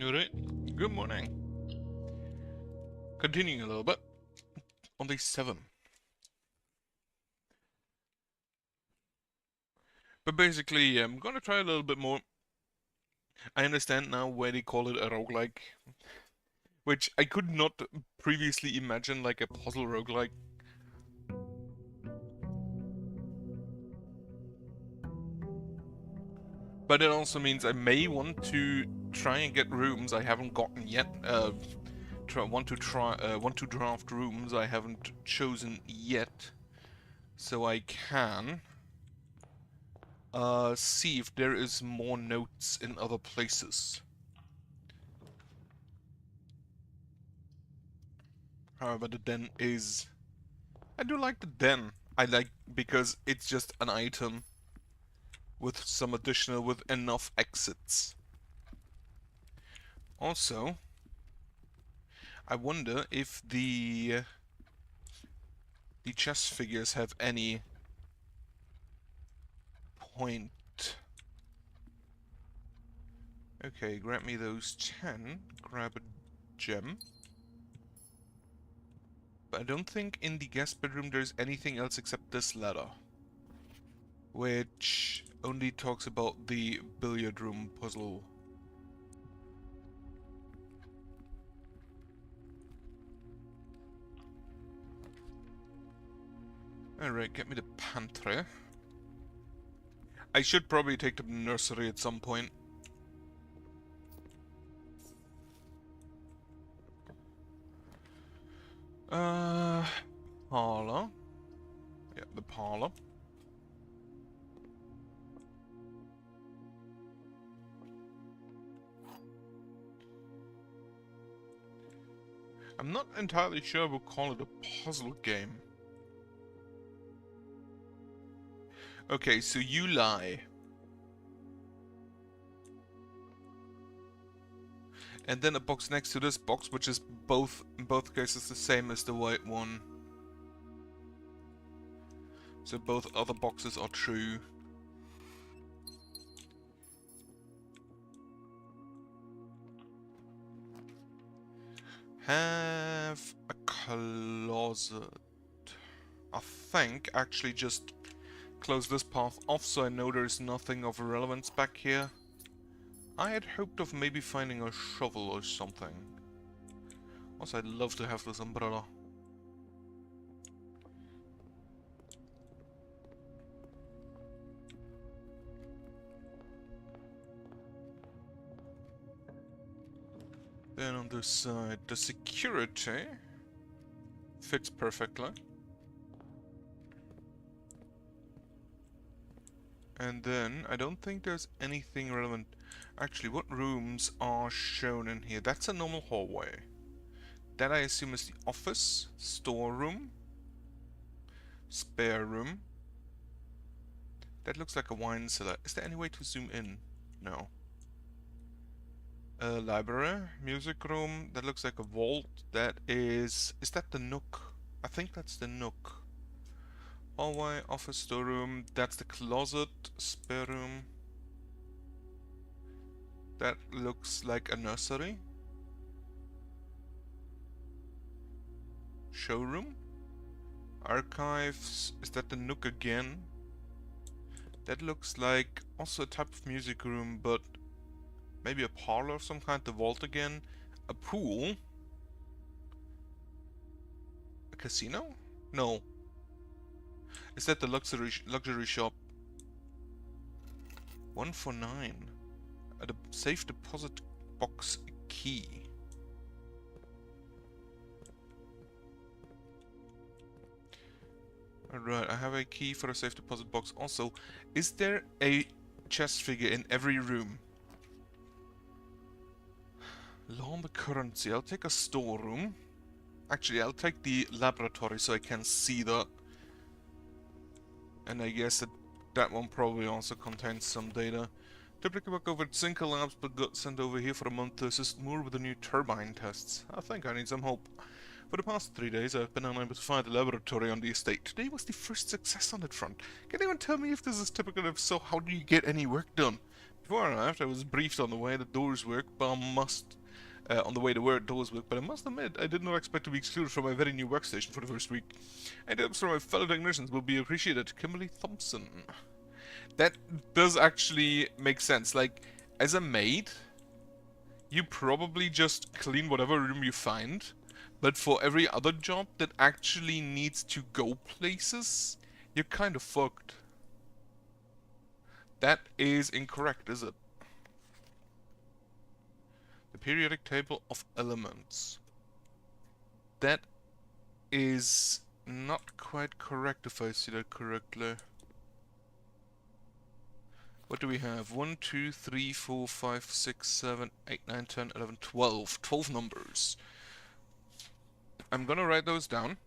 Alright, good morning. Continuing a little bit on day 7. But basically, I'm gonna try a little bit more. I understand now why they call it a roguelike, which I could not previously imagine like a puzzle roguelike. But it also means I may want to try and get rooms I haven't gotten yet. Want to draft rooms I haven't chosen yet, so I can see if there is more notes in other places. However, the den is... I do like the den. I like because it's just an item with some additional, with enough exits. Also, I wonder if the chess figures have any point. Okay, grab me those 10, grab a gem. But I don't think in the guest bedroom there's anything else except this ladder, which only talks about the billiard room puzzle. Alright, get me the pantry. I should probably take the nursery at some point. Parlor. Yeah, the parlor. I'm not entirely sure we'll call it a puzzle game. Okay, so you lie. And then a box next to this box, which is in both cases the same as the white one. So both other boxes are true. Have a closet. I think actually just close this path off so I know there's nothing of relevance back here. I had hoped of maybe finding a shovel or something. Also, I'd love to have this umbrella. Then on this side, the security fits perfectly. And then, I don't think there's anything relevant. Actually, what rooms are shown in here? That's a normal hallway. That I assume is the office, storeroom, spare room. That looks like a wine cellar. Is there any way to zoom in? No. Library, music room. That looks like a vault. That is that the nook? I think that's the nook. Hallway, office, storeroom. That's the closet, spare room. That looks like a nursery. Showroom. Archives. Is that the nook again? That looks like also a type of music room, but maybe a parlor of some kind. The vault again. A pool. A casino? No. Is that the luxury shop? 1 for 9. A safe deposit box key. Alright, I have a key for a safe deposit box. Also, is there a chess figure in every room? Lumber currency. I'll take a storeroom. Actually, I'll take the laboratory so I can see that. And I guess that one probably also contains some data. Typically work over at Zinca Labs, but got sent over here for a month to assist more with the new turbine tests. I think I need some help. For the past 3 days, I've been unable to find the laboratory on the estate. Today was the first success on that front. Can anyone tell me if this is typical? If so, how do you get any work done? before I left, I was briefed on the way the doors work, but I must... on the way to where doors work, but I must admit, I did not expect to be excluded from my very new workstation for the first week. Any tips from my fellow technicians will be appreciated. Kimberly Thompson. That does actually make sense. Like, as a maid, you probably just clean whatever room you find, but for every other job that actually needs to go places, you're kind of fucked. That is incorrect, is it? The periodic table of elements. That is not quite correct if I see that correctly. What do we have? 1, 2, 3, 4, 5, 6, 7, 8, 9, 10, 11, 12. 12 numbers. I'm gonna write those down.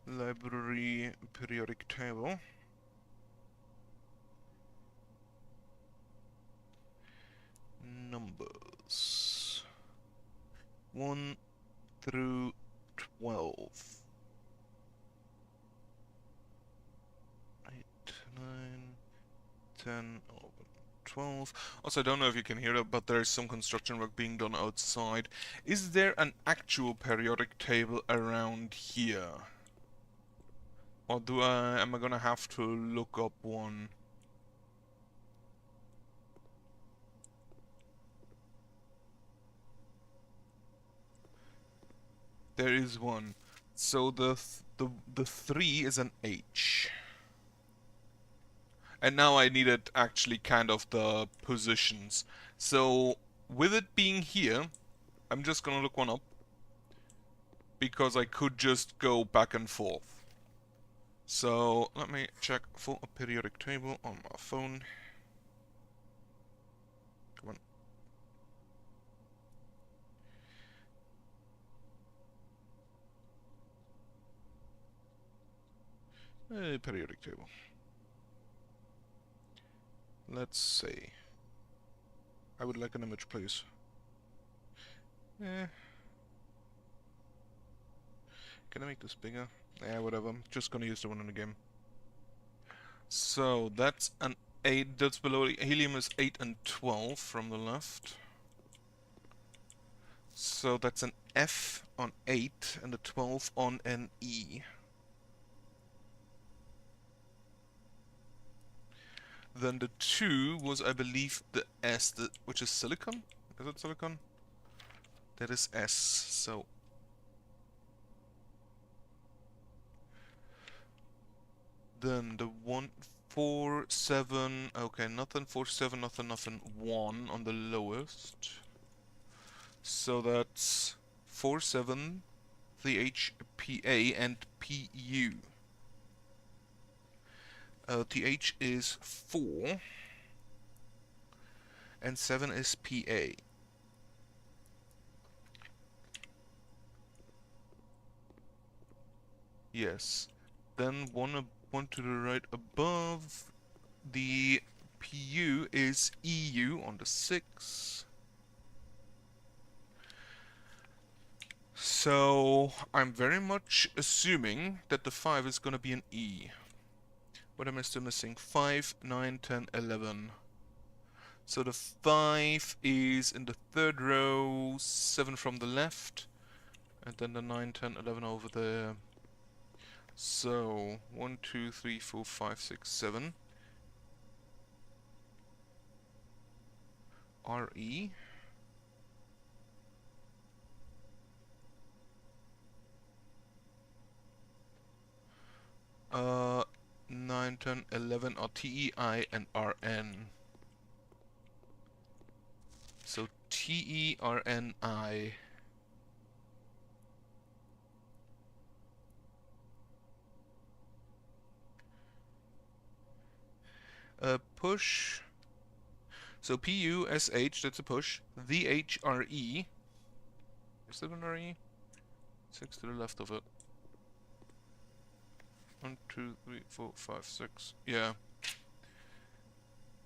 Library periodic table. Numbers. 1 through 12. 8, 9, 10, 11, 12. Also, I don't know if you can hear it, but there is some construction work being done outside. Is there an actual periodic table around here? Or am I gonna have to look up one? There is one. So the 3 is an H. And now I needed actually kind of the positions. So with it being here, I'm just gonna look one up. Because I could just go back and forth. So let me check for a periodic table on my phone. Come on. Periodic table. Let's see. I would like an image, please. Can I make this bigger? Yeah, whatever. I'm just gonna use the one in the game. So that's an 8. That's below. Helium is 8 and 12 from the left. So that's an F on 8 and a 12 on an E. Then the 2 was, I believe, the S, which is silicon? Is it silicon? That is S, so... Then the 1, 4, 7... Okay, nothing, 4, 7, nothing, 1 on the lowest. So that's 4, 7, the HPA and PU. TH is 4 and 7 is PA. Yes. Then one to the right above, the PU is EU on the 6. So I'm very much assuming that the 5 is gonna be an E. What am I still missing? 5, 9, 10, 11. So the 5 is in the 3rd row, 7 from the left, and then the 9, 10, 11 over there. So 1, 2, 3, 4, 5, 6, 7. RE. Uh, 9, 10, 11 are TEI and RN. So TERNI. Push. So PUSH, that's a push. VHRE. Is that an RE? 6 to the left of it. 1, 2, 3, 4, 5, 6. Yeah.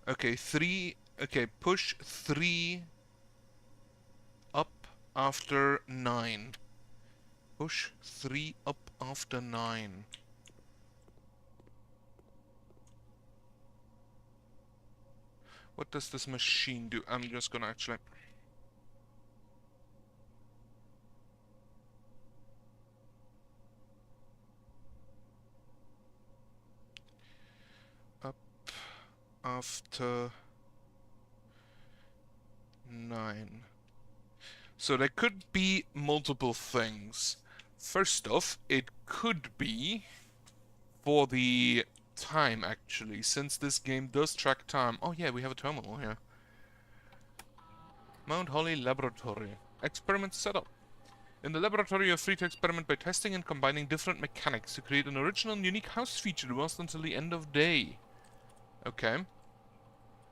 Okay, 3. Okay, push 3 up after 9. Push 3 up after 9. What does this machine do? I'm just gonna actually... Up after 9. So there could be multiple things. First off, it could be for the time, actually, since this game does track time. Oh yeah, we have a terminal here. Mount Holly Laboratory. Experiment setup. In the laboratory, you're free to experiment by testing and combining different mechanics to create an original and unique house feature to last until the end of day. Okay.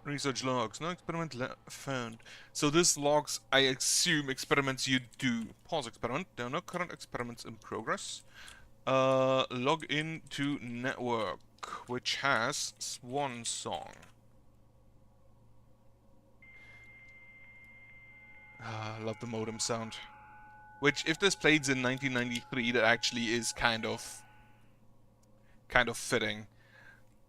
Research logs. No experiment found. So this logs, I assume, experiments you do. Pause experiment. There are no current experiments in progress. Log in to network, which has Swan Song. Love the modem sound. Which, if this played in 1993, that actually is kind of fitting.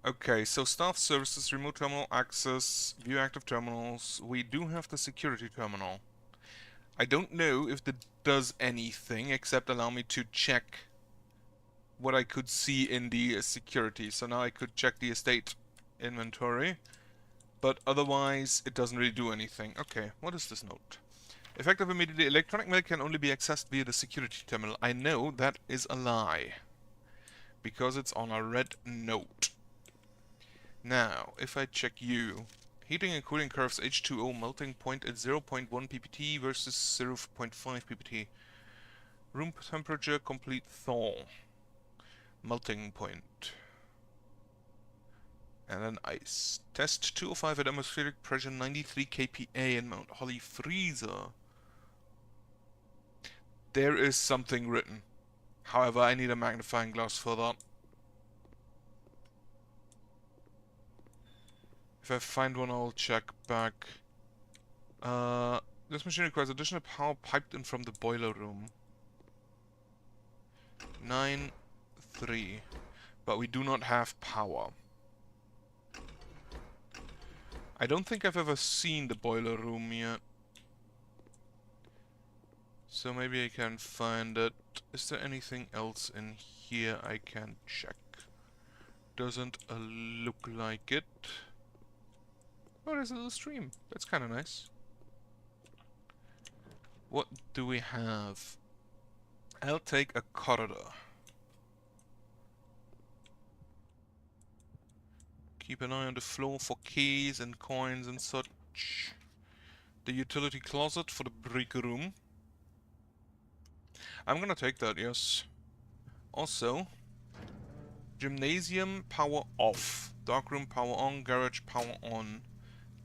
Okay, so staff services, remote terminal access, view active terminals. We do have the security terminal. I don't know if that does anything except allow me to check what I could see in the security. So now I could check the estate inventory, but otherwise it doesn't really do anything. Okay, what is this note? Effective immediately, electronic mail can only be accessed via the security terminal. I know that is a lie, because it's on a red note. Now, if I check you, heating and cooling curves H2O melting point at 0.1 ppt versus 0.5 ppt. Room temperature complete thaw. Melting point. And then ice. Test 205 at atmospheric pressure 93 kPa in Mount Holly freezer. There is something written. However, I need a magnifying glass for that. If I find one, I'll check back. This machine requires additional power piped in from the boiler room. 9-3. But we do not have power. I don't think I've ever seen the boiler room yet. So maybe I can find it. Is there anything else in here I can check? Doesn't look like it. Oh, there's a little stream. That's kind of nice. What do we have? I'll take a corridor. Keep an eye on the floor for keys and coins and such. The utility closet for the break room. I'm gonna take that, yes. Also, gymnasium power off. Darkroom power on. Garage power on.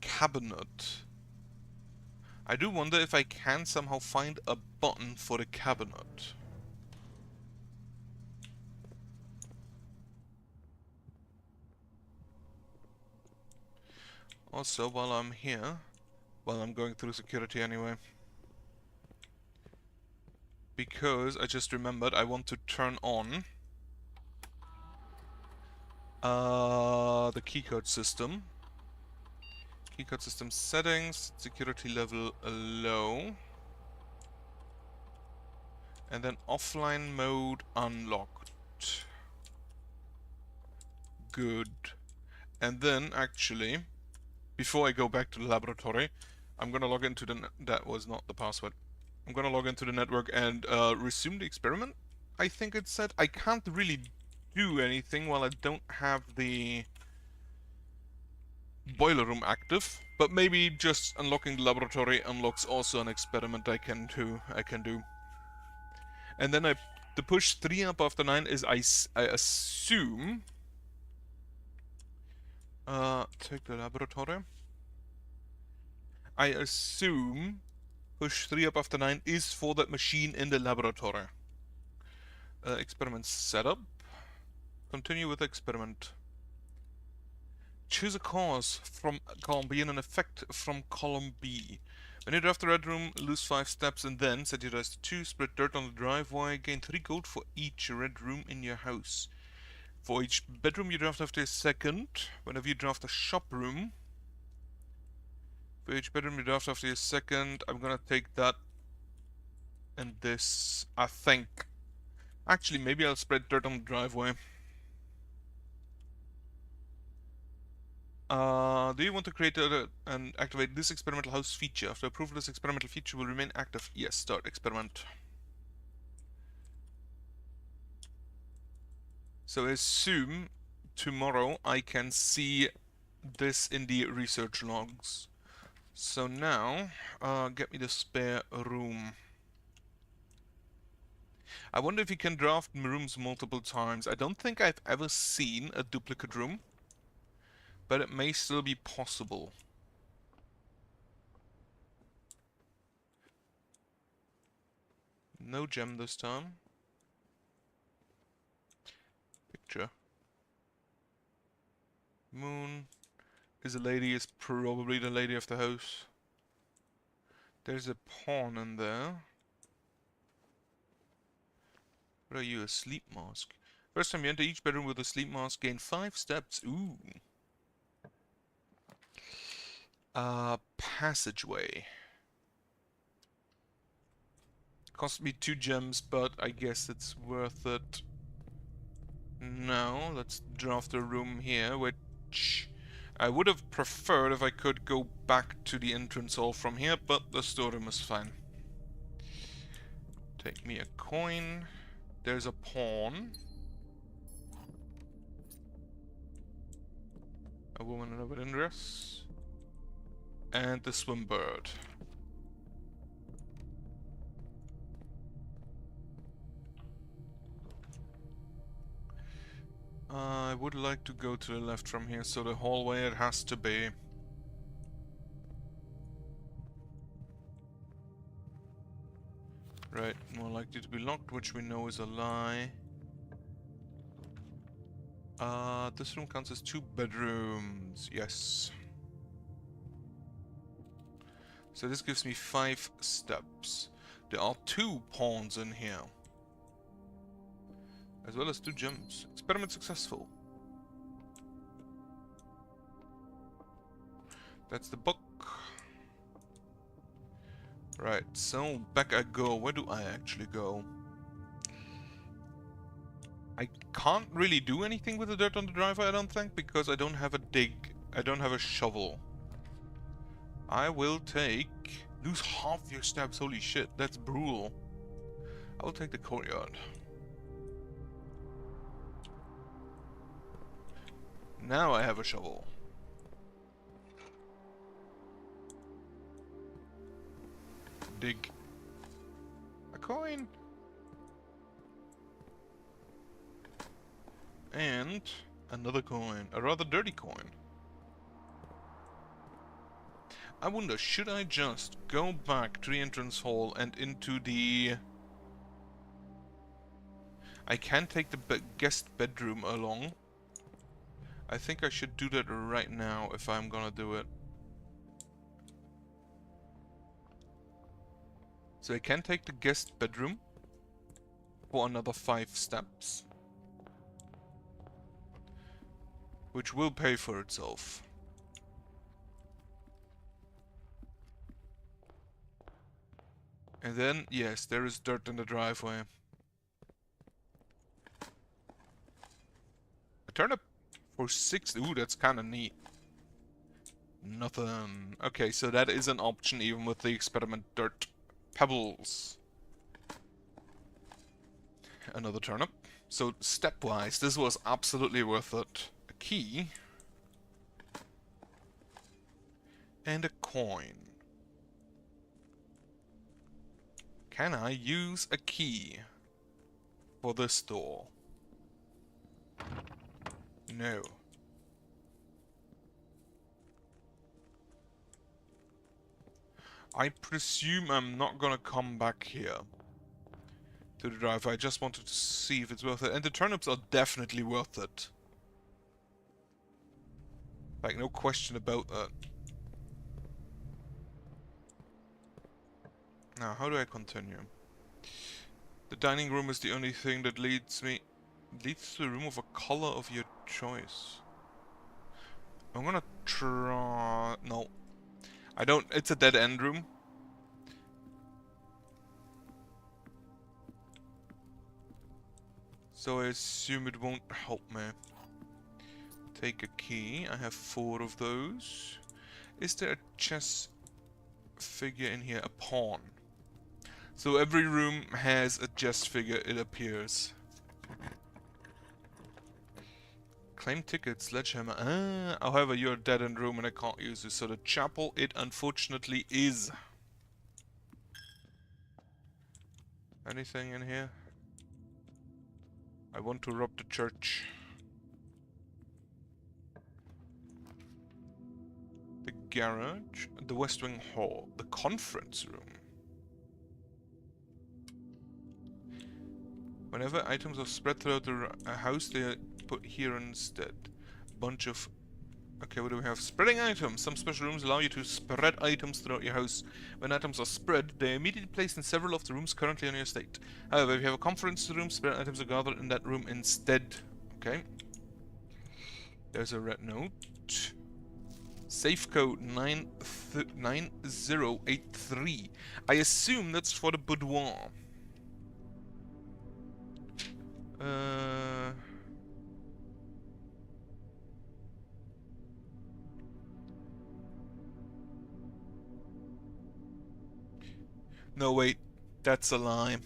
Cabinet. I do wonder if I can somehow find a button for the cabinet. Also, while I'm here, while I'm going through security anyway, because I just remembered I want to turn on the keycode system. Keycode system settings, security level low, and then offline mode unlocked. Good. And then actually, before I go back to the laboratory, I'm gonna log into the that was not the password. I'm gonna log into the network and resume the experiment. I think it said I can't really do anything while I don't have the boiler room active, but maybe just unlocking the laboratory unlocks also an experiment I can do. And then the push 3 up after 9 is I assume take the laboratory. I assume push 3 up after 9 is for that machine in the laboratory. Experiment setup. Continue with experiment. Choose a cause from column B and an effect from column B. When you draft the red room, lose 5 steps and then set your dice to 2, spread dirt on the driveway, gain 3 gold for each red room in your house. For each bedroom you draft after a second, whenever you draft a shop room, for each bedroom you draft after a second, I'm gonna take that and this, I think. Actually, maybe I'll spread dirt on the driveway. Do you want to create and activate this experimental house feature? After approval, this experimental feature will remain active. Yes, start experiment. So I assume tomorrow I can see this in the research logs. So now, get me the spare room. I wonder if you can draft rooms multiple times. I don't think I've ever seen a duplicate room, but it may still be possible. No gem this time. Picture. Moon is a lady, is probably the lady of the house. There's a pawn in there. What are you, a sleep mask? First time you enter each bedroom with a sleep mask, gain 5 steps. Ooh. Passageway. Cost me 2 gems, but I guess it's worth it. Now, let's draft a room here, which I would have preferred if I could go back to the entrance hall from here, but the storeroom is fine. Take me a coin. There's a pawn. A woman in a wedding dress. And the swim bird. I would like to go to the left from here, so the hallway it has to be. Right, more likely to be locked, which we know is a lie. This room counts as 2 bedrooms. Yes. So this gives me 5 steps. There are 2 pawns in here. As well as 2 gems. Experiment successful. That's the book. Right, so back I go. Where do I actually go? I can't really do anything with the dirt on the driveway, I don't think, because I don't have a dig. I don't have a shovel. I will take... Lose half your steps, holy shit, that's brutal. I will take the courtyard. Now I have a shovel. Dig. A coin. And another coin. A rather dirty coin. I wonder, should I just go back to the entrance hall and into the... I can take the guest bedroom along. I think I should do that right now if I'm gonna do it. So I can take the guest bedroom for another 5 steps. Which will pay for itself. And then, yes, there is dirt in the driveway. A turnip for 6. Ooh, that's kind of neat. Nothing. Okay, so that is an option even with the experiment dirt. Pebbles. Another turnip. So, stepwise, this was absolutely worth it. A key. And a coin. Can I use a key for this door? No. I presume I'm not gonna come back here to the drive. I just wanted to see if it's worth it. And the turnips are definitely worth it. Like, no question about that. Now, how do I continue? The dining room is the only thing that leads to a room of a color of your choice. I'm gonna try... No. I don't... It's a dead end room. So I assume it won't help me. Take a key. I have 4 of those. Is there a chess figure in here? A pawn. So every room has a chess figure, it appears. Claim ticket, sledgehammer. Ah, however, you're a dead-end room and I can't use this. So the chapel, it unfortunately is. Anything in here? I want to rob the church. The garage. The West Wing Hall. The conference room. Whenever items are spread throughout the house, they are put here instead. Bunch of... Okay, what do we have? Spreading items. Some special rooms allow you to spread items throughout your house. When items are spread, they are immediately placed in several of the rooms currently on your estate. However, if you have a conference room, spread items are gathered in that room instead. Okay. There's a red note. Safe code 9083. I assume that's for the boudoir. No, wait. That's a lie.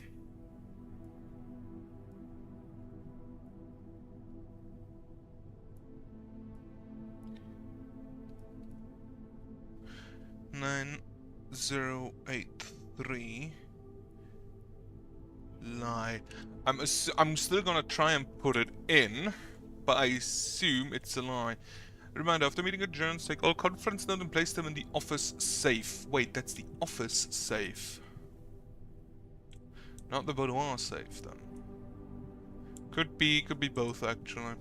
Nine 083 lie. I'm still gonna try and put it in, but I assume it's a lie. Reminder, after meeting adjourns, take all conference notes and place them in the office safe. Wait, that's the office safe. Not the boudoir safe, then. Could be both, actually.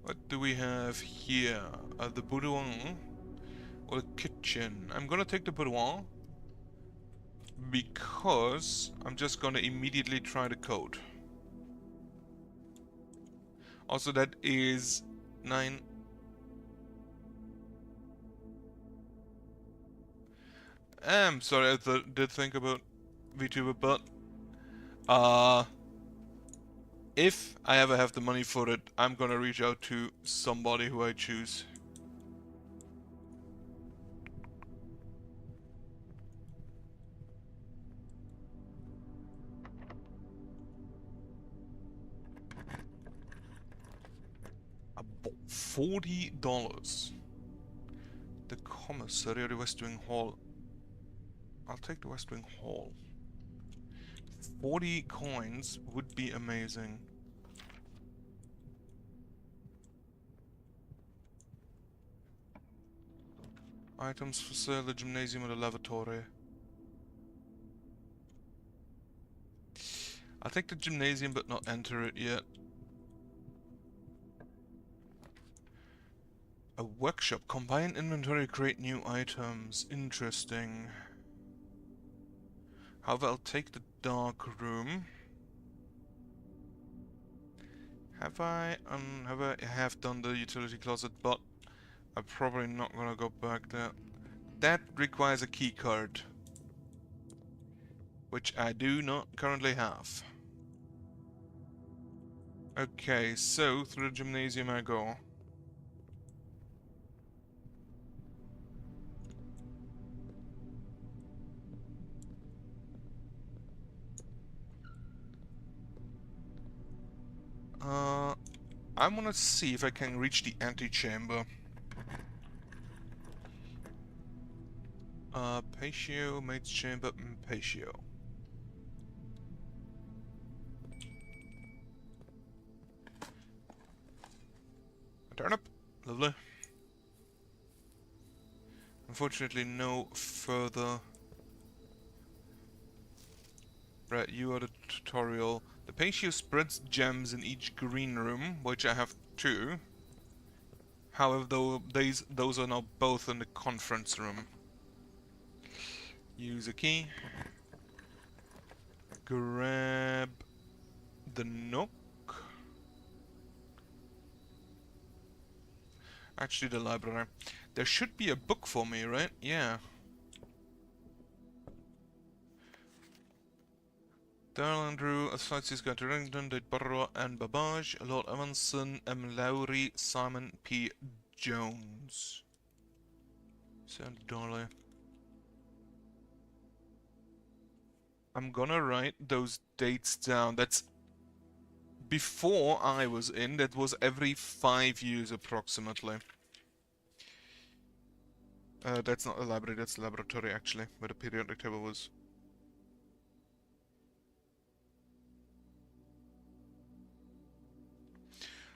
What do we have here? The boudoir or the kitchen? I'm gonna take the boudoir because I'm just gonna immediately try the code. Also, that is 9. I'm sorry, I did think about VTuber, but if I ever have the money for it, I'm gonna reach out to somebody who I choose. About $40. The commissary or the West Wing Hall. I'll take the West Wing Hall. 40 coins would be amazing. Items for sale, the gymnasium or the lavatory. I'll take the gymnasium but not enter it yet. A workshop. Combine inventory, create new items. Interesting. However, I'll take the dark room. Have I done the utility closet, but I'm probably not gonna go back there. That requires a key card, which I do not currently have. Okay, so through the gymnasium I go. I wanna see if I can reach the antechamber. Patio, maid's chamber, patio. A turnip, lovely. Unfortunately, no further. Right, you are the tutorial. The patio spreads gems in each green room, which I have 2. However, those are now both in the conference room. Use a key. Grab the nook. Actually, the library. There should be a book for me, right? Yeah. Darrell Andrew, Associates Guide to Ringdon, Dade Burrow and Babbage, Lord Evanson, M. Lowry, Simon P. Jones. Sandy Darley. I'm gonna write those dates down. That's before I was in. That was every 5 years approximately. That's not a library, that's a laboratory actually, where the periodic table was.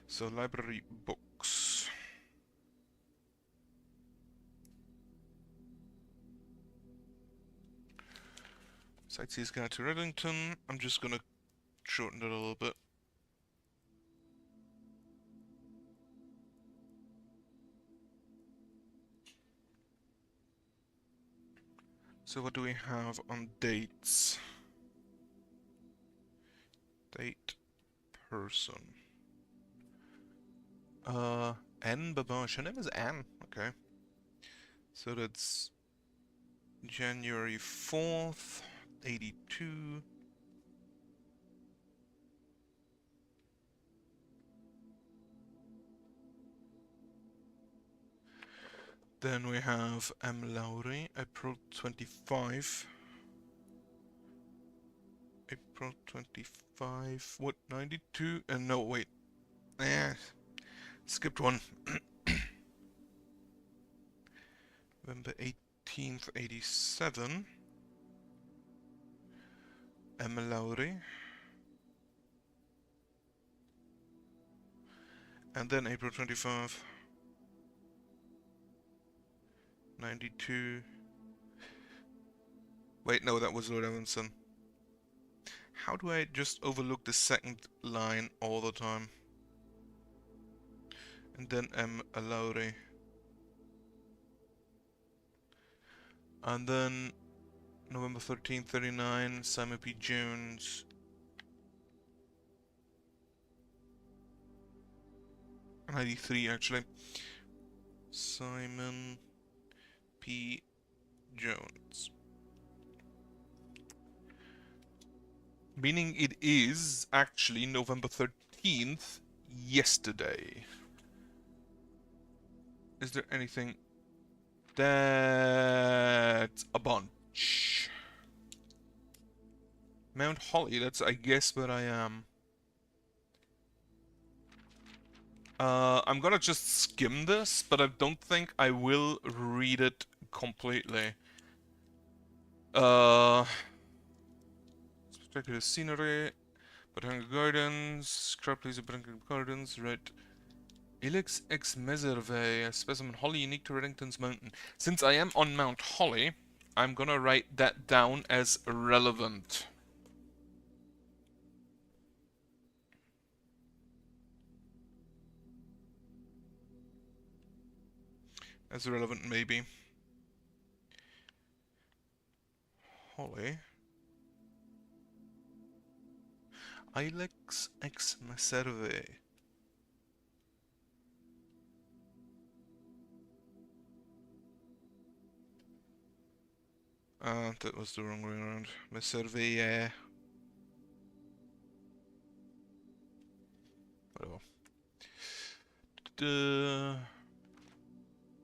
So library books. Sightseers Guide to Reddington. I'm just gonna shorten it a little bit. So what do we have on dates? Date person. Anne Babbage. Her name is Anne. Okay. So that's January 4th, 82. Then we have M. Lowry, April 25. April 25. What, 92? No, wait. Skipped one. November 18th, 87. M. Lowry. And then April 25th. 92. Wait, no, that was Lord Evanson. How do I just overlook the second line all the time? And then M. Lowry. And then November 13th, 39, Simon P. Jones. '93 actually. Simon P. Jones. Meaning it is actually November 13th, yesterday. Is there anything? That's a bunch. Mount Holly, that's I guess where I am. I'm gonna just skim this, but I don't think I will read it completely. Spectacular scenery, Botanical Gardens, Crab Place of Botanical Gardens, Red Ilex ex Meserve, a specimen Holly unique to Reddington's Mountain. Since I am on Mount Holly, I'm gonna write that down as relevant. As relevant, maybe. Holly. Ilex ex Meserve. That was the wrong way around. Meserve, whatever.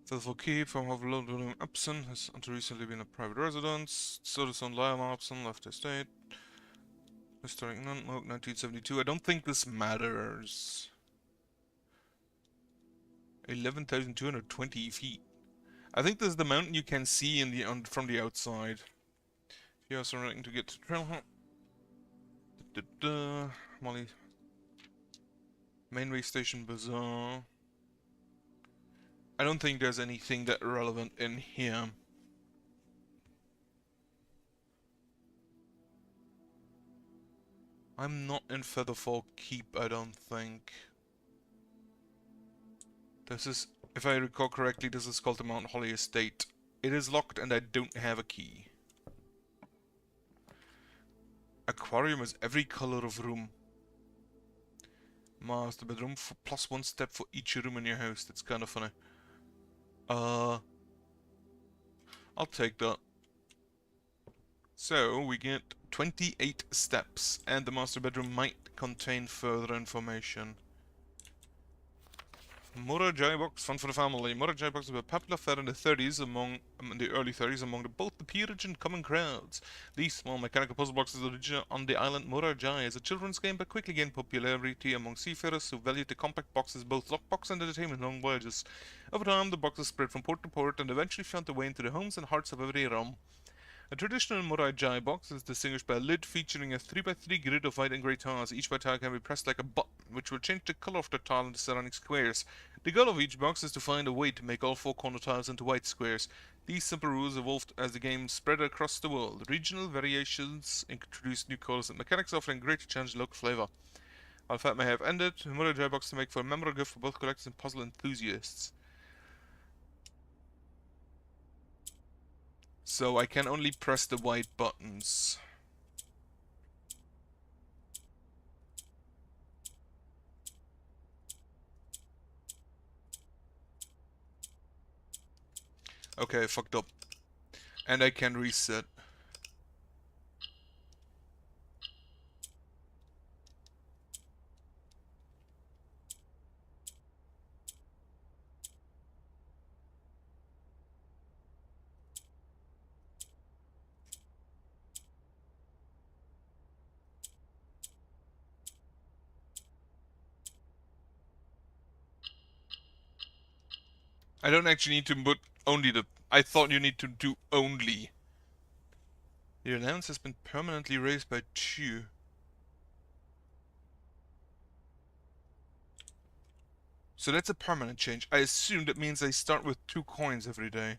Faithful Keep from Overload William Upson has until recently been a private residence. Soderson Lyle Upson left estate. Historic Nunmoke 1972. I don't think this matters. 11,220 feet. I think this is the mountain you can see in the from the outside. If you're also running to get to Trailhut. Molly. Mainway Station Bazaar. I don't think there's anything that relevant in here. I'm not in Featherfall Keep, I don't think. This is, if I recall correctly, this is called the Mount Holly Estate. It is locked and I don't have a key. aquarium is every color of room. Master bedroom for +1 step for each room in your house. That's kind of funny. I'll take that. So we get 28 steps, and the master bedroom might contain further information. Murajai box, fun for the family. Murajai box was a popular fare in the early 30s among both the peerage and common crowds. These small mechanical puzzle boxes originated on the island Murajai as a children's game, but quickly gained popularity among seafarers who valued the compact boxes, both lockbox and entertainment long voyages. Over time, the boxes spread from port to port and eventually found their way into the homes and hearts of every realm. A traditional Murai box is distinguished by a lid featuring a 3x3 grid of white and grey tiles. Each white tile can be pressed like a button, which will change the color of the tile in the surrounding squares. The goal of each box is to find a way to make all 4 corner tiles into white squares. These simple rules evolved as the game spread across the world. Regional variations introduced new colors and mechanics, offering greater challenge and local flavor. While that may have ended, the Murai box to make for a memorable gift for both collectors and puzzle enthusiasts. So I can only press the white buttons. Okay, I fucked up. And I can reset. I don't actually need to put only the... I thought you need to do only. Your allowance has been permanently raised by 2. So that's a permanent change. I assume that means I start with 2 coins every day.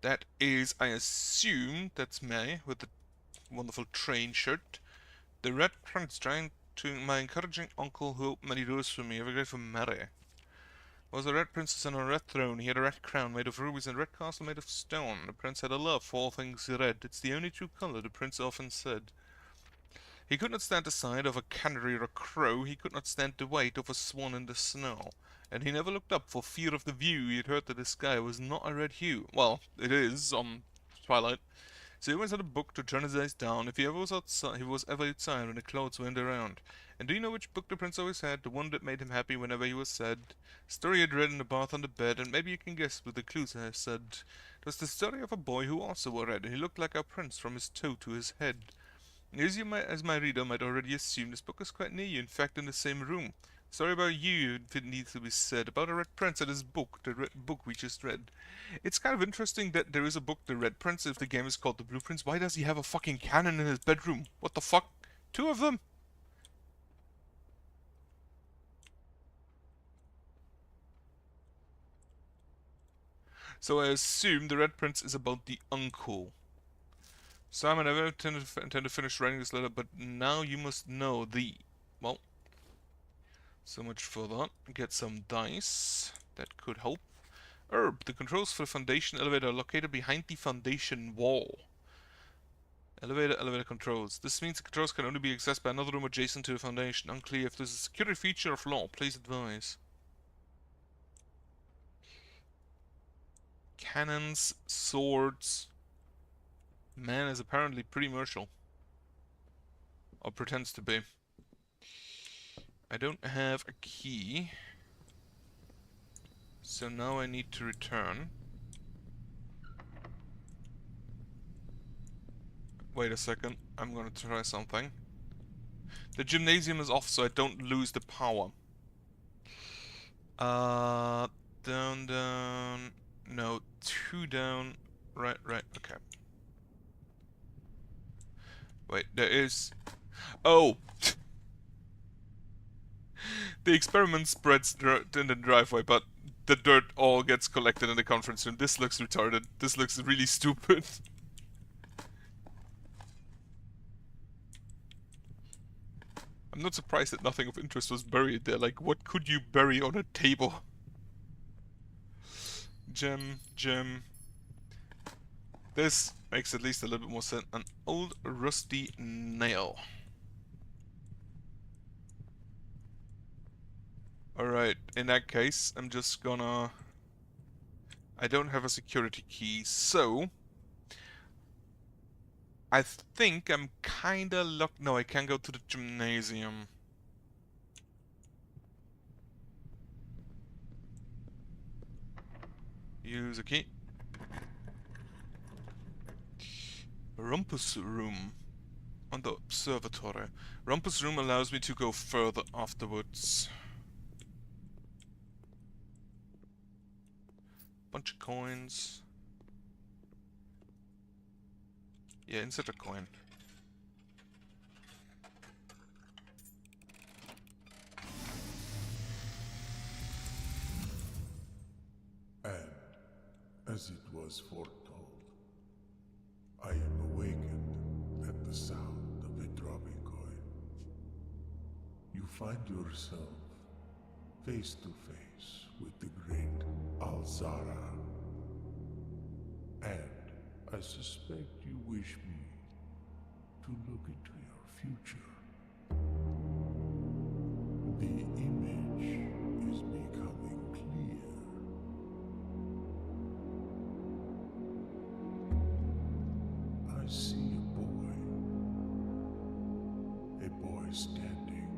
That is, I assume, that's May with the wonderful train shirt. The Red Prince trying to my encouraging uncle who opened many doors for me. Ever grateful Mary. Was a red princess on a red throne. He had a red crown made of rubies and a red castle made of stone. The prince had a love for all things red. It's the only true color, the prince often said. He could not stand the sight of a canary or a crow. He could not stand the weight of a swan in the snow. And he never looked up for fear of the view. He had heard that the sky was not a red hue. Well, it is on Twilight. So he always had a book to turn his eyes down if he ever was outside. He was ever outside when the clouds went around. And do you know which book the prince always had? The one that made him happy whenever he was sad. Story he had read in the bath on the bed, and maybe you can guess with the clues I have said. It was the story of a boy who also wore red, and he looked like our prince from his toe to his head. As my reader might already assume, this book is quite near you, in fact in the same room. Story about you, if it needs to be said, about a red prince and his book, the red book we just read. It's kind of interesting that there is a book, The Red Prince, if the game is called The Blue Prince. Why does he have a fucking cannon in his bedroom? What the fuck? 2 of them? So I assume The Red Prince is about the uncle. Simon, I never intend to finish writing this letter, but now you must know the... Well, so much for that. Get some dice. That could help. Herb. The controls for the foundation elevator are located behind the foundation wall. Elevator controls. This means the controls can only be accessed by another room adjacent to the foundation. Unclear if this is a security feature or flaw. Please advise. Cannons, swords. Man is apparently pretty martial. Or pretends to be. I don't have a key. So now I need to return. Wait a second, I'm gonna try something. The gymnasium is off so I don't lose the power. Down, down... No, 2 down. Right, okay. Wait, there is... Oh! The experiment spreads dirt in the driveway, but the dirt all gets collected in the conference room. This looks retarded. This looks really stupid. I'm not surprised that nothing of interest was buried there. Like, what could you bury on a table? Gem. This Makes at least a little bit more sense. An old rusty nail. Alright, in that case, I'm just gonna... I don't have a security key, so... I think I'm kinda locked... No, I can't go to the gymnasium. Use a key. Rumpus room. On the observatory. Rumpus room allows me to go further afterwards. Bunch of coins. Yeah, insert a coin. And, as it was foretold, I am awakened at the sound of a dropping coin. You find yourself face to face with the great Alzara. And I suspect you wish me to look into your future. The image is becoming clear. I see a boy standing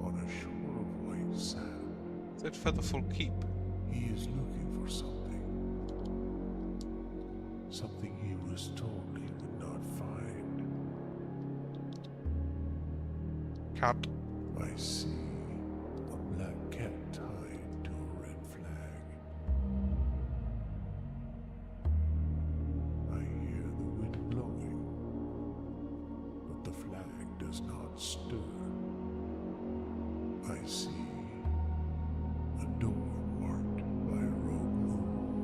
on a shore of white sand. Is that Featherfall Keep? He is looking for something. Something he was told he would not find. Cat. I see a black cat tied to a red flag. I hear the wind blowing, but the flag does not stir. I see a door marked by a rogue moon.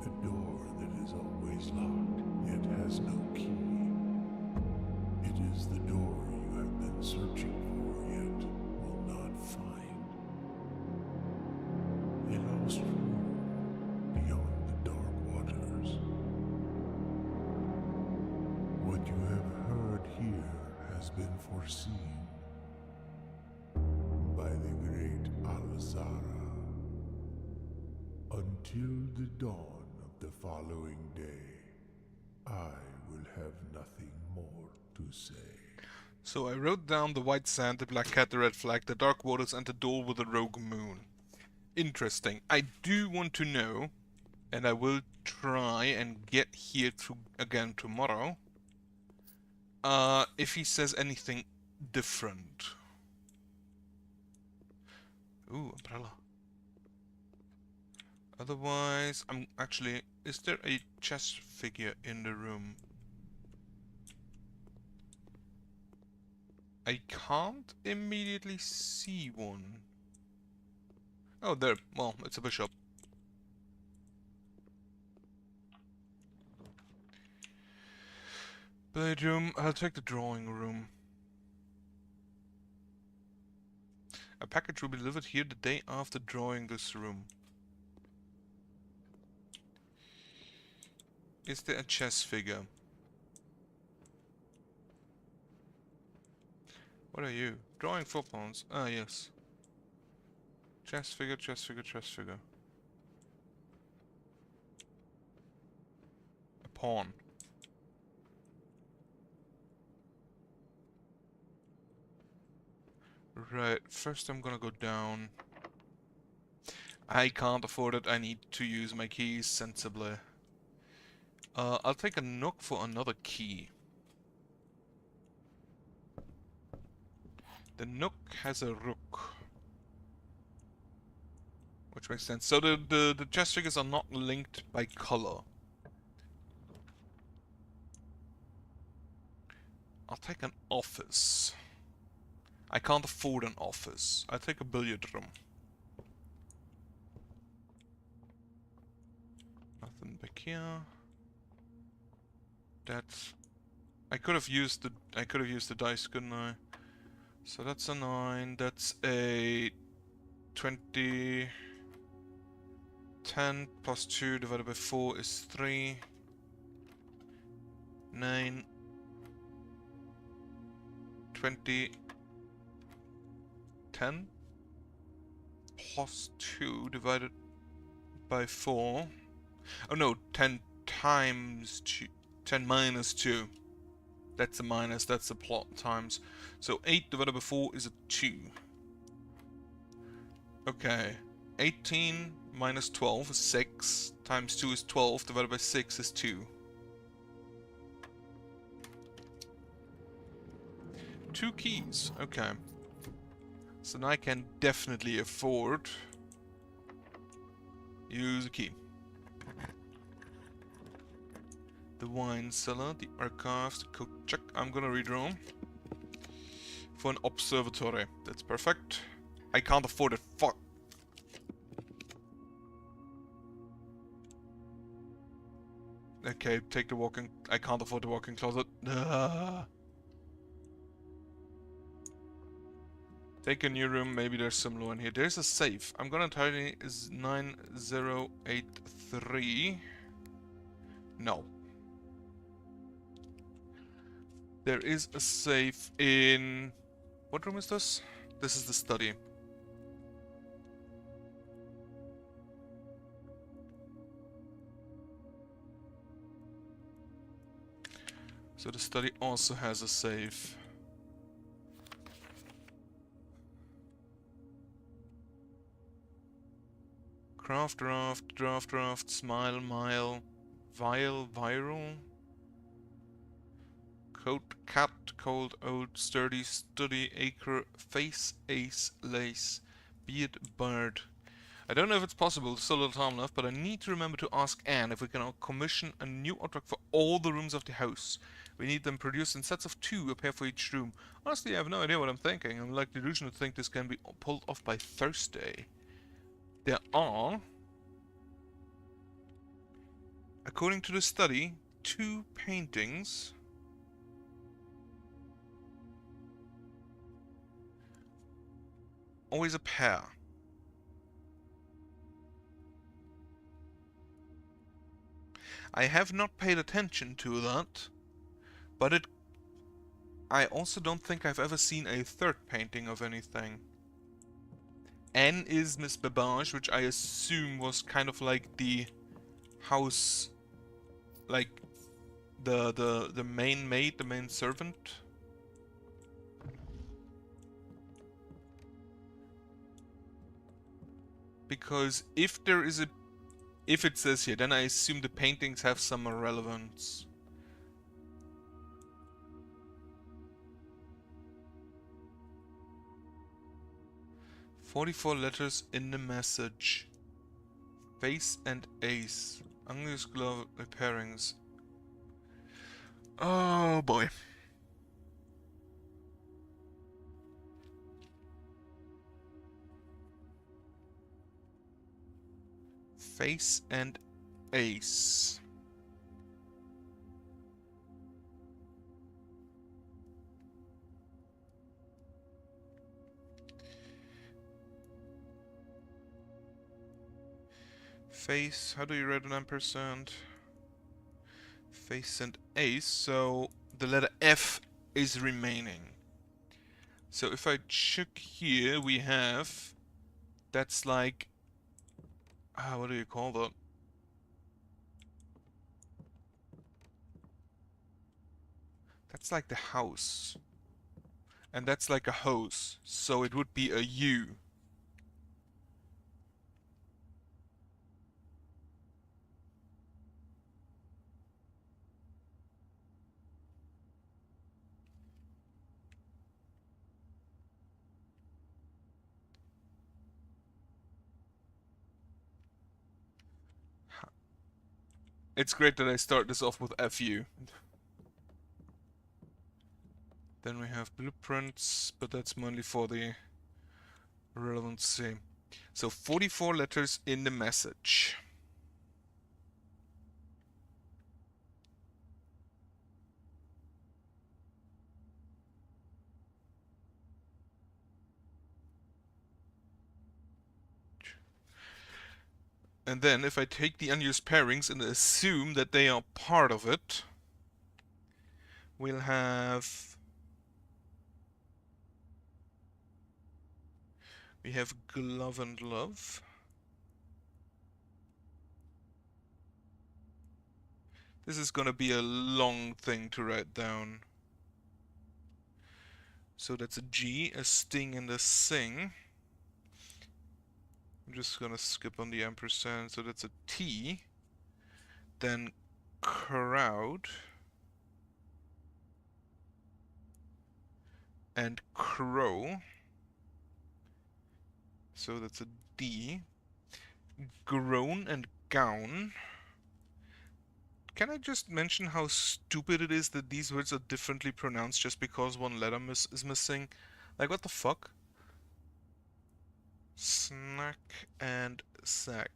A door that is always locked, yet has no key. It is the door you have been searching for, yet will not find. A lost room beyond the dark waters. What you have heard here has been foreseen by the great Alzara. Until the dawn of the following day, I will have nothing more to say. So I wrote down the white sand, the black cat, the red flag, the dark waters, and the door with the rogue moon. Interesting. I do want to know, and I will try and get here again tomorrow, if he says anything different. Ooh, umbrella. Otherwise, I'm actually... Is there a chess figure in the room? I can't immediately see one. Oh, there. Well, it's a bishop. Bedroom. I'll take the drawing room. A package will be delivered here the day after drawing this room. Is there a chess figure? What are you? Drawing 4 pawns. Ah, yes. Chess figure, chess figure, chess figure. A pawn. Right, first I'm gonna go down. I can't afford it, I need to use my keys sensibly. I'll take a nook for another key. The nook has a rook. Which makes sense. So the chess figures are not linked by color. I'll take an office. I can't afford an office. I'll take a billiard room. Nothing back here. That's... I could have used the dice, couldn't I? So that's a 9, that's a 20... 10 plus 2 divided by 4 is 3. 9, 20, 10 plus 2 divided by 4. Oh no, 10 times 2, 10 minus 2. That's a minus, that's a plot times. So 8 divided by 4 is a 2. Okay. 18 minus 12 is 6. Times 2 is 12. Divided by 6 is 2. 2 keys. Okay. So now I can definitely afford use a key. The wine cellar, the archives, the cook check. I'm gonna redraw for an observatory. That's perfect. I can't afford it. Fuck. Okay, take the walk-in. I can't afford the walk-in closet. Take a new room. Maybe there's some low in here. There's a safe. I'm gonna tidy is 9083. No. There is a safe in... What room is this? This is the study. So the study also has a safe. Craft draft, smile, mile, vial, viral. Coat, cat, cold, old, sturdy, study, acre, face, ace, lace, beard, bird. I don't know if it's possible, so little time left, but I need to remember to ask Anne if we can commission a new artwork for all the rooms of the house. We need them produced in sets of 2, a pair for each room. Honestly, I have no idea what I'm thinking. I'm like delusional to think this can be pulled off by Thursday. There are, according to the study, 2 paintings. Always a pair. I have not paid attention to that, but I also don't think I've ever seen a third painting of anything. N is Miss Babbage, which I assume was kind of like the house, like the main maid, the main servant. Because if it says here, then I assume the paintings have some relevance. "44 letters in the message. Face and ace. Unused glove repairings." Oh boy. Face and ace. Face, how do you write an ampersand? Face and ace, so the letter F is remaining. So if I check here, we have, that's like, what do you call that? That's like the house. And that's like a hose, so it would be a U. It's great that I start this off with FU. Then we have blueprints, but that's mainly for the relevancy. So 44 letters in the message. And then if I take the unused pairings and assume that they are part of it, We'll have... We have glove and love. This is gonna be a long thing to write down. So that's a G, a sting, and a sing. I'm just gonna skip on the ampersand, so that's a T. Then crowd. And crow. So that's a D. Groan and gown. Can I just mention how stupid it is that these words are differently pronounced just because one letter is missing? Like, what the fuck? Snack and sack.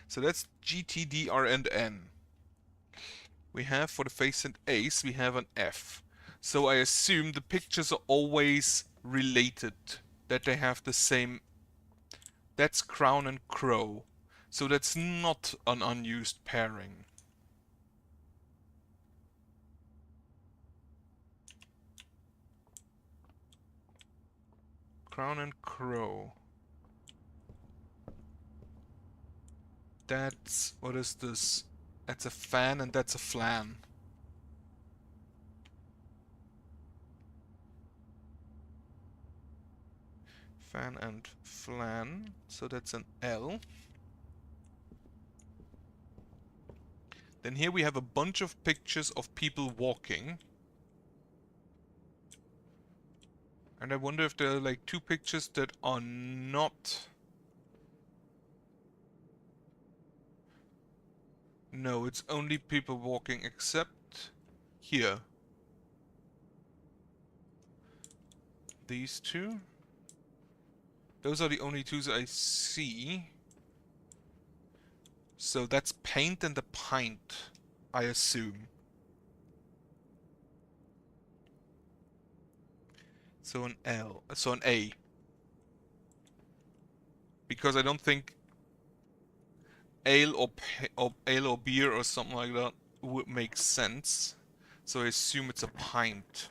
So that's G, T, D, R, and N. We have, for the face and ace, we have an F. So I assume the pictures are always related, that they have the same... That's crown and crow. So that's not an unused pairing. Crown and crow. That's... what is this? That's a fan and that's a flan. Fan and flan. So that's an L. Then here we have a bunch of pictures of people walking. And I wonder if there are like two pictures that are not... No, it's only people walking except here. These two. Those are the only two I see. So that's paint and a pint, I assume. So an L, so an A. Because I don't think ale or ale or beer or something like that would make sense. So I assume it's a pint.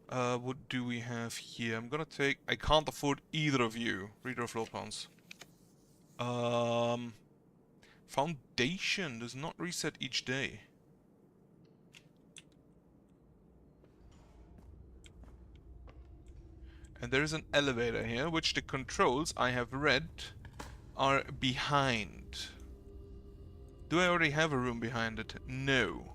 What do we have here? I'm gonna take... I can't afford either of you. Reader of floor plans. Foundation does not reset each day. And there is an elevator here, which the controls I have read are behind. Do I already have a room behind it? No.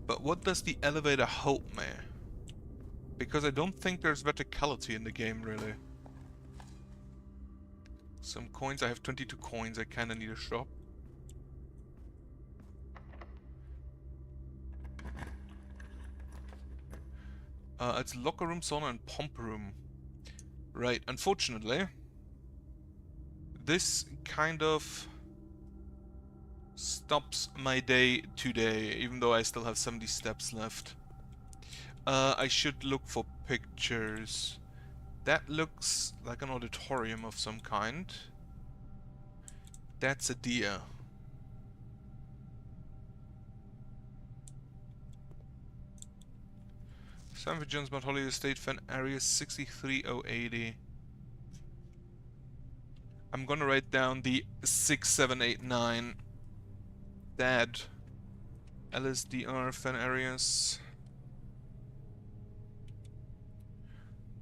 But what does the elevator help me? Because I don't think there's verticality in the game, really. Some coins. I have 22 coins. I kinda need a shop. It's locker room, sauna, and pump room. Right, unfortunately, this kind of stops my day today, even though I still have 70 steps left. I should look for pictures. That looks like an auditorium of some kind. That's a deer. Sanford Jones Mount Holly Estate Fan Area 63080. I'm gonna write down the 6789. Dad. LSDR fan areas.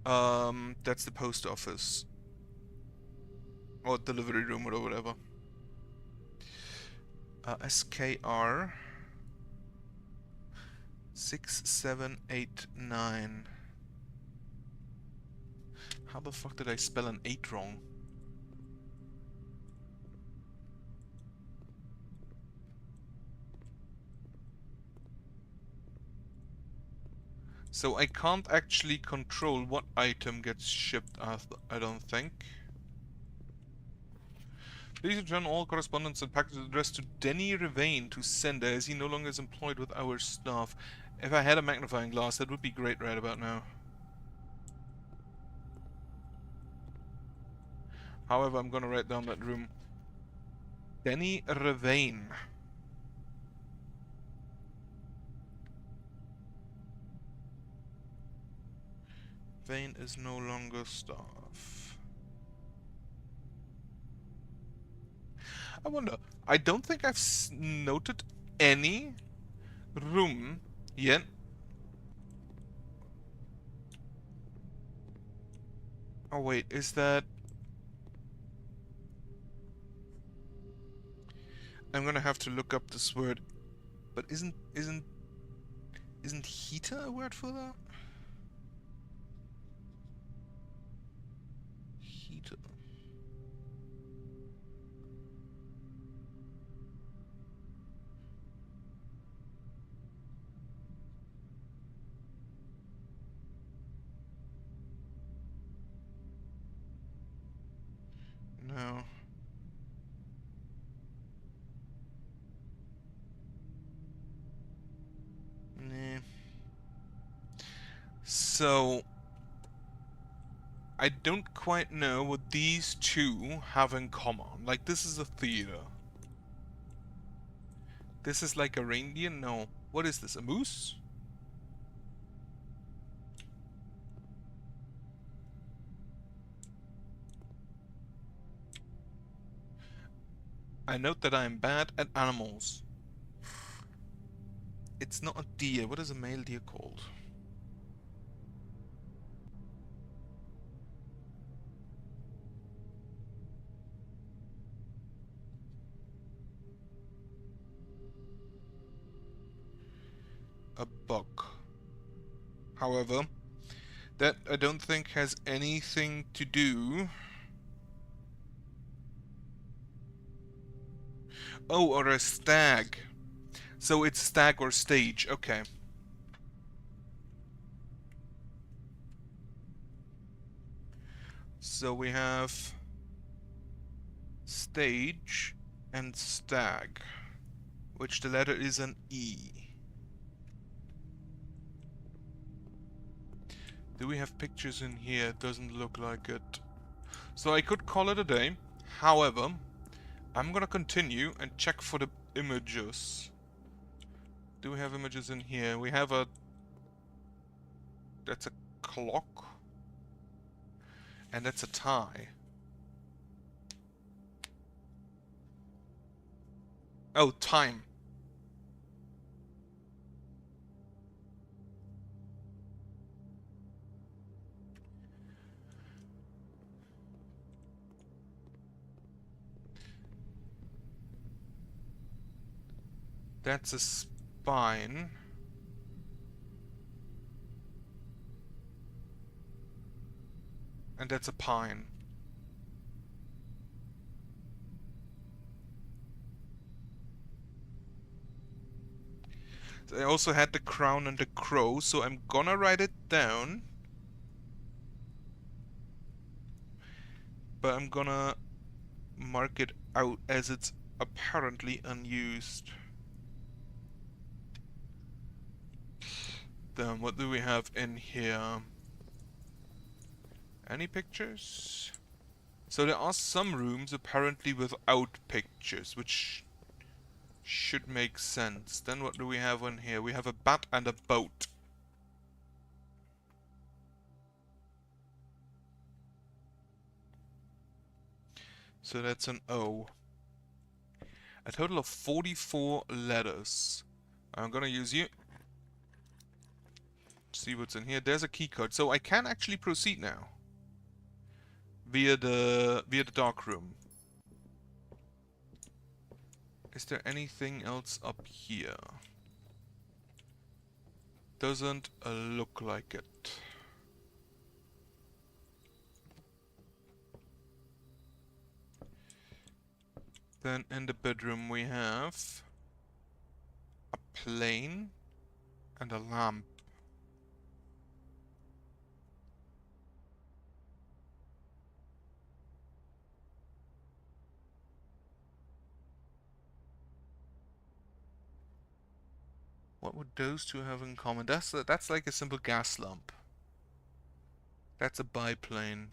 That's the post office. Or delivery room or whatever. SKR 6789. How the fuck did I spell an 8 wrong? So I can't actually control what item gets shipped, I don't think. Please return all correspondence and packages addressed to Denny Revane to sender, as he no longer is employed with our staff. If I had a magnifying glass, that would be great right about now. However, I'm gonna write down that room. Denny Revane. Vane is no longer staff. I wonder. I don't think I've noted any room yet. Oh wait, is that... I'm gonna have to look up this word. But isn't heater a word for that? Heater. No. Nah. So I don't quite know what these two have in common. Like, this is a theater. This is like a reindeer? No. What is this? A moose? I note that I am bad at animals. It's not a deer. What is a male deer called? A buck. However, that I don't think has anything to do... Oh, or a stag. So it's stag or stage. Okay. So we have stage and stag, which the letter is an E. Do we have pictures in here? Doesn't look like it. So I could call it a day. However, I'm gonna continue and check for the images. Do we have images in here? We have a... That's a clock. And that's a tie. Oh, time. That's a spine. And that's a pine. I also had the crown and the crow, so I'm gonna write it down. But I'm gonna mark it out as it's apparently unused. Then what do we have in here? Any pictures? So there are some rooms apparently without pictures, which should make sense. Then what do we have in here? We have a bat and a boat. So that's an O. A total of 44 letters. I'm gonna use you. See what's in here. There's a key code. So I can actually proceed now. Via the dark room. Is there anything else up here? Doesn't look like it. Then in the bedroom we have a plane and a lamp. What would those two have in common? That's like a simple gas lamp. That's a biplane.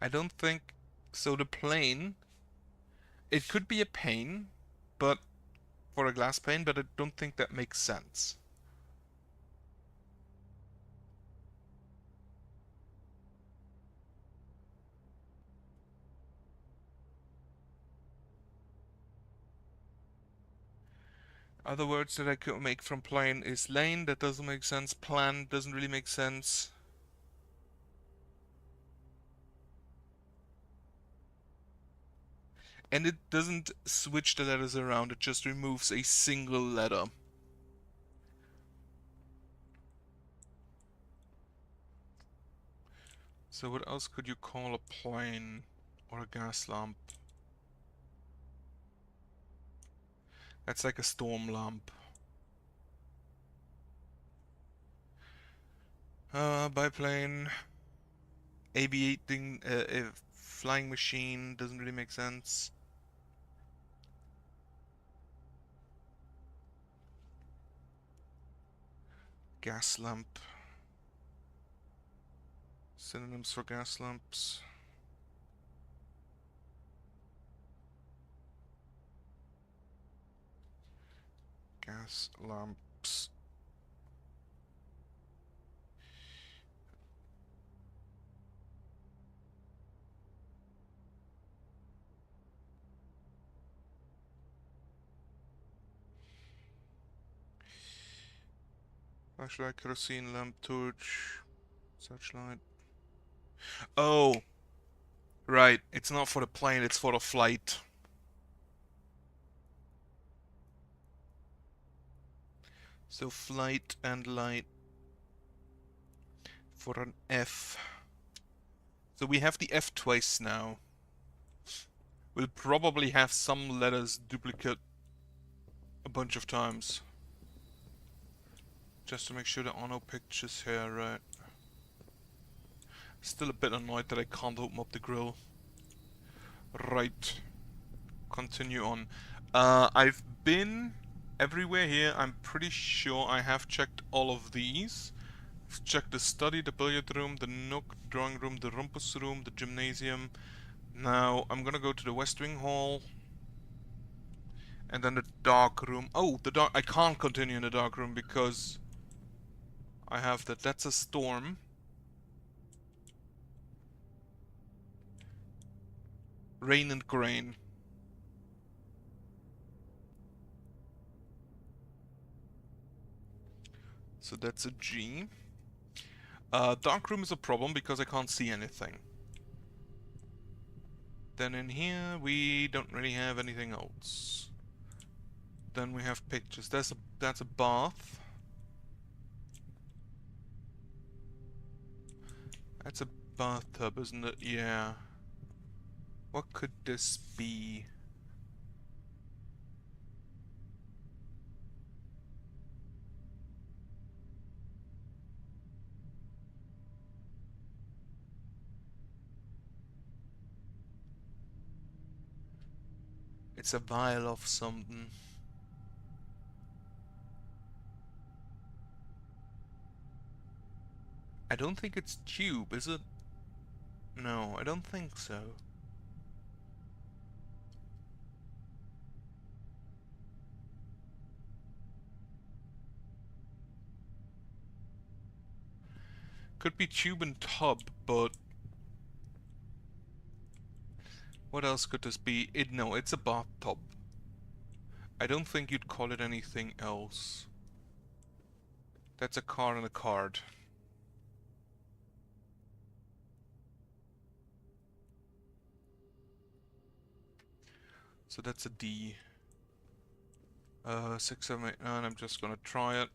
I don't think... So the plane, it could be a pane, but for a glass pane, but I don't think that makes sense. Other words that I could make from plane is lane, that doesn't make sense. Plan doesn't really make sense. And it doesn't switch the letters around, it just removes a single letter. So what else could you call a plane or a gas lamp? That's like a storm lamp. Biplane, aviating, a flying machine doesn't really make sense. Gas lamp. Synonyms for gas lamps. Gas lamps. Flashlight, kerosene lamp, torch, searchlight. Oh, right. It's not for the plane, it's for the flight. So flight and light for an F. So we have the F twice now. We'll probably have some letters duplicate a bunch of times. Just to make sure there are no pictures here, right? Still a bit annoyed that I can't open up the grill. Right. Continue on. I've been everywhere here. I'm pretty sure I have checked all of these. I've checked the study, the billiard room, the nook, drawing room, the rumpus room, the gymnasium. Now I'm gonna go to the West Wing Hall. And then the dark room. Oh, the dark... I can't continue in the dark room because I have that. That's a storm. Rain and grain. So that's a G. Dark room is a problem because I can't see anything. Then in here we don't really have anything else. Then we have pictures. That's a bath. That's a bathtub, isn't it? Yeah. What could this be? It's a vial of something. I don't think it's tube, is it? No, I don't think so. Could be tube and tub, but what else could this be? No, it's a bathtub. I don't think you'd call it anything else. That's a car and a card. So that's a D. 6, 7, 8, 9. I'm just gonna try it.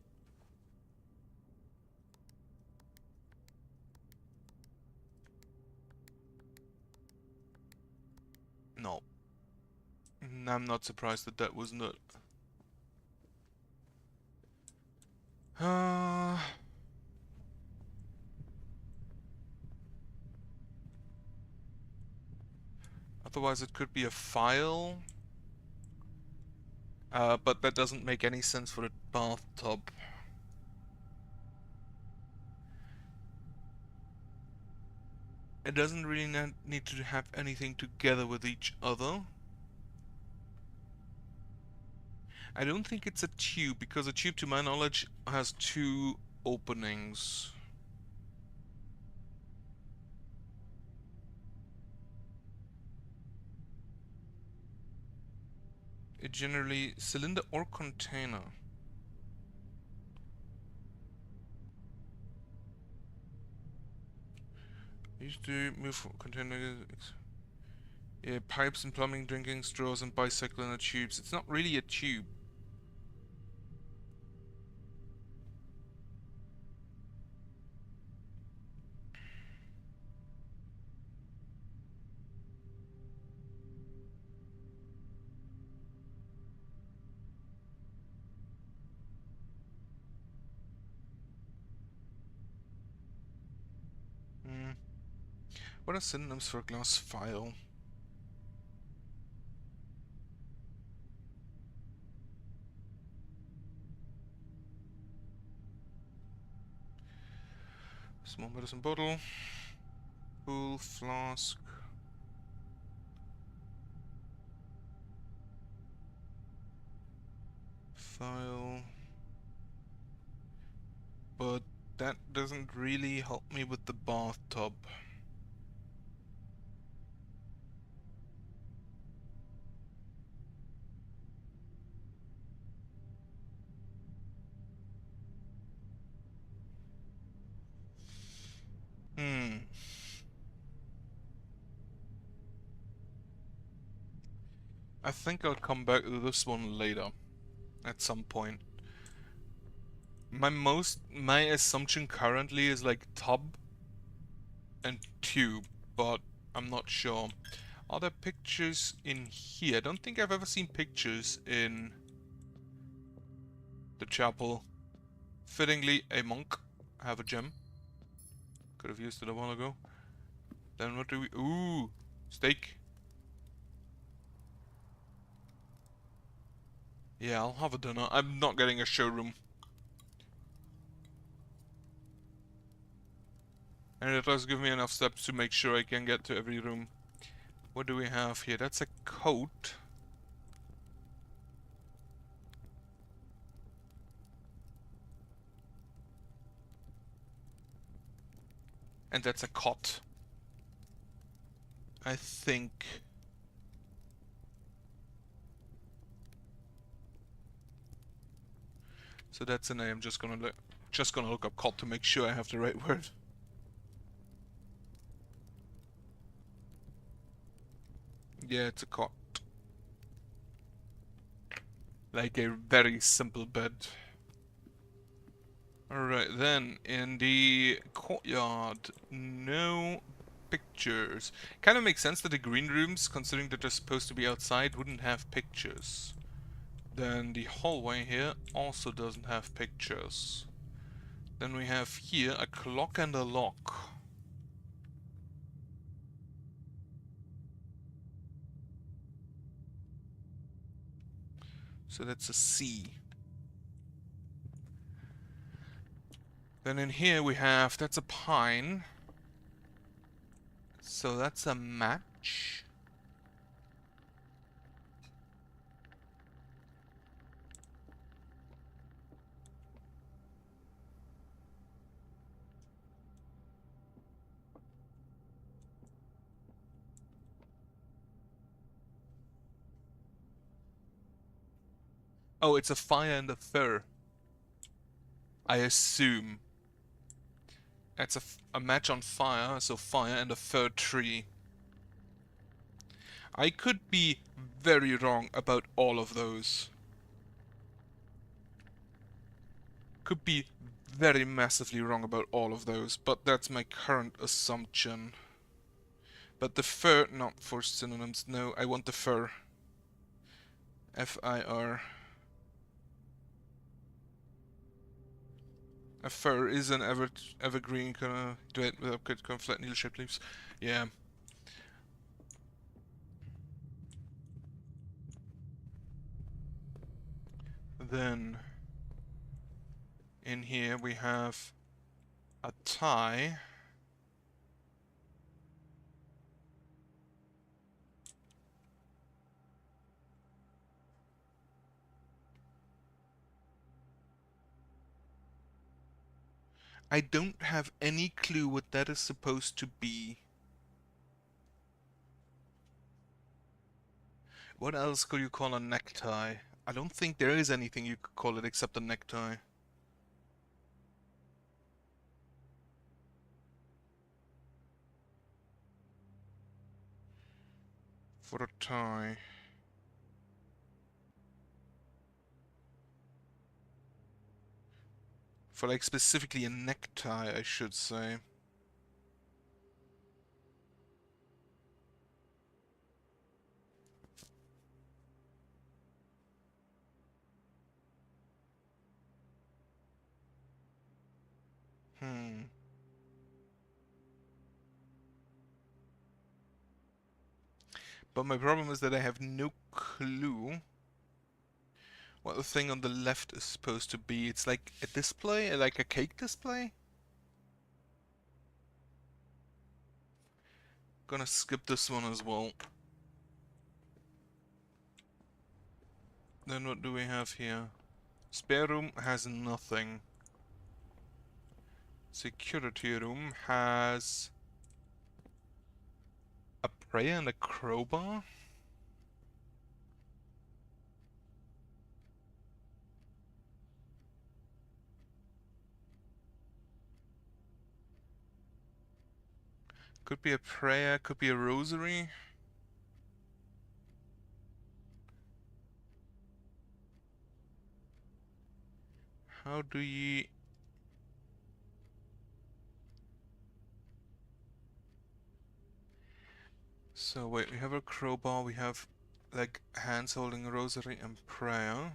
No. I'm not surprised that that wasn't it. Otherwise it could be a file. But that doesn't make any sense for a bathtub. It doesn't really need to have anything together with each other. I don't think it's a tube, because a tube, to my knowledge, has two openings. It generally cylinder or container. Used to move from container. Yeah, pipes and plumbing, drinking straws, and bicycle in the tubes. It's not really a tube. Hmm. What are synonyms for a glass vial? Small medicine bottle. Full flask. Vial. But that doesn't really help me with the bathtub. Hmm. I think I'll come back to this one later. At some point. My assumption currently is like tub and tube, but I'm not sure. Are there pictures in here? I don't think I've ever seen pictures in the chapel. Fittingly, a monk. I have a gem. Could have used it a while ago. Then what do we... Ooh! Steak. Yeah, I'll have a dinner. I'm not getting a showroom. And it does give me enough steps to make sure I can get to every room. What do we have here? That's a coat. And that's a cot. I think... So that's an A. I'm just gonna look up cot to make sure I have the right word. Yeah, it's a cot. Like a very simple bed. Alright, then, in the courtyard, no pictures. Kind of makes sense that the green rooms, considering that they're supposed to be outside, wouldn't have pictures. Then the hallway here also doesn't have pictures. Then we have here a clock and a lock. So that's a C. Then in here we have, that's a pine. So that's a match. Oh, it's a fire and a fir. I assume. It's a match on fire, so fire and a fir tree. I could be very wrong about all of those. Could be very massively wrong about all of those, but that's my current assumption. But the fir, not for synonyms, no, I want the fir. F-I-R. A fir is an evergreen kind of duet with kind of flat needle-shaped leaves. Yeah. Then in here we have a tie. I don't have any clue what that is supposed to be. What else could you call a necktie? I don't think there is anything you could call it except a necktie. For a tie. For like specifically a necktie, I should say. Hmm. But my problem is that I have no clue what the thing on the left is supposed to be. It's like a display, like a cake display? Gonna skip this one as well. Then what do we have here? Spare room has nothing. Security room has a prayer and a crowbar? Could be a prayer, could be a rosary. How do ye... So wait, we have a crowbar, we have like hands holding a rosary and prayer.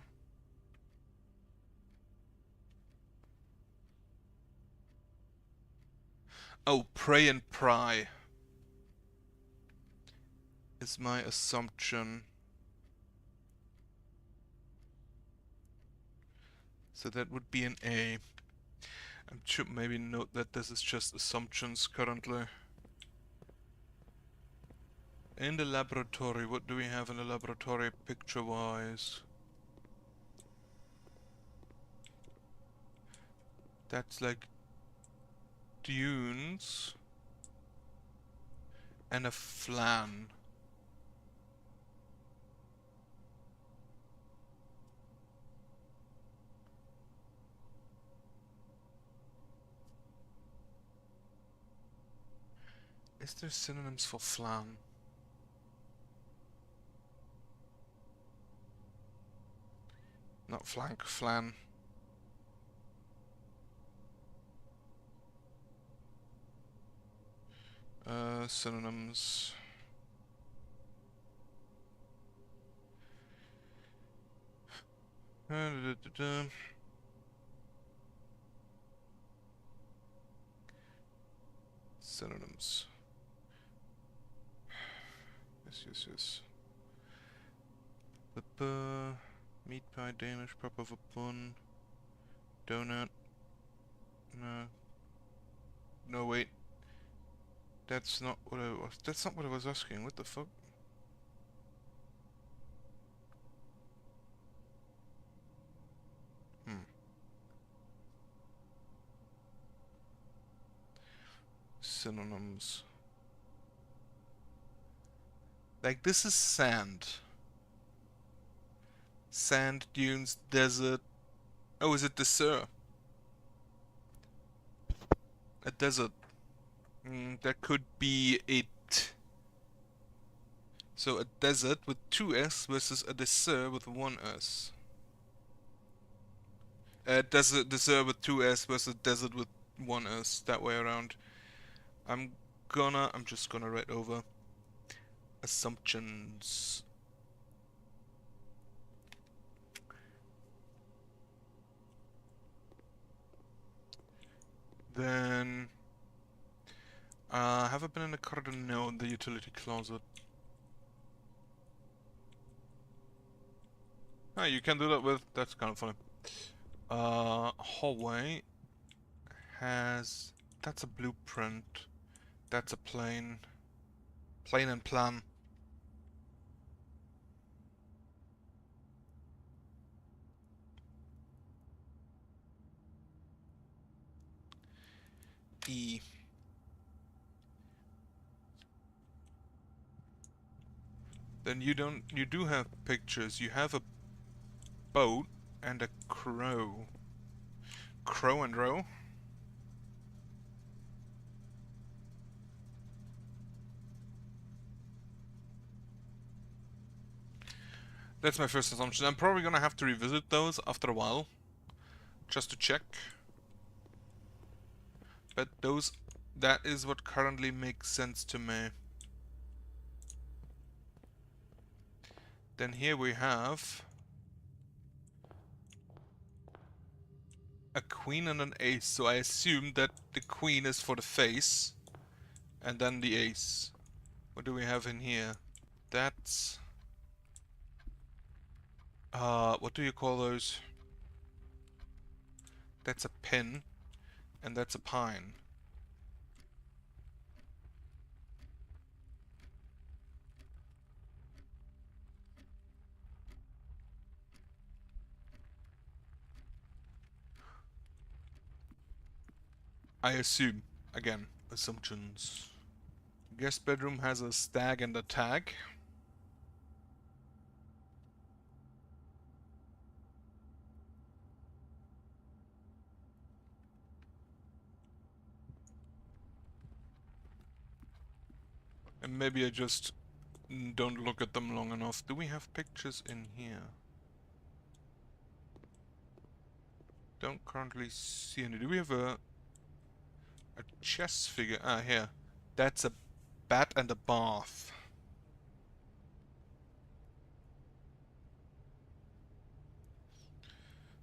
Oh, pray and pry is my assumption. So that would be an A. I should maybe note that this is just assumptions currently. In the laboratory, what do we have in the laboratory picture-wise? That's like dunes and a flan. Is there synonyms for flan? Not flank, flan. Synonyms. Synonyms. Yes. Meat pie, Danish, proper of a bun. Donut. No. No, wait. That's not what I was. That's not what I was asking. What the fuck? Hmm. Synonyms. Like, this is sand. Sand, dunes, desert. Oh, is it dessert? A desert. That could be it. So a desert with two S versus a dessert with one S. Dessert with two S versus desert with one S. That way around. I'm just gonna write over assumptions. Then, have I been in the corridor? No, in the utility closet. Oh, you can do that with, that's kind of funny. Hallway has, that's a blueprint. That's a plane. Plane and plan. E. Then you do have pictures. You have a boat and a crow. Crow and row? That's my first assumption. I'm probably gonna have to revisit those after a while, just to check. But that is what currently makes sense to me. Then here we have a queen and an ace, so I assume that the queen is for the face, and then the ace. What do we have in here? That's... what do you call those? That's a pin, and that's a pine. I assume. Again, assumptions. Guest bedroom has a stag and a tag. And maybe I just don't look at them long enough. Do we have pictures in here? Don't currently see any. Do we have a chess figure? Ah, here. That's a bat and a bath.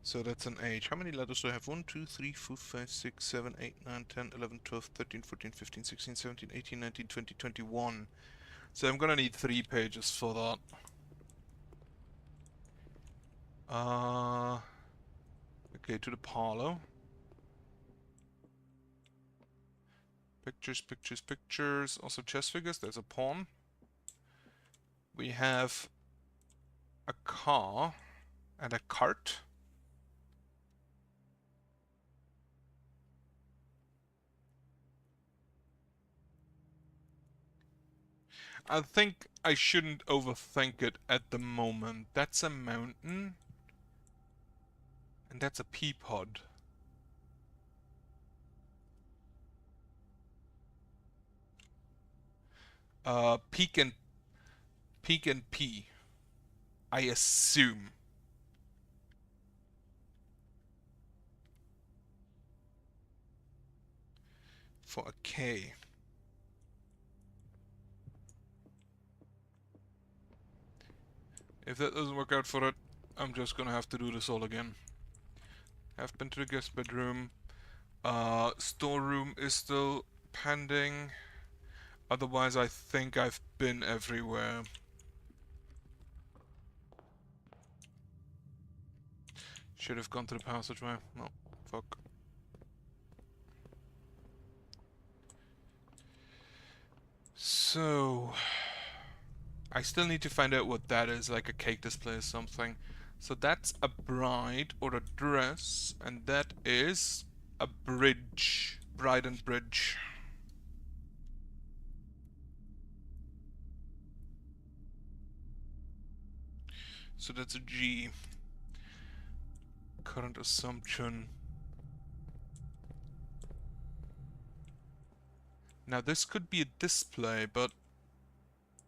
So that's an age. How many letters do I have? 1, 2, 3, 4, 5, 6, 7, 8, 9, 10, 11, 12, 13, 14, 15, 16, 17, 18, 19, 20, 21. So I'm gonna need 3 pages for that. Okay, to the parlor. Pictures, pictures, pictures. Also chess figures. There's a pawn. We have a car and a cart. I think I shouldn't overthink it at the moment. That's a mountain. And that's a pea pod. Peak and pea. I assume. For a K. If that doesn't work out for it, I'm just gonna have to do this all again. Have been to the guest bedroom. Storeroom is still pending. Otherwise, I think I've been everywhere. Should have gone to the passageway. No, fuck. So... I still need to find out what that is, like a cake display or something. So that's a bride or a dress, and that is a bridge. Bride and bridge. So that's a G. Current assumption. Now this could be a display, but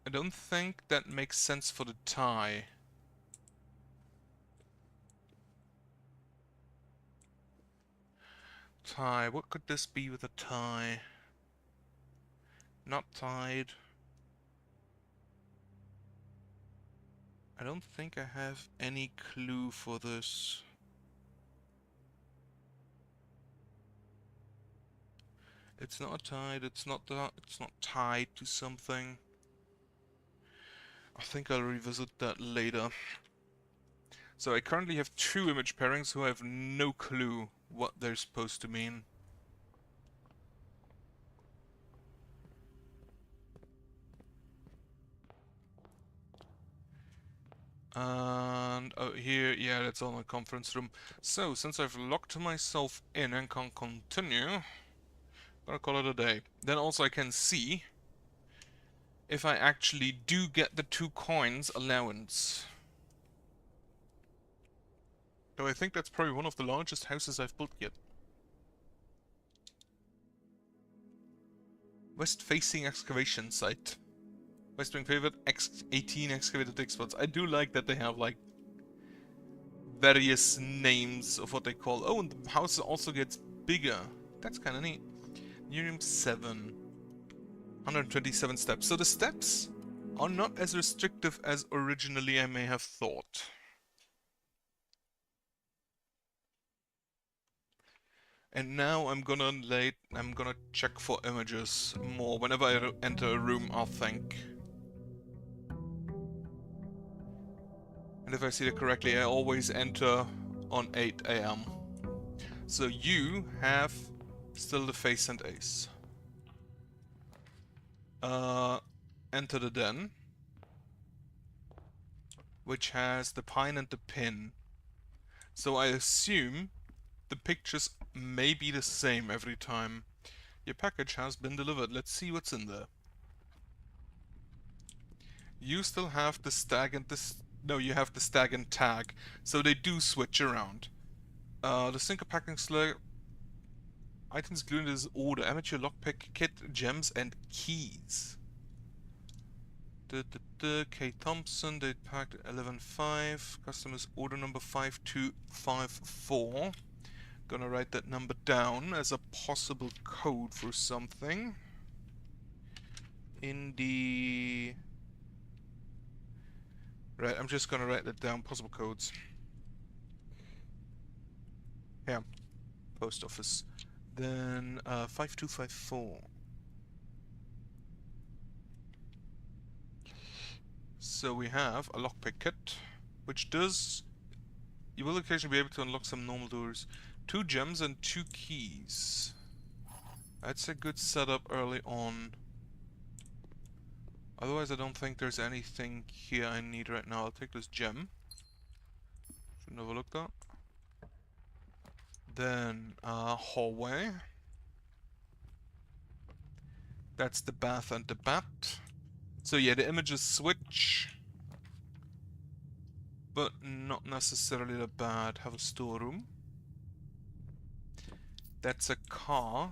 I don't think that makes sense for the tie. Tie, what could this be with a tie? Not tied. I don't think I have any clue for this. It's not tied, it's not tied to something. I think I'll revisit that later. So I currently have 2 image pairings who have no clue what they're supposed to mean. And oh, here, yeah, that's all my conference room. So, since I've locked myself in and can't continue, Gonna call it a day. Then also I can see if I actually do get the 2 coins allowance. Though I think that's probably one of the largest houses I've built yet. West-facing excavation site. West wing favorite, 18 excavated dig spots. I do like that they have like various names of what they call. Oh, and the house also gets bigger. That's kind of neat. New room 7. 127 steps. So the steps are not as restrictive as originally I may have thought. And now I'm gonna check for images more. Whenever I enter a room, I'll think. And if I see it correctly, I always enter on 8 AM. So you have still the face and ace. Enter the den, which has the pine and the pin. So I assume the pictures may be the same every time. Your package has been delivered. Let's see what's in there. You still have the stag and this. No, you have the stag and tag. So they do switch around. The sinker packing slug. Items included in this order: amateur lockpick kit, gems, and keys. K. Thompson, date packed 11.5. Customer's order number 5254. Gonna write that number down as a possible code for something. In the... Right, I'm just gonna write that down, possible codes. Yeah, post office. Then 5254. So we have a lockpick kit, which does... You will occasionally be able to unlock some normal doors. 2 gems and 2 keys. That's a good setup early on. Otherwise I don't think there's anything here I need right now. I'll take this gem. Shouldn't overlook that. Then hallway. That's the bath and the bat. So yeah, the images switch, but not necessarily that bad. Have a storeroom. That's a car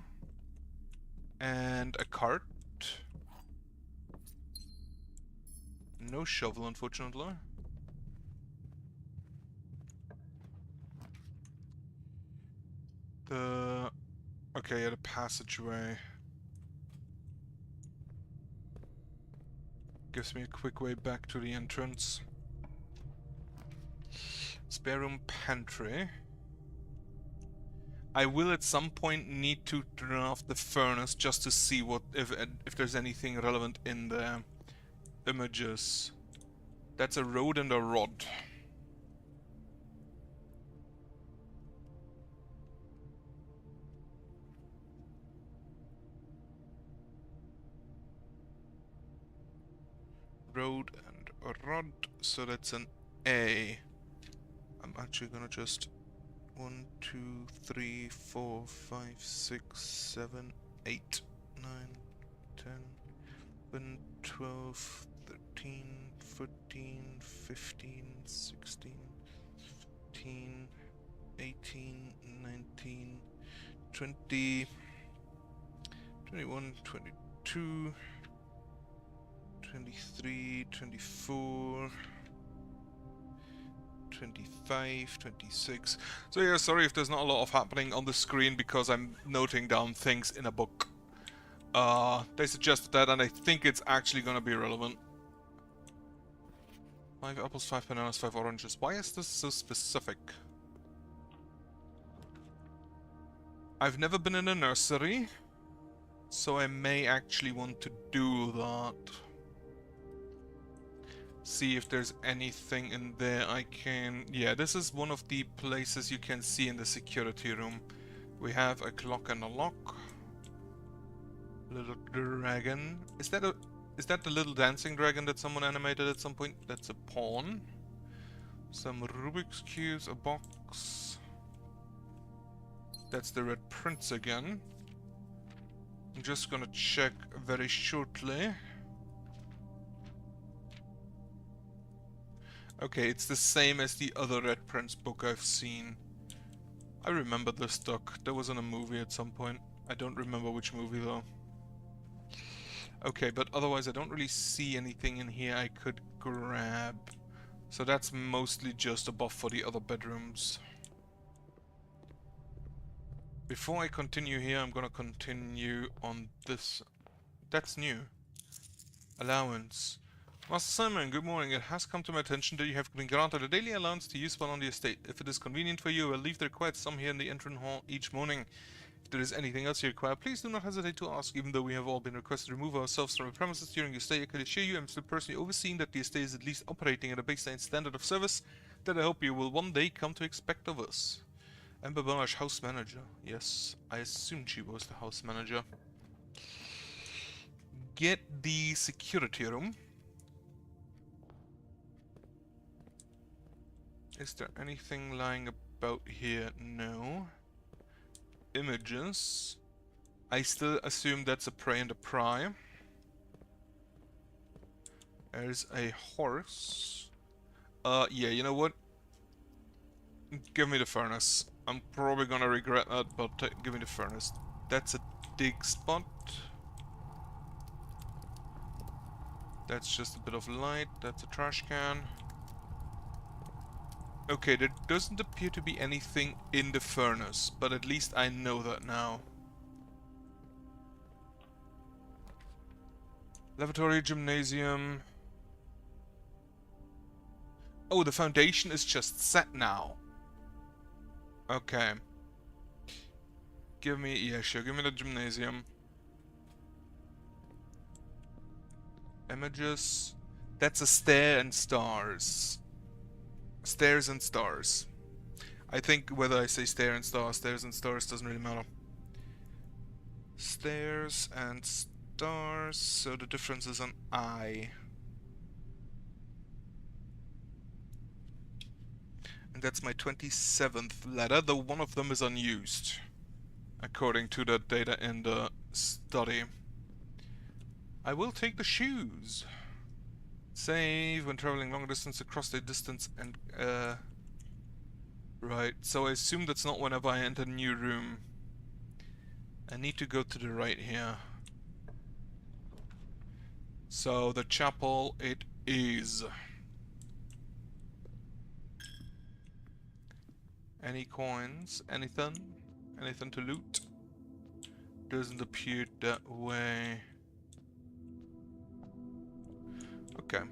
and a cart. No shovel, unfortunately. Okay, yeah, the passageway gives me a quick way back to the entrance. Spare room pantry. I will at some point need to turn off the furnace just to see what if there's anything relevant in the images. That's a rod and a rod. Road and a rod, so that's an A. I'm actually gonna just 1, 2, 3, 4, 5, 6, 7, 8, 9, 10, 11, 12, 13, 14, 15, 16, 17, 18, 19, 20, 21, 22, 23, 24, 25, 26. So yeah, sorry if there's not a lot of happening on the screen because I'm noting down things in a book. They suggested that and I think it's actually gonna be relevant. 5 apples, 5 bananas, 5 oranges. Why is this so specific? I've never been in a nursery, so I may actually want to do that. See if there's anything in there I can... Yeah, this is one of the places you can see in the security room. We have a clock and a lock. Little dragon. Is that the little dancing dragon that someone animated at some point? That's a pawn. Some Rubik's cubes, a box. That's the red prince again. I'm just gonna check very shortly. Okay, it's the same as the other Red Prince book I've seen. I remember this duck. There was in a movie at some point. I don't remember which movie though. Okay, but otherwise I don't really see anything in here I could grab. So that's mostly just a buff for the other bedrooms. Before I continue here, I'm gonna continue on this. That's new. Allowance. Master Simon, good morning. It has come to my attention that you have been granted a daily allowance to use one on the estate. If it is convenient for you, I will leave the required sum here in the entrance hall each morning. If there is anything else you require, please do not hesitate to ask. Even though we have all been requested to remove ourselves from the premises during your stay, I can assure you I'm still personally overseeing that the estate is at least operating at a baseline standard of service that I hope you will one day come to expect of us. Amber Barrage, house manager. Yes, I assumed she was the house manager. Get the security room. Is there anything lying about here? No. Images. I still assume that's a prey and a pry. There's a horse. Yeah, you know what? Give me the furnace. I'm probably gonna regret that, but give me the furnace. That's a dig spot. That's just a bit of light. That's a trash can. Okay, there doesn't appear to be anything in the furnace, but at least I know that now. Lavatory, gymnasium. Oh, the foundation is just set now. Okay. Give me, yeah, sure, give me the gymnasium. Images. That's a stair and stars. Stairs and stars. I think whether I say stairs and stars doesn't really matter. Stairs and stars, so the difference is an I. And that's my 27th letter, though one of them is unused, according to the data in the study. I will take the shoes. Save when traveling long distance across the distance and right, so I assume that's not whenever I enter a new room. I need to go to the right here. So the chapel it is. Any coins? Anything? Anything to loot? Doesn't appear that way. Okay.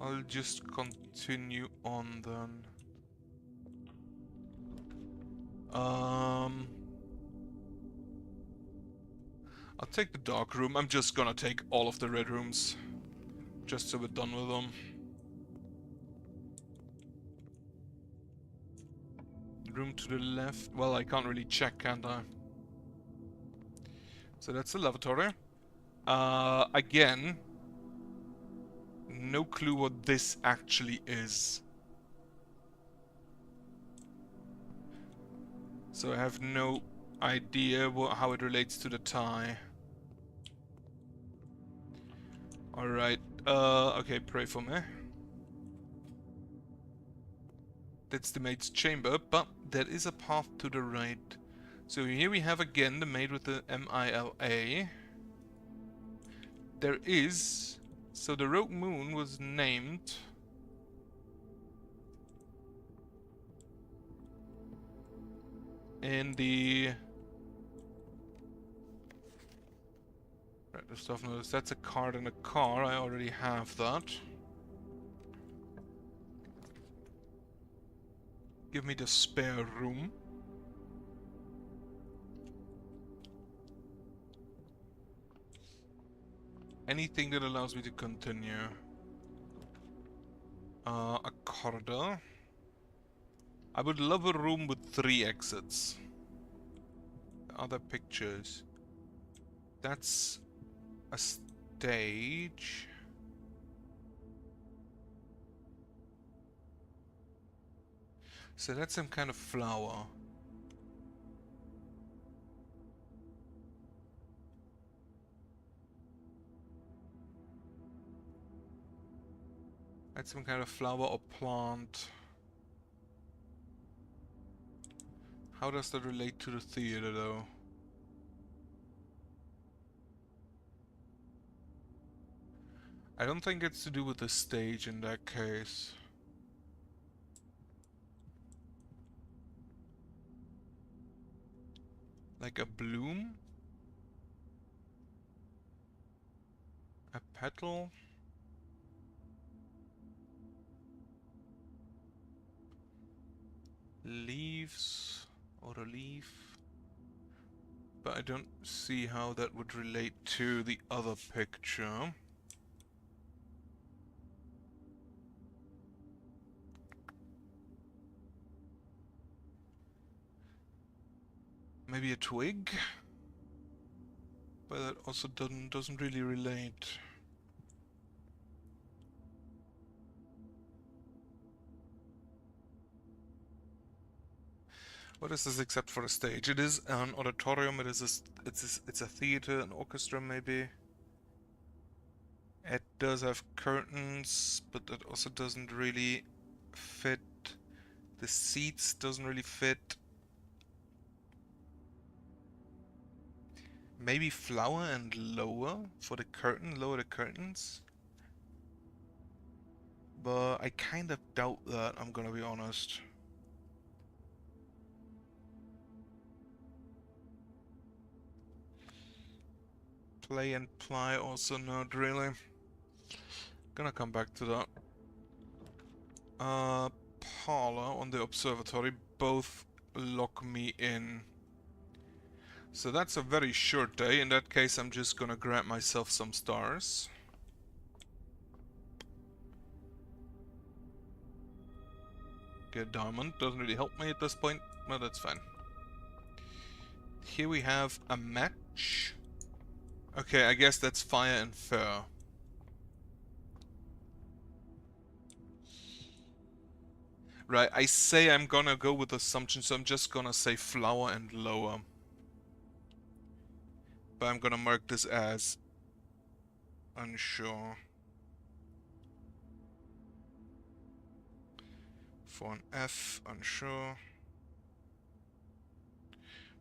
I'll just continue on then. I'll take the dark room. I'm just gonna take all of the red rooms. Just so we're done with them. Room to the left. Well, I can't really check, can't I? So that's the lavatory. Again, no clue what this actually is. So I have no idea how it relates to the tie. Alright, okay, pray for me. That's the maid's chamber, but there is a path to the right. So here we have again the maid with the M-I-L-A. There is... So the Rogue Moon was named... in the... Right, the stuff notice. That's a card in a car. I already have that. Give me the spare room. Anything that allows me to continue. A corridor. I would love a room with 3 exits. Other pictures. That's a stage. So that's some kind of flower. Add some kind of flower or plant. How does that relate to the theater, though? I don't think it's to do with the stage in that case. Like a bloom? A petal? Leaves? Or a leaf? But I don't see how that would relate to the other picture. Maybe a twig? But that also doesn't really relate. What is this except for a stage? It is an auditorium, it's a theater, an orchestra maybe. It does have curtains, but that also doesn't really fit. The seats doesn't really fit. Maybe flower and lower for the curtain, lower the curtains. But I kind of doubt that, I'm gonna be honest. Play and ply also not really. Gonna come back to that. Parlor on the observatory both lock me in. So that's a very short day. In that case, I'm just gonna grab myself some stars. Get a diamond. Doesn't really help me at this point, but that's fine. Here we have a match. Okay, I guess that's fire and fur. Right, I say I'm gonna go with assumption, so I'm just gonna say flower and lower. But I'm gonna mark this as unsure. For an F, unsure.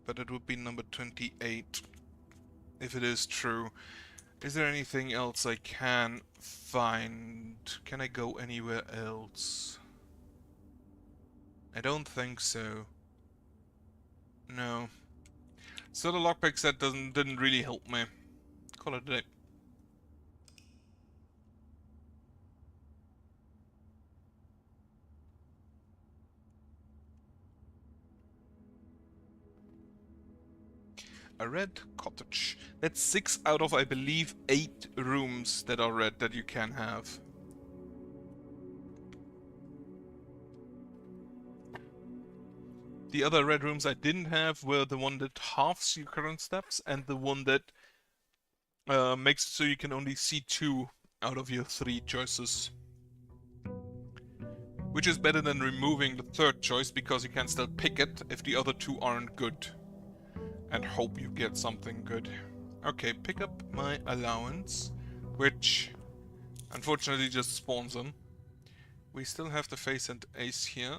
But it would be number 28, if it is true. Is there anything else I can find? Can I go anywhere else? I don't think so. No. So the lockpick set didn't really help me. Call it a day. A red cottage. That's 6 out of, I believe, 8 rooms that are red that you can have. The other red rooms I didn't have were the one that halves your current steps and the one that makes it so you can only see 2 out of your 3 choices. Which is better than removing the third choice because you can still pick it if the other 2 aren't good. And hope you get something good. Okay, pick up my allowance, which unfortunately just spawns them. We still have the face and ace here.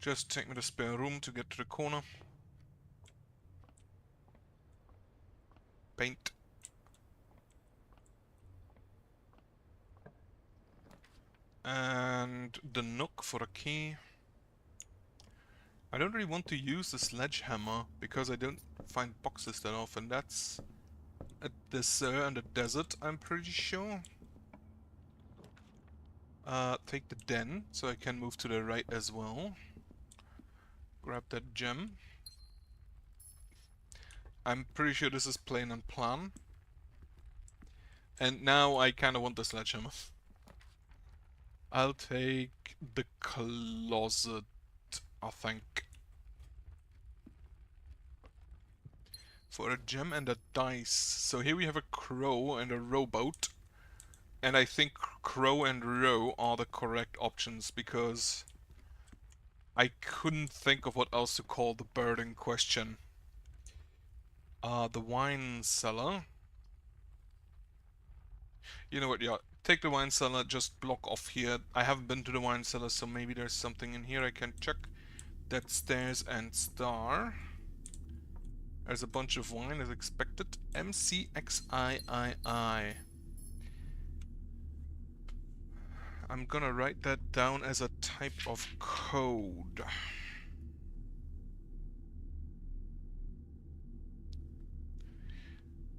Just take me the spare room to get to the corner. Paint. And the nook for a key. I don't really want to use the sledgehammer because I don't find boxes that often. That's a dessert and a desert, I'm pretty sure. Take the den so I can move to the right as well. Grab that gem. I'm pretty sure this is plain and plan. And now I kinda want the sledgehammer. I'll take the closet, I think. For a gem and a dice. So here we have a crow and a rowboat. And I think crow and row are the correct options because I couldn't think of what else to call the bird in question. The wine cellar. You know what, yeah. Take the wine cellar, just block off here. I haven't been to the wine cellar, so maybe there's something in here I can check. That's stairs and star. There's a bunch of wine as expected. MCXIII. I'm gonna write that down as a type of code.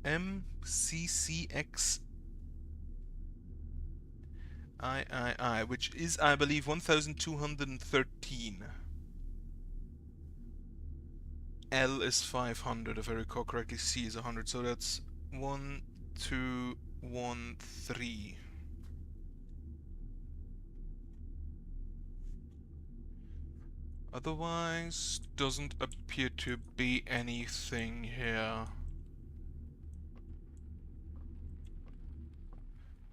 MCCXIII, which is, I believe, 1213. L is 500, if I recall correctly. C is 100, so that's 1213. Otherwise, doesn't appear to be anything here.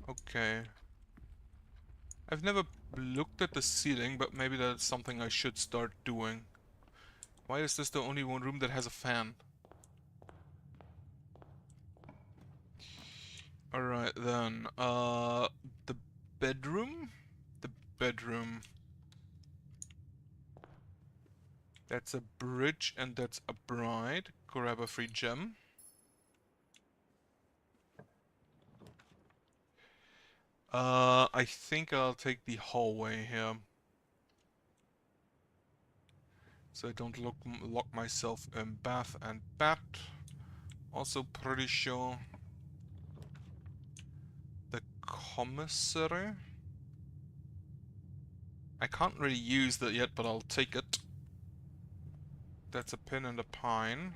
Okay. I've never looked at the ceiling, but maybe that's something I should start doing. Why is this the only one room that has a fan? Alright then, the bedroom? The bedroom. That's a bridge and that's a bride. Grab a free gem. I think I'll take the hallway here. So I don't lock myself in bath and bat. Also pretty sure the commissary. I can't really use that yet, but I'll take it. That's a pin and a pine.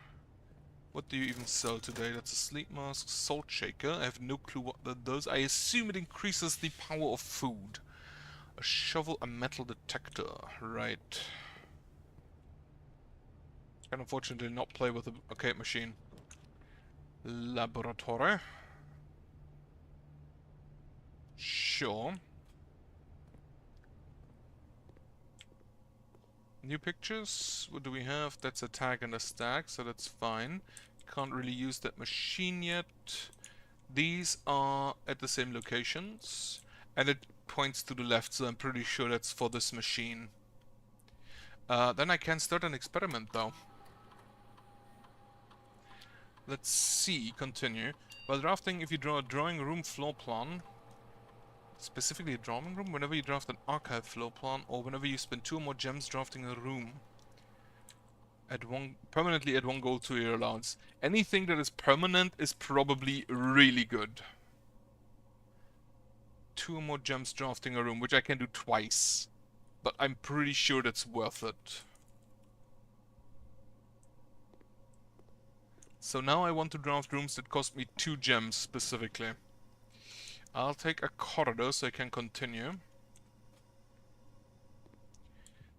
What do you even sell today? That's a sleep mask, salt shaker. I have no clue what that does. I assume it increases the power of food. A shovel, a metal detector. Right. Can unfortunately not play with the arcade machine. Laboratory. Sure. New pictures? What do we have? That's a tag and a stack, so that's fine. Can't really use that machine yet. These are at the same locations. And it points to the left, so I'm pretty sure that's for this machine. Then I can start an experiment, though. Let's see, continue. While drafting, if you draw a drawing room floor plan, specifically a drawing room, whenever you draft an archive floor plan, or whenever you spend 2 or more gems drafting a room, permanently add 1 gold to your allowance. Anything that is permanent is probably really good. 2 or more gems drafting a room, which I can do twice. But I'm pretty sure that's worth it. So now I want to draft rooms that cost me 2 gems specifically. I'll take a corridor so I can continue.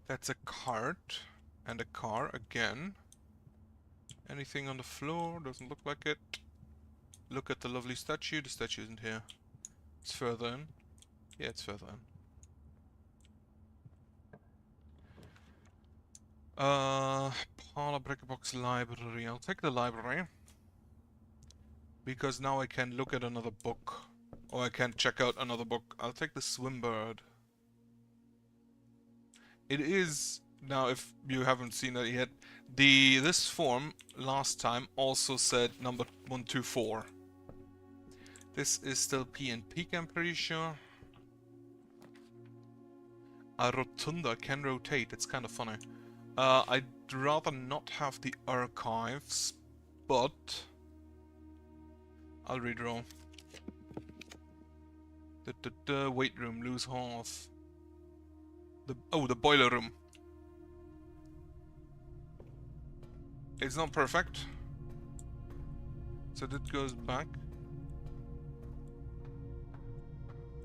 That's a cart. And a car again. Anything on the floor? Doesn't look like it. Look at the lovely statue. The statue isn't here. It's further in. Yeah, it's further in. Parlor, Breaker Box, Library. I'll take the library. Because now I can look at another book. Or I can check out another book. I'll take the Swimbird. It is, now if you haven't seen it yet, this form last time also said number 124. This is still P and peak, I'm pretty sure. A rotunda can rotate, it's kind of funny. I'd rather not have the archives, but I'll redraw. The weight room, lose half. The boiler room. It's not perfect, so that goes back.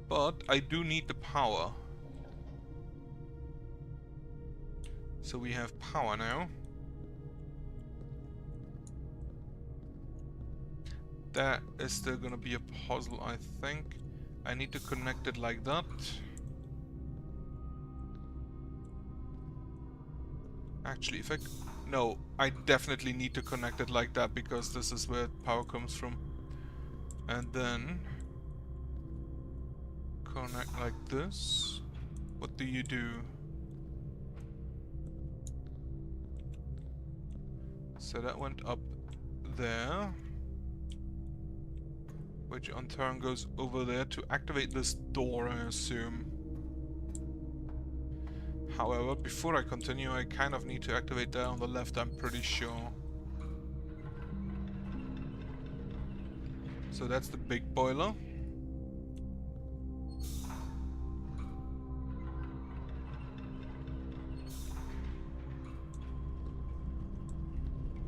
But I do need the power. So we have power now. That is still gonna be a puzzle, I think. I need to connect it like that. Actually, if I... No, I definitely need to connect it like that because this is where power comes from. And then... connect like this. What do you do? So that went up there, which on turn goes over there to activate this door, I assume. However, before I continue, I kind of need to activate that on the left, I'm pretty sure. So that's the big boiler.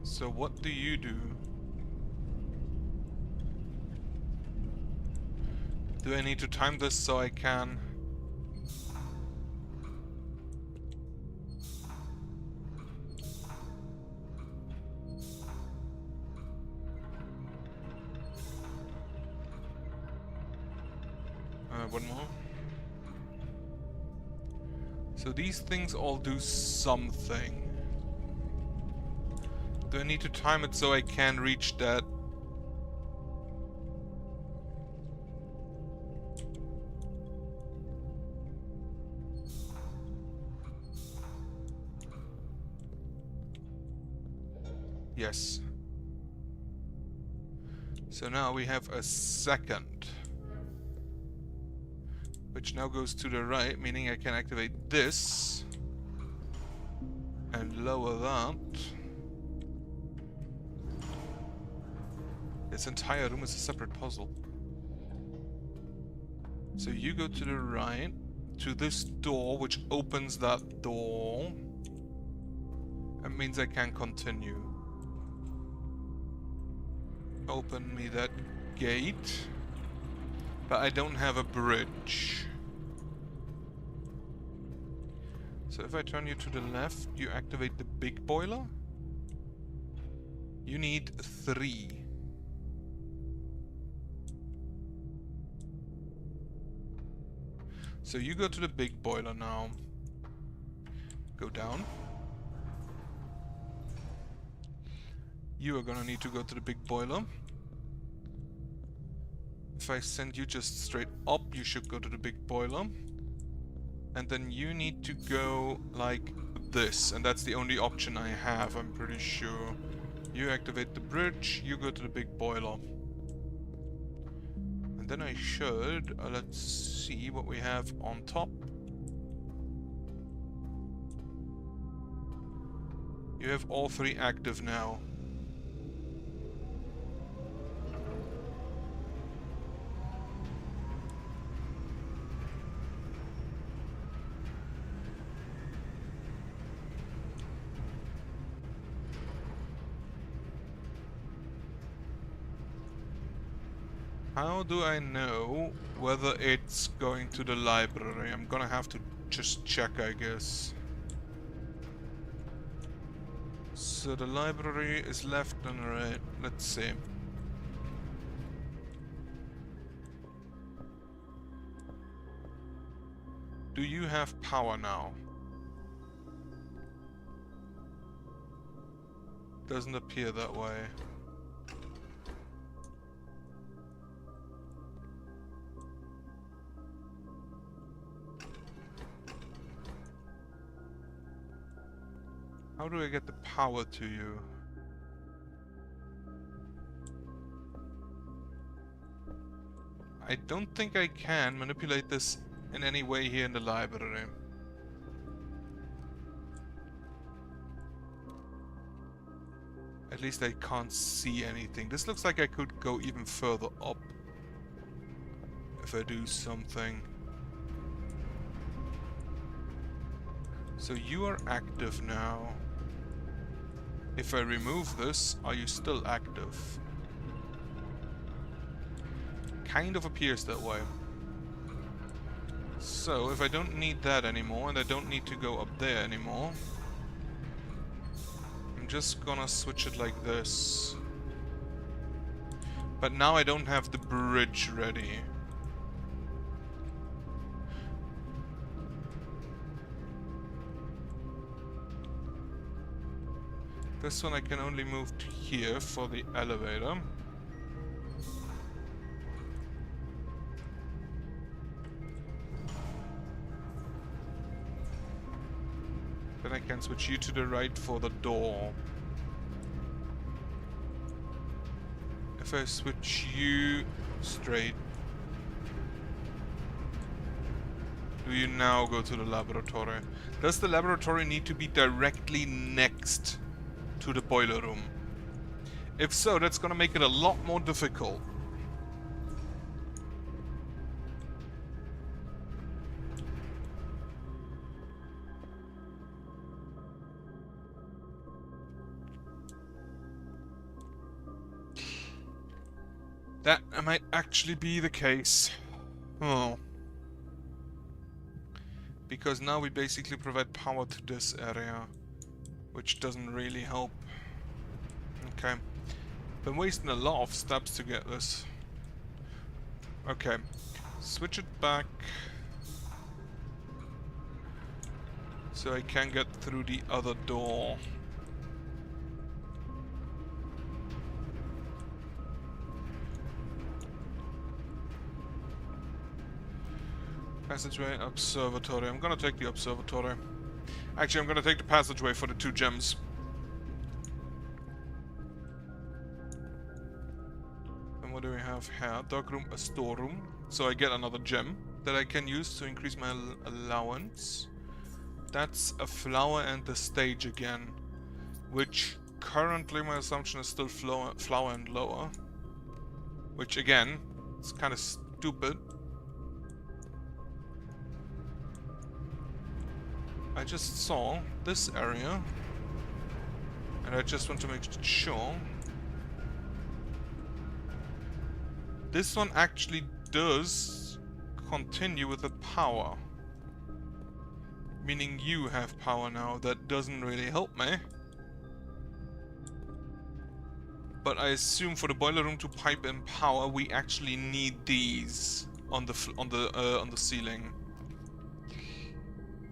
So what do you do? Do I need to time this so I can... one more. So these things all do something. Do I need to time it so I can reach that? Yes. So now we have a second, which now goes to the right, meaning I can activate this and lower that. This entire room is a separate puzzle. So you go to the right, to this door, which opens that door. That means I can continue. Open me that gate. But I don't have a bridge. So if I turn you to the left, you activate the big boiler. You need 3. So you go to the big boiler now. Go down. You are gonna need to go to the big boiler. If I send you just straight up, you should go to the big boiler. And then you need to go like this, and that's the only option I have, I'm pretty sure. You activate the bridge, you go to the big boiler. And then I should, let's see what we have on top. You have all 3 active now. How do I know whether it's going to the library? I'm gonna have to just check, I guess. So the library is left and right. Let's see. Do you have power now? Doesn't appear that way. How do I get the power to you? I don't think I can manipulate this in any way here in the library. At least I can't see anything. This looks like I could go even further up if I do something. So you are active now. If I remove this, are you still active? Kind of appears that way. So, if I don't need that anymore, and I don't need to go up there anymore, I'm just gonna switch it like this. But now I don't have the bridge ready. This one I can only move to here for the elevator. Then I can switch you to the right for the door. If I switch you straight, do you now go to the laboratory? Does the laboratory need to be directly next to the boiler room? If so, that's gonna make it a lot more difficult. That might actually be the case. Oh. Because now we basically provide power to this area, which doesn't really help. Okay. Been wasting a lot of steps to get this. Okay. Switch it back. So I can get through the other door. Passageway, observatory. I'm gonna take the observatory. Actually, I'm gonna take the passageway for the 2 gems. And what do we have here? Dark room, a storeroom. So I get another gem that I can use to increase my allowance. That's a flower and the stage again. Which currently my assumption is still flower and lower. Which again, it's kind of stupid. I just saw this area, and I just want to make sure. This one actually does continue with the power. Meaning you have power now. That doesn't really help me. But I assume for the boiler room to pipe in power, we actually need these on the ceiling.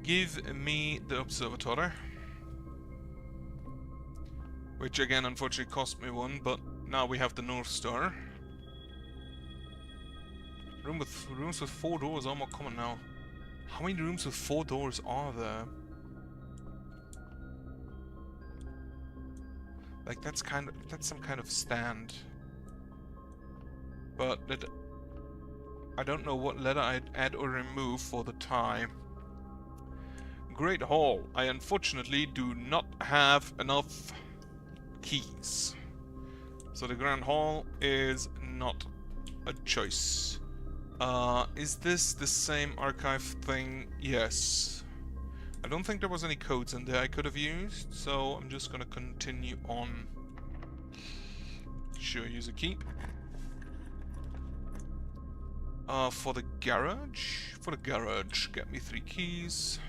Give me the observatory. Which again, unfortunately, cost me 1, but now we have the North Star. Rooms with 4 doors are more common now. How many rooms with 4 doors are there? Like that's some kind of stand. But I don't know what letter I'd add or remove for the tie. Great Hall. I unfortunately do not have enough keys. So the Grand Hall is not a choice. Is this the same archive thing? Yes. I don't think there was any codes in there I could have used, so I'm just gonna continue on. Sure, use a key. For the garage? For the garage, get me 3 keys.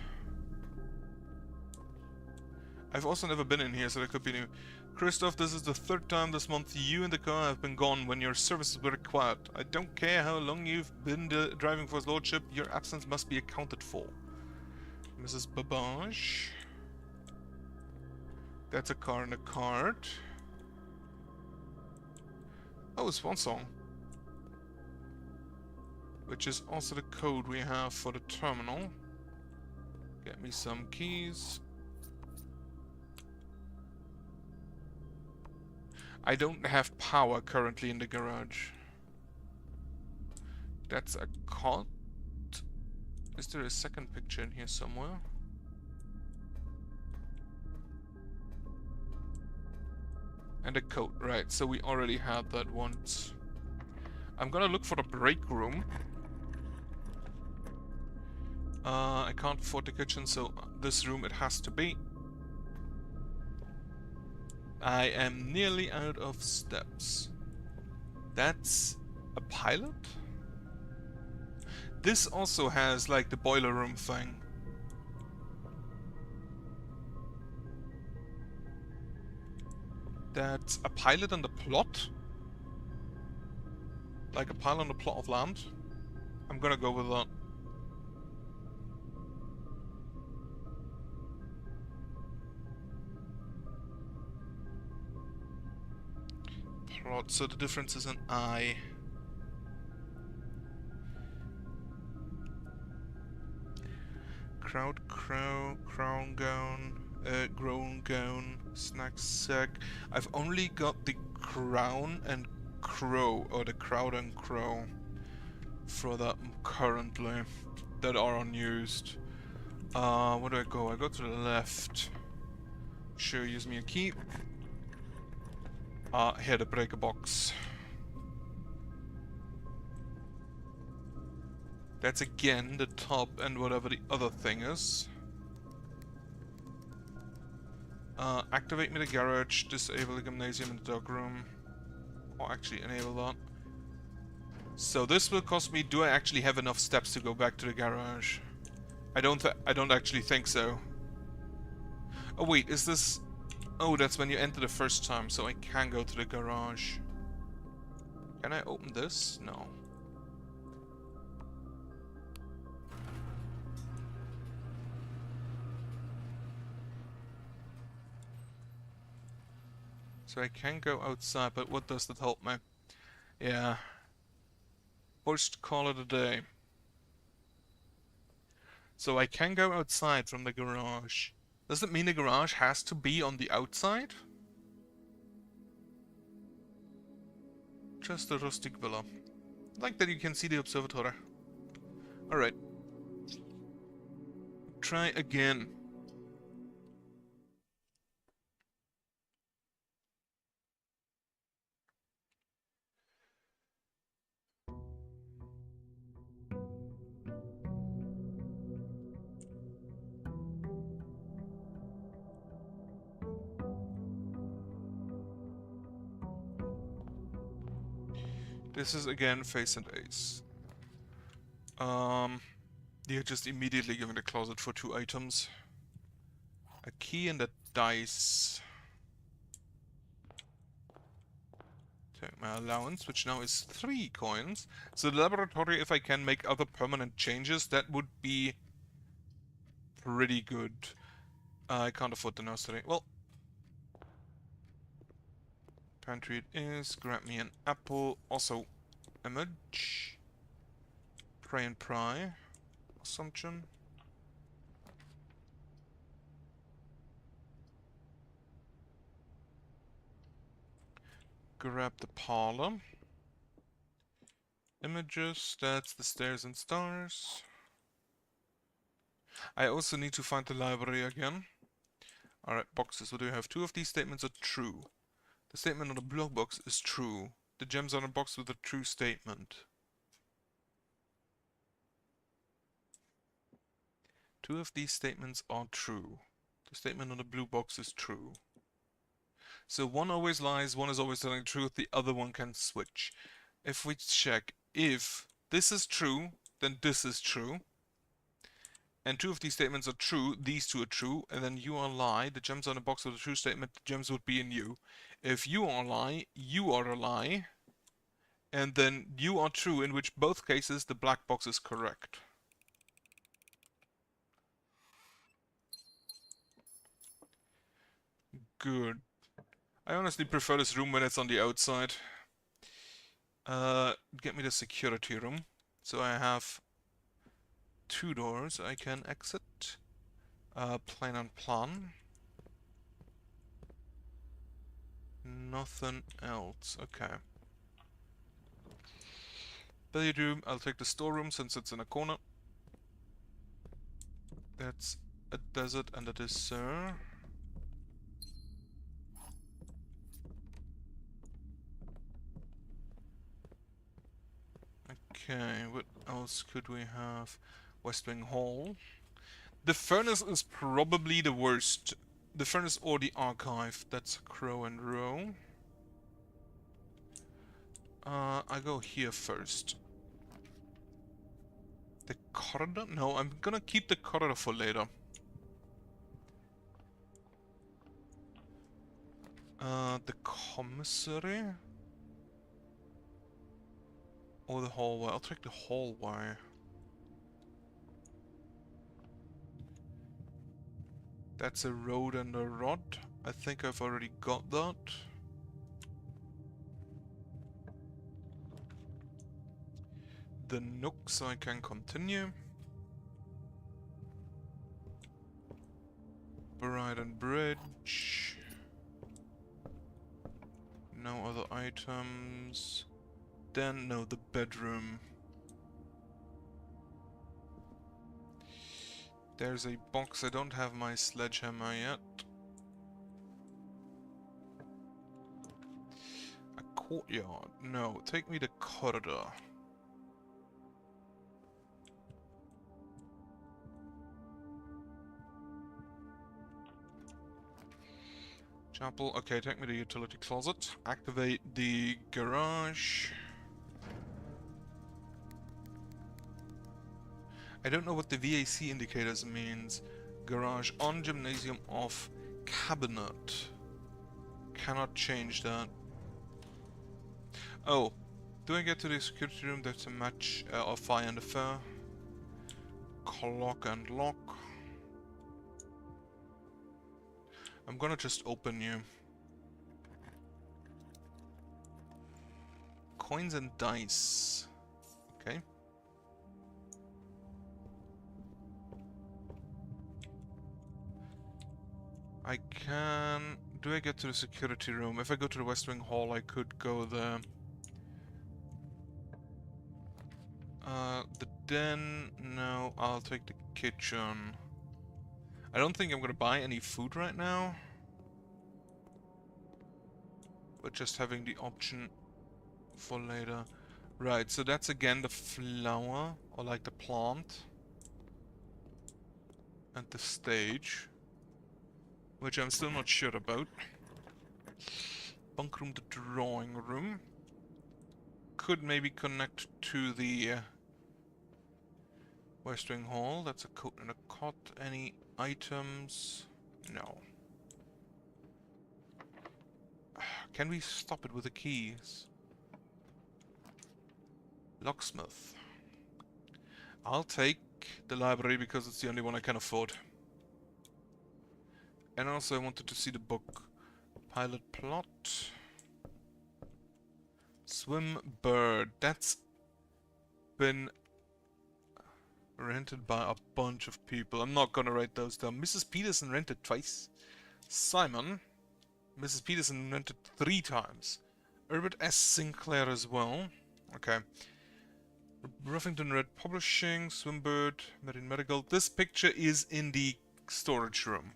I've also never been in here, so that could be new. Christoph, this is the 3rd time this month you and the car have been gone when your services were required. I don't care how long you've been driving for his lordship, your absence must be accounted for. Mrs. Babage. That's a car and a card. Oh, it's one song. Which is also the code we have for the terminal. Get me some keys. I don't have power currently in the garage. That's a cot. Is there a second picture in here somewhere? And a coat, right, so we already had that once. I'm gonna look for the break room. I can't afford the kitchen, so this room it has to be. I am nearly out of steps. That's a pilot? This also has like the boiler room thing. That's a pilot on the plot? Like a pilot on the plot of land? I'm gonna go with that. Plot, so the difference is an I. Crown gown, grown gown, snack sack. I've only got the crown and crow, or the crowd and crow, for that currently, that are unused. Where do I go? I go to the left. Sure, use me a key. Here, the breaker box. That's again the top and whatever the other thing is. Activate me the garage, disable the gymnasium and the dog room. Or actually enable that. So this will cost me, do I actually have enough steps to go back to the garage? I don't actually think so. Oh wait, is this... Oh, that's when you enter the first time, so I can go to the garage. Can I open this? No. So I can go outside, but what does that help me? Yeah. First call it a day. So I can go outside from the garage. Does it mean the garage has to be on the outside? Just a rustic villa. Like that you can see the observatory. Alright. Try again. This is again face and ace. You're just immediately giving the closet for 2 items. A key and a dice. Take my allowance, which now is 3 coins. So the laboratory, if I can make other permanent changes, that would be pretty good. I can't afford the nursery. Well, pantry it is. Grab me an apple. Also, image. Pray and pry. Assumption. Grab the parlor. Images, that's the stairs and stars. I also need to find the library again. Alright, boxes. What do we have? 2 of these statements are true. The statement on the blue box is true. The gems on a box with a true statement. 2 of these statements are true. The statement on the blue box is true. So one always lies, one is always telling the truth, the other one can switch. If we check if this is true, then this is true. And 2 of these statements are true, these 2 are true, and then you are a lie, the gems on the box with a true statement, the gems would be in you. If you are a lie, you are a lie, and then you are true, in which both cases the black box is correct. Good. I honestly prefer this room when it's on the outside. Get me the security room. So I have 2 doors I can exit. Plan on plan. Nothing else. Okay. Billiard room. I'll take the storeroom since it's in a corner. That's a desert and a dessert. Okay, what else could we have? West Wing Hall. The furnace is probably the worst. The furnace or the archive. That's Crow and Row. I go here first. The corridor? No, I'm gonna keep the corridor for later. The commissary? Or the hallway? I'll take the hallway. That's a road and a rod. I think I've already got that. The nook, so I can continue. Override and bridge. No other items. Then, no, the bedroom. There's a box. I don't have my sledgehammer yet. A courtyard. No, take me to corridor. Chapel. Okay, take me to utility closet. Activate the garage. I don't know what the VAC indicators means. Garage on, gymnasium off, cabinet. Cannot change that. Oh, do I get to the security room? There's a match of fire and affair. Clock and lock. I'm gonna just open you. Coins and dice. Okay. I can... Do I get to the security room? If I go to the West Wing Hall, I could go there. The den... No, I'll take the kitchen. I don't think I'm gonna buy any food right now. But just having the option for later. Right, so that's again the flower, or like the plant. And the stage. Which I'm still not sure about. Bunk room, the drawing room. Could maybe connect to the West Wing Hall. That's a coat and a cot. Any items? No. Can we stop it with the keys? Locksmith. I'll take the library because it's the only one I can afford. And also I wanted to see the book. Pilot plot. Swim bird. That's been rented by a bunch of people. I'm not gonna write those down. Mrs. Peterson rented twice. Simon. Mrs. Peterson rented 3 times. Herbert S. Sinclair as well. Okay. Ruffington Red Publishing. Swimbird. Marine Marigold. This picture is in the storage room.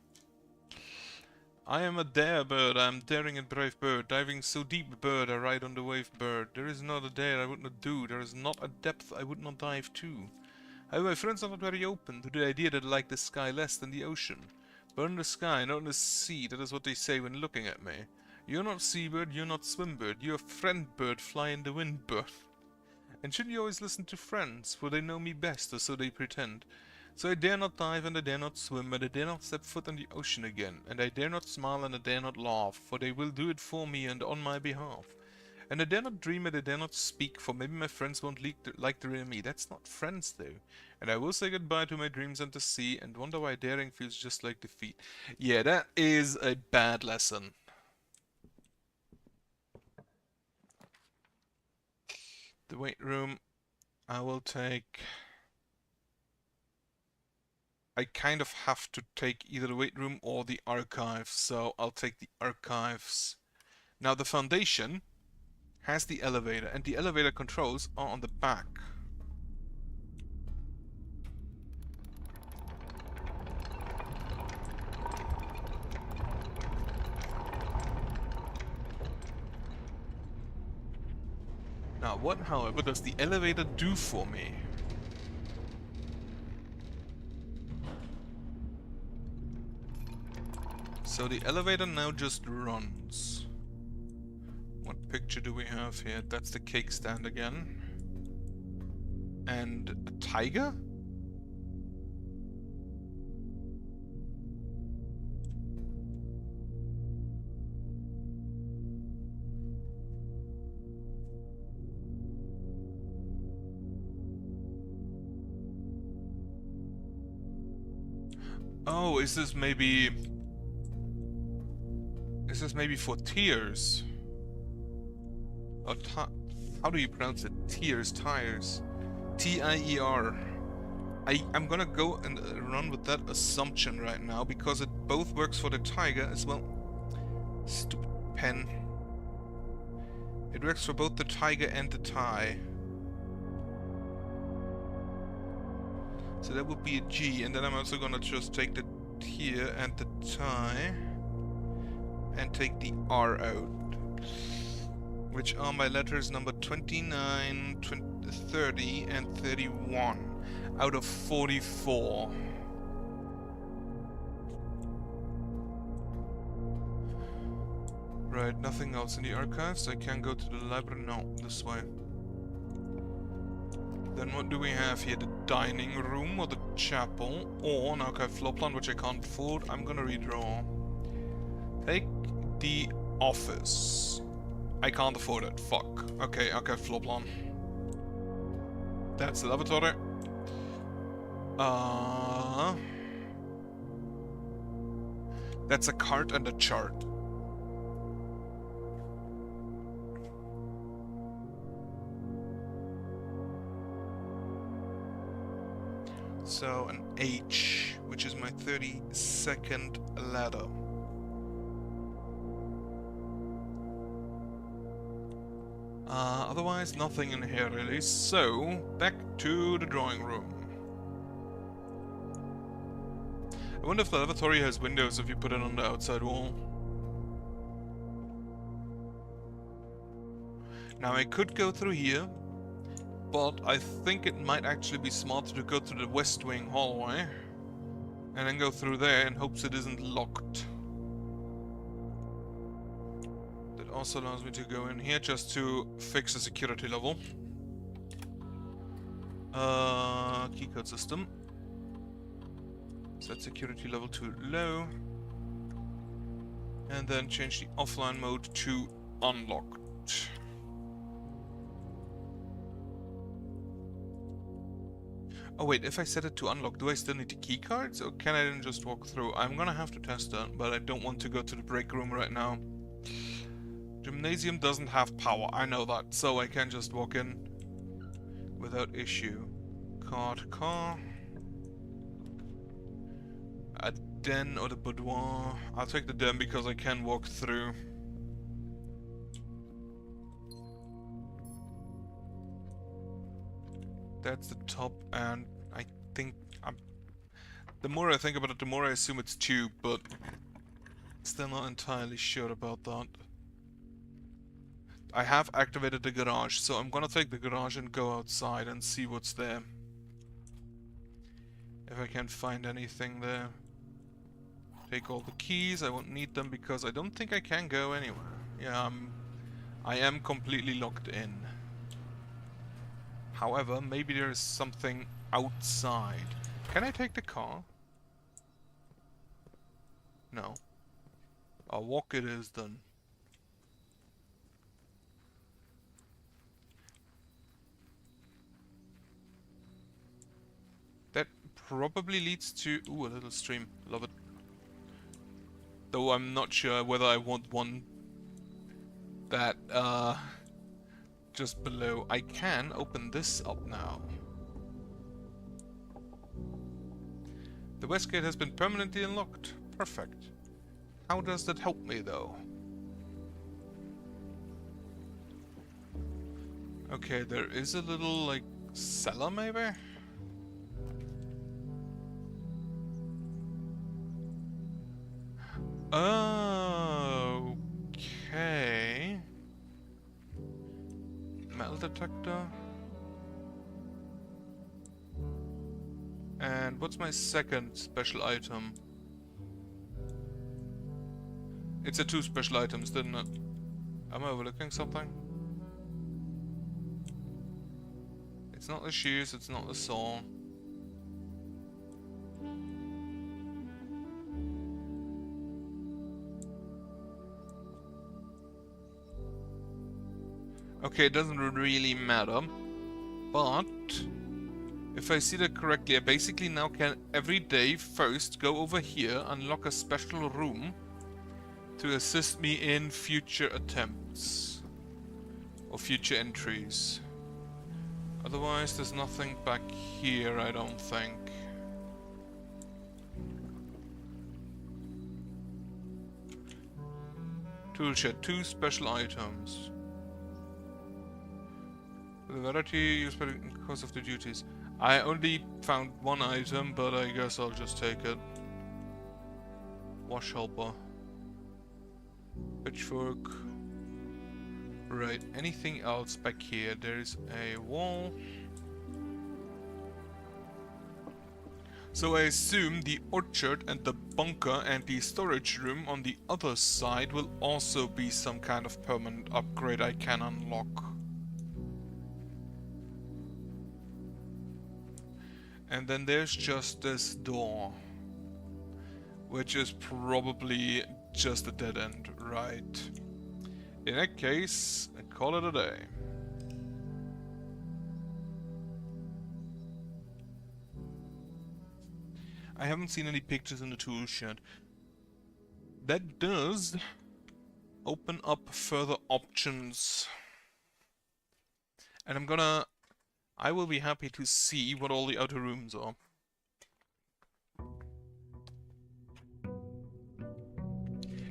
I am a dare bird, I am daring and brave bird, diving so deep bird, I ride on the wave bird. There is not a dare I would not do, there is not a depth I would not dive to. However, my friends are not very open to the idea that I like the sky less than the ocean. Burn the sky, not the sea, that is what they say when looking at me. You're not seabird, you're not swimbird, you're friend bird, fly in the wind bird. And shouldn't you always listen to friends, for they know me best, or so they pretend. So I dare not dive, and I dare not swim, and I dare not step foot in the ocean again, and I dare not smile, and I dare not laugh, for they will do it for me and on my behalf. And I dare not dream, and I dare not speak, for maybe my friends won't like the real me. That's not friends, though. And I will say goodbye to my dreams and the sea, and wonder why daring feels just like defeat. Yeah, that is a bad lesson. The weight room, I will take... I kind of have to take either the weight room or the archives, so I'll take the archives. Now the foundation has the elevator, and the elevator controls are on the back. Now what, however, does the elevator do for me? So the elevator now just runs. What picture do we have here? That's the cake stand again. And a tiger? Oh, is this maybe... Is this maybe for tears? Or how do you pronounce it? Tears, tires. T-I-E-R. I'm gonna go and run with that assumption right now, because it both works for the tiger as well. Stupid pen. It works for both the tiger and the tie. So that would be a G, and then I'm also gonna just take the here and the tie and take the R out, which are my letters number 29, 20, 30 and 31 out of 44. Right, nothing else in the archives. I can go to the library. No, this way. Then what do we have here? The dining room or the chapel, or an archive floor plan, which I can't afford. I'm gonna redraw. Take the office. I can't afford it. Fuck. Okay, archive floor plan. That's the lavatory. That's a cart and a chart. So an H, which is my 32nd ladder. Otherwise, nothing in here really. So, back to the drawing room. I wonder if the lavatory has windows if you put it on the outside wall. Now I could go through here, but I think it might actually be smarter to go through the west wing hallway and then go through there in hopes it isn't locked. That also allows me to go in here just to fix the security level. Keycode system. Set security level to low. And then change the offline mode to unlocked. Oh wait, if I set it to unlock, do I still need the keycards, or can I then just walk through? I'm gonna have to test that, but I don't want to go to the break room right now. Gymnasium doesn't have power, I know that, so I can just walk in without issue. Car. A den or the boudoir. I'll take the den because I can walk through. That's the top, and I think the more I think about it, the more I assume it's 2, but still not entirely sure about that. I have activated the garage, so I'm gonna take the garage and go outside and see what's there. If I can find anything there. Take all the keys, I won't need them because I don't think I can go anywhere. Yeah, I am completely locked in. However, maybe there is something outside. Can I take the car? No. A walk it is then. That probably leads to... Ooh, a little stream. Love it. Though I'm not sure whether I want one that, just below. I can open this up now. The west gate has been permanently unlocked. Perfect. How does that help me, though? Okay, there is a little, like, cellar, maybe? Okay. Metal detector. And what's my second special item? It's a 2 special items, didn't it? Am I overlooking something? It's not the shoes, it's not the saw. Okay, it doesn't really matter, but if I see that correctly, I basically now can every day first go over here, unlock a special room to assist me in future attempts or future entries. Otherwise, there's nothing back here, I don't think. Toolshed, 2 special items. The variety used by the course of the duties. I only found 1 item, but I guess I'll just take it. Wash helper. Pitchfork. Right, anything else back here? There's a wall. So I assume the orchard and the bunker and the storage room on the other side will also be some kind of permanent upgrade I can unlock. And then there's just this door, which is probably just a dead end, right? In that case, I call it a day. I haven't seen any pictures in the tool shed. That does open up further options. And I will be happy to see what all the outer rooms are.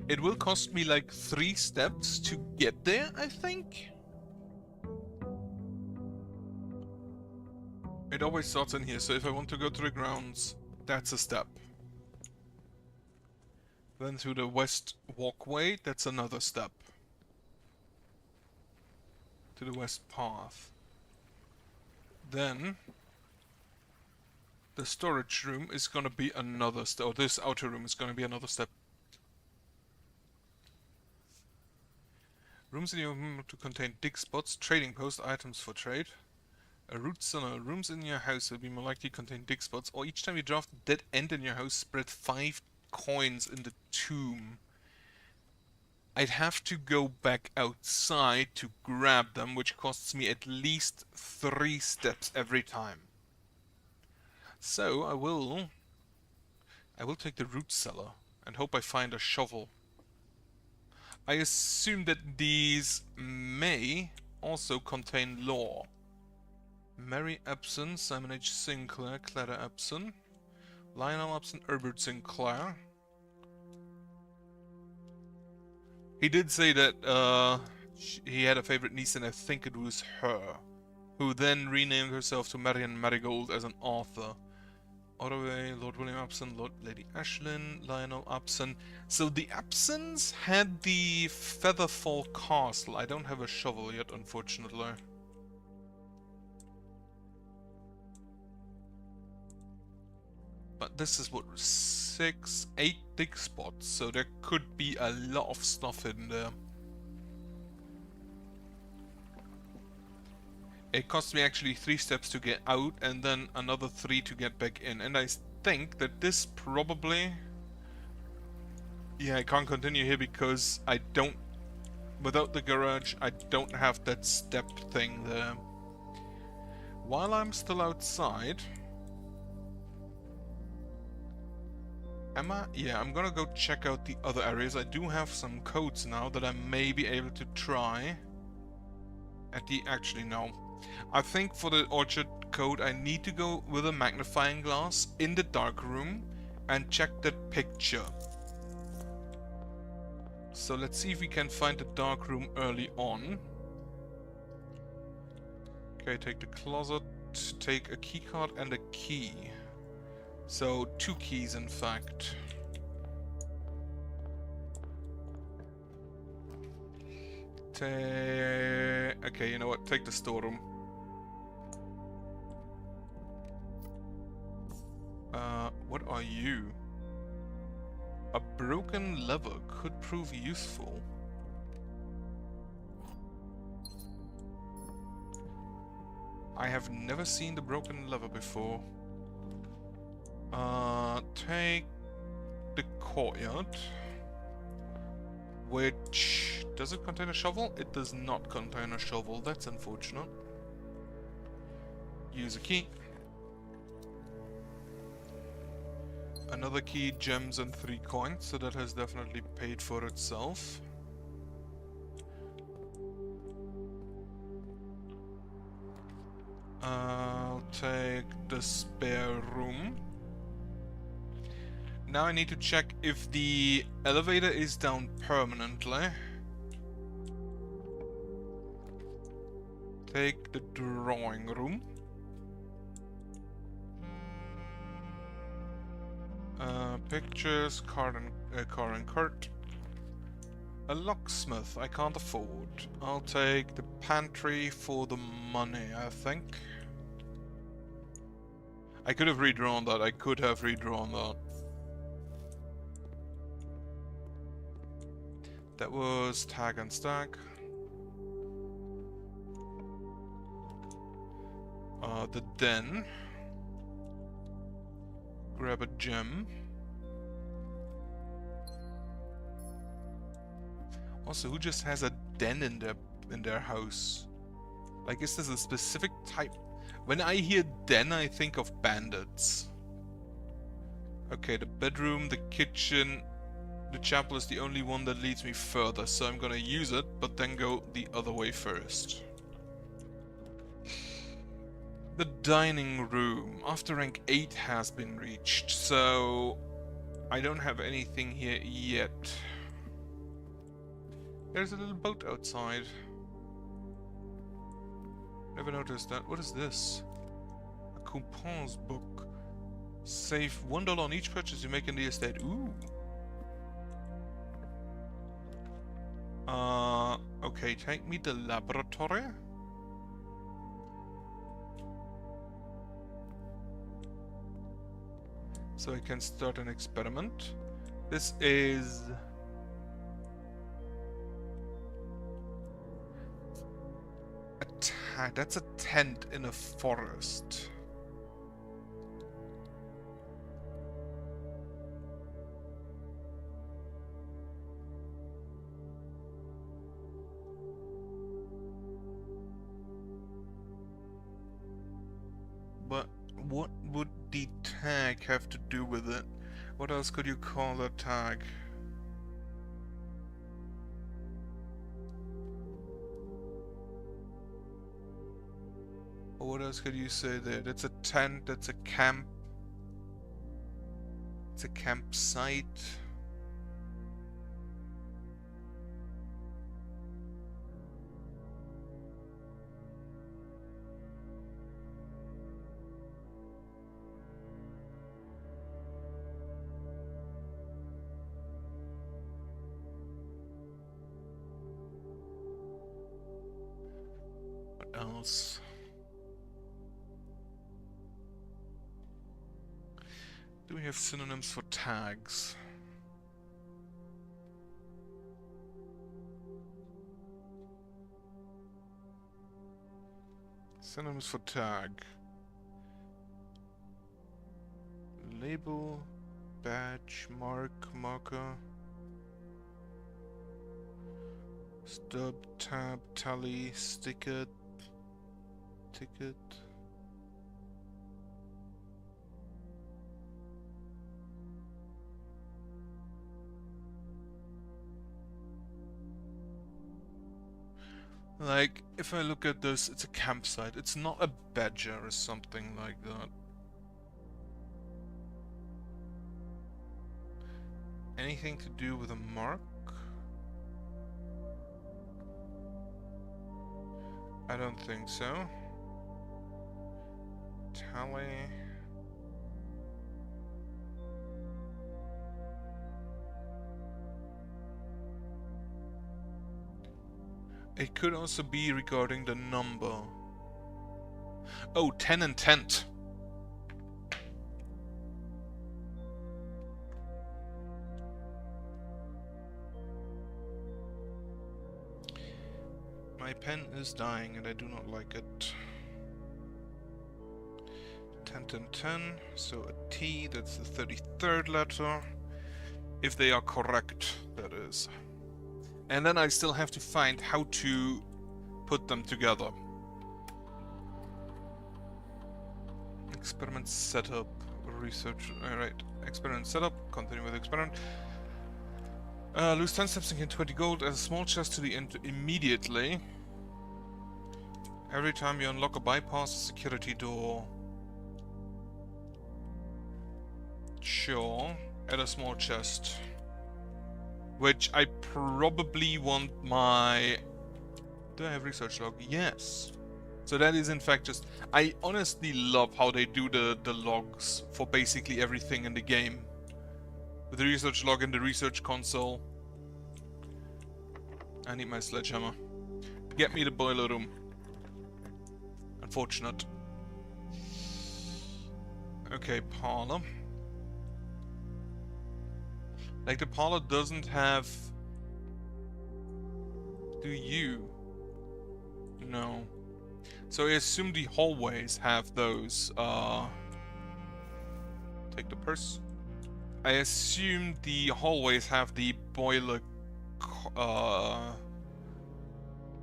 It will cost me like 3 steps to get there, I think. It always starts in here, so if I want to go to the grounds, that's a step. Then through the west walkway, that's another step. To the west path. Then the storage room is gonna be another step, or this outer room is gonna be another step. Rooms in your room to contain dig spots, trading post, items for trade. A root cellar. Rooms in your house will be more likely to contain dig spots, or each time you draft a dead end in your house, spread 5 coins in the tomb. I'd have to go back outside to grab them, which costs me at least 3 steps every time. So I will take the root cellar and hope I find a shovel. I assume that these may also contain lore. Mary Epson, Simon H. Sinclair, Clara Epson, Lionel Epson, Herbert Sinclair. He did say that he had a favorite niece, and I think it was her, who then renamed herself to Marian Marigold as an author. Ottaway, Lord William Epson, Lord Lady Ashlyn, Lionel Epson. So the Epsons had the Featherfall Castle. I don't have a shovel yet, unfortunately. But this is what, 6, 8 dig spots, so there could be a lot of stuff in there. It cost me actually 3 steps to get out, and then another 3 to get back in. And I think that this probably... Yeah, I can't continue here because I don't... Without the garage, I don't have that step thing there. While I'm still outside... Yeah, I'm gonna go check out the other areas. I do have some codes now that I may be able to try. Actually, no. I think for the orchard code, I need to go with a magnifying glass in the dark room and check that picture. So let's see if we can find the dark room early on. Okay, take the closet, take a keycard and a key. So 2 keys, in fact. Okay, you know what? Take the storeroom. What are you? A broken lever could prove useful. I have never seen the broken lever before. Take the courtyard. Which... Does it contain a shovel? It does not contain a shovel. That's unfortunate. Use a key. Another key, gems and 3 coins, so that has definitely paid for itself. I'll take the spare room. Now I need to check if the elevator is down permanently. Take the drawing room. Pictures, car and cart. A locksmith I can't afford. I'll take the pantry for the money, I think. I could have redrawn that. That was tag and stack. The den. Grab a gem. Also, who just has a den in their house? Like, is this a specific type? When I hear den, I think of bandits. Okay, the bedroom, the kitchen, the chapel is the only one that leads me further, so I'm gonna use it, but then go the other way first. The dining room. After rank 8 has been reached, so I don't have anything here yet. There's a little boat outside. Never noticed that. What is this? A coupons book. Save $1 on each purchase you make in the estate. Ooh. Okay, take me to the laboratory. So I can start an experiment. This is... that's a tent in a forest. But what would the tag have to do with it? What else could you call that tag? Or what else could you say there? That's a tent, that's a camp. It's a campsite. What else? Do we have synonyms for tags? Synonyms for tag. Label, badge, marker. Stub, tab, tally, sticker, ticket. Like, if I look at this, it's a campsite. It's not a badger or something like that. Anything to do with a mark? I don't think so. Tally. It could also be regarding the number. Oh, 10 and tent. My pen is dying and I do not like it. 10 and 10, so a T, that's the 33rd letter. If they are correct, that is. And then I still have to find how to put them together. Experiment setup, research, alright. Experiment setup, continue with experiment. Lose 10 steps and gain 20 gold as a small chest to the end immediately. Every time you unlock or bypass a security door. Sure. Add a small chest. Which I probably want my... Do I have research log? Yes. So that is in fact just... I honestly love how they do the logs for basically everything in the game. With the research log in the research console. I need my sledgehammer. Get me the boiler room. Unfortunate. Okay, parlor. Like, the parlor doesn't have... Do you? No. So I assume the hallways have those, Take the purse. I assume the hallways have the boiler...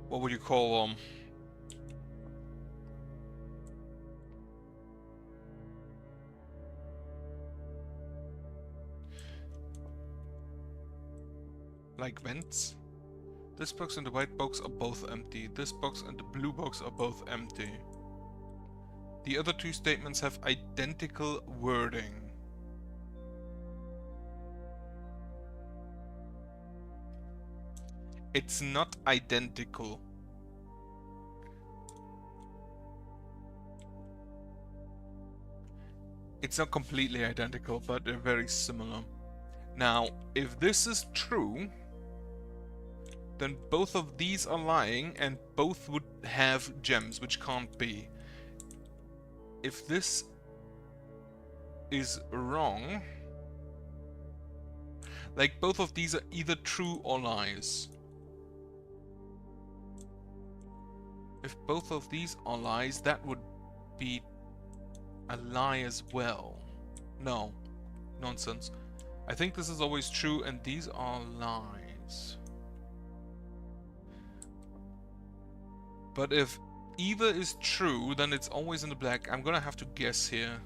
What would you call them? Like vents? This box and the white box are both empty. This box and the blue box are both empty. The other two statements have identical wording. It's not identical. It's not completely identical, but they're very similar. Now, if this is true, then both of these are lying and both would have gems, which can't be. If this is wrong, like both of these are either true or lies. If both of these are lies, that would be a lie as well. No, nonsense. I think this is always true and these are lies. But if either is true, then it's always in the black. I'm gonna have to guess here.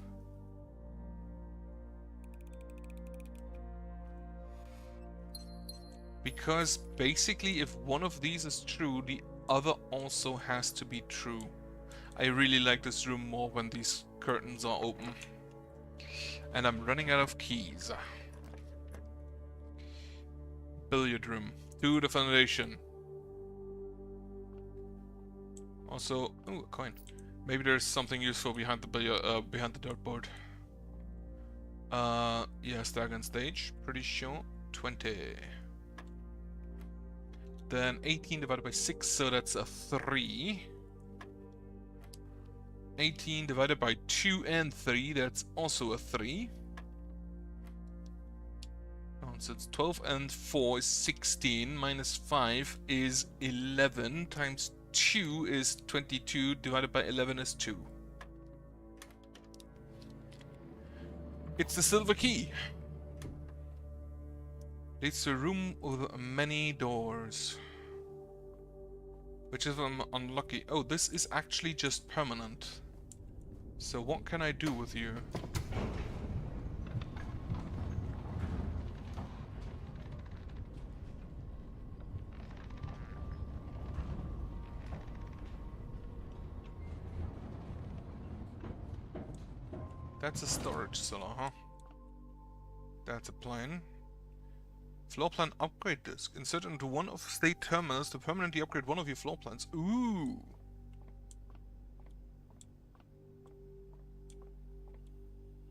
Because basically if one of these is true, the other also has to be true. I really like this room more when these curtains are open. And I'm running out of keys. Billiard room. To the foundation. Also, ooh, a coin. Maybe there's something useful behind the behind the dartboard. Yeah, Stagan stage. Pretty sure. 20. Then 18 divided by 6, so that's a 3. 18 divided by 2 and 3, that's also a 3. Nonsense. 12 and 4 is 16, minus 5 is 11, times 2 is 22, divided by 11 is 2. It's the silver key. It's a room with many doors. Which is unlucky. Oh, this is actually just permanent. So what can I do with you? That's a storage cellar, huh? That's a plane. Floor plan upgrade disk. Insert into one of state terminals to permanently upgrade one of your floor plans. Ooh!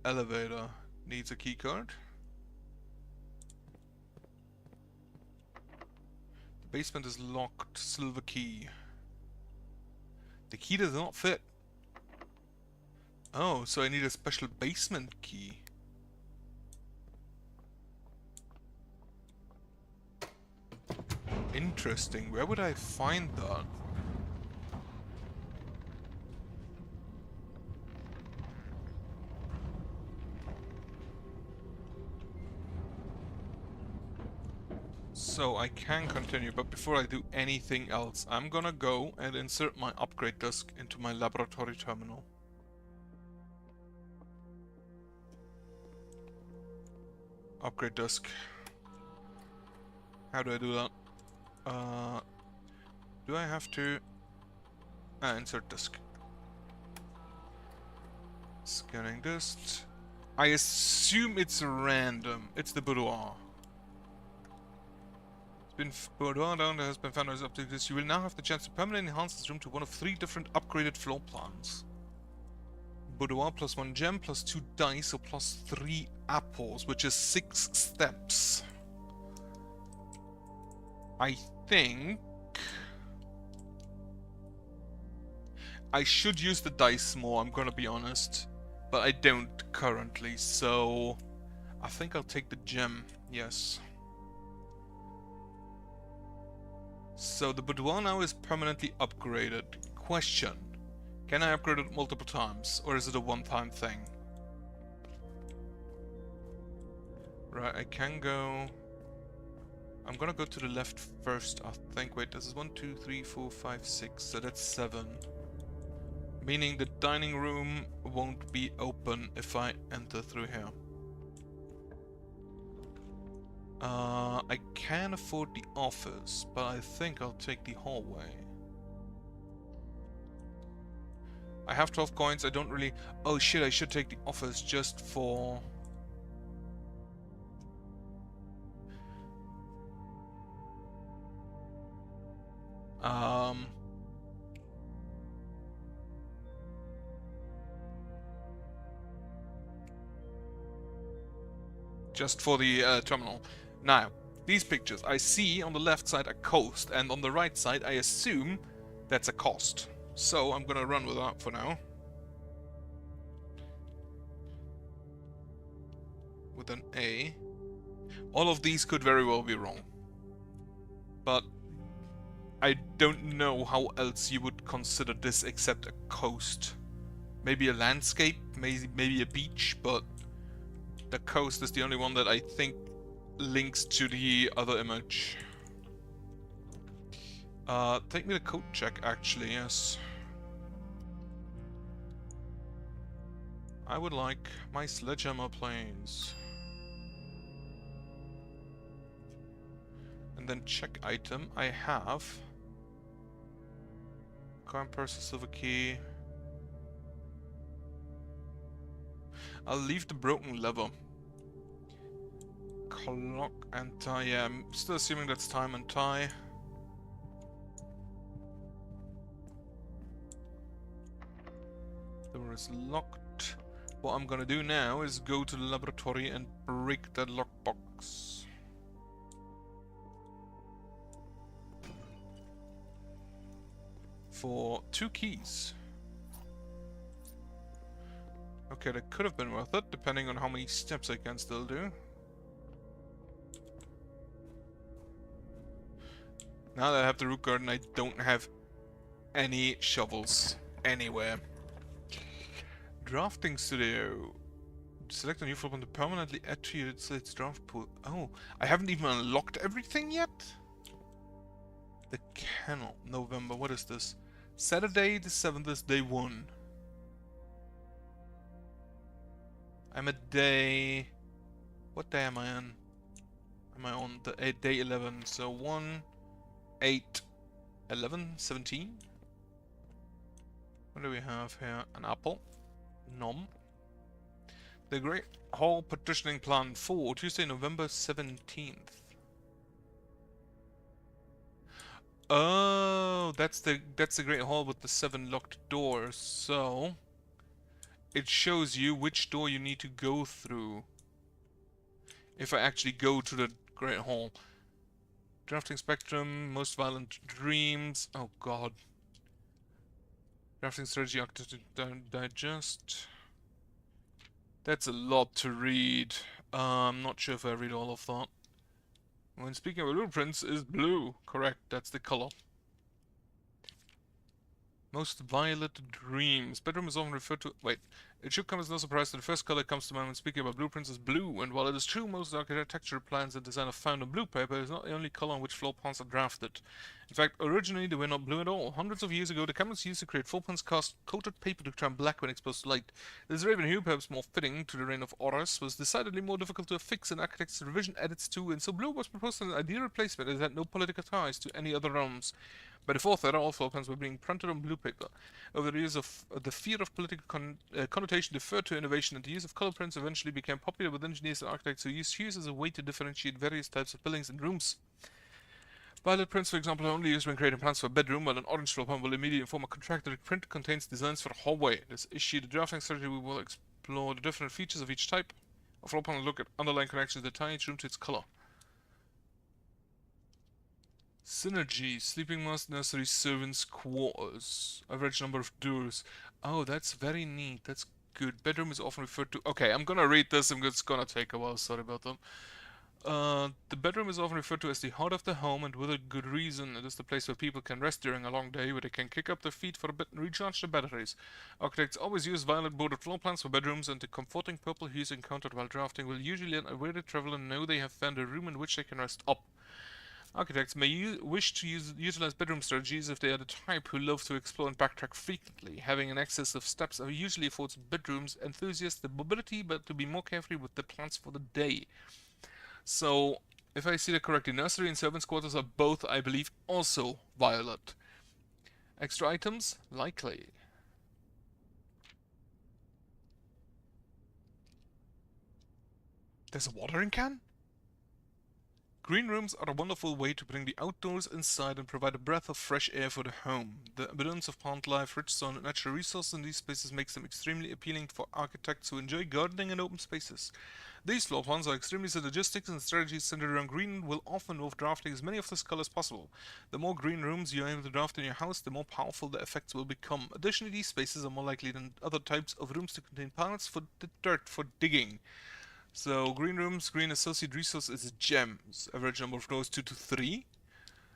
Elevator. Needs a keycard. The basement is locked. Silver key. The key does not fit. Oh, so I need a special basement key. Interesting. Where would I find that? So I can continue, but before I do anything else, I'm gonna go and insert my upgrade disk into my laboratory terminal. Upgrade disk. How do I do that? Do I have to... Insert disk. Scanning this. I assume it's random. It's the boudoir. Boudoir down there has been found as up to this. You will now have the chance to permanently enhance this room to one of 3 different upgraded floor plans. Boudoir plus 1 gem plus 2 dice or plus 3 apples, which is 6 steps. I think I should use the dice more, I'm gonna be honest. But I don't currently, so I think I'll take the gem, yes. So the boudoir now is permanently upgraded. Question. Can I upgrade it multiple times, or is it a one-time thing? Right, I can go... I'm gonna go to the left first, I think. Wait, this is 1, 2, 3, 4, 5, 6, so that's 7. Meaning the dining room won't be open if I enter through here. I can afford the office, but I think I'll take the hallway. I have 12 coins, I don't really... Oh shit, I should take the office just for... Just for the terminal. Now, these pictures, I see on the left side a coast, and on the right side I assume that's a cost. So I'm gonna run with that for now. With an A. All of these could very well be wrong. But I don't know how else you would consider this except a coast. Maybe a landscape, maybe a beach, but the coast is the only one that I think links to the other image. Take me the code check, actually, yes. I would like my sledgehammer planes. And then check item, I have... Coin purse, silver key... I'll leave the broken lever. Clock and tie, yeah, I'm still assuming that's time and tie. The door is locked. What I'm gonna do now is go to the laboratory and break that lockbox. For 2 keys. Okay, that could have been worth it, depending on how many steps I can still do. Now that I have the root garden, I don't have any shovels anywhere. Drafting studio. Select a new floor plan to permanently add to its draft pool. Oh, I haven't even unlocked everything yet? The kennel. November, what is this? Saturday the 7th is day 1. I'm at day... What day am I on? Am I on the day 11? So 1, 8, 11, 17? What do we have here? An apple. Nom. The Great Hall Partitioning Plan 4, Tuesday, November 17th. Oh, that's the Great Hall with the 7 locked doors. So it shows you which door you need to go through. If I actually go to the Great Hall. Drafting Spectrum, Most Violent Dreams. Oh god. Drafting Strategy, Digest. That's a lot to read. I'm not sure if I read all of that. When speaking of blueprints, is blue. Correct, that's the color. Most Violet Dreams. Bedroom is often referred to... Wait. It should come as no surprise that the first color that comes to mind when speaking about blueprints is blue, and while it is true most architecture plans and design are found on blue paper, it is not the only color on which floor plans are drafted. In fact, originally they were not blue at all. Hundreds of years ago, the chemists used to create floor plans cast coated paper to turn black when exposed to light. This raven hue, perhaps more fitting to the reign of Horus, was decidedly more difficult to affix and architects' revision edits to, and so blue was proposed as an ideal replacement as it had no political ties to any other realms. By default, all floor plans were being printed on blue paper. Over the years of the fear of political connotation deferred to innovation, and the use of color prints eventually became popular with engineers and architects who used hues as a way to differentiate various types of buildings and rooms. Violet prints, for example, are only used when creating plans for a bedroom, while an orange floor plan will immediately inform a contractor. The print contains designs for a hallway. In this issue, the drafting strategy, we will explore the different features of each type. A floor plan will look at underlying connections that tie each room to its color. Synergy, sleeping master, nursery, servants' quarters. Average number of doors. Oh, that's very neat. That's good. Bedroom is often referred to. Okay, I'm gonna read this. It's gonna take a while. Sorry about that. The bedroom is often referred to as the heart of the home, and with a good reason. It is the place where people can rest during a long day, where they can kick up their feet for a bit and recharge their batteries. Architects always use violet bordered floor plans for bedrooms, and the comforting purple hues encountered while drafting will usually let a weary traveler know they have found a room in which they can rest up. Architects may wish to utilize bedroom strategies if they are the type who love to explore and backtrack frequently. Having an excess of steps usually affords bedrooms enthusiasts the mobility, but to be more carefree with the plans for the day. So, if I see that correctly, nursery and servants' quarters are both, I believe, also violet. Extra items? Likely. There's a watering can? Green rooms are a wonderful way to bring the outdoors inside and provide a breath of fresh air for the home. The abundance of plant life, rich sun, and natural resources in these spaces makes them extremely appealing for architects who enjoy gardening and open spaces. These floor plans are extremely synergistic, and strategies centered around green will often involve drafting as many of this color as possible. The more green rooms you are able to draft in your house, the more powerful the effects will become. Additionally, these spaces are more likely than other types of rooms to contain piles for dirt for digging. So, green rooms, green associated resource is gems. Average number of doors 2 to 3.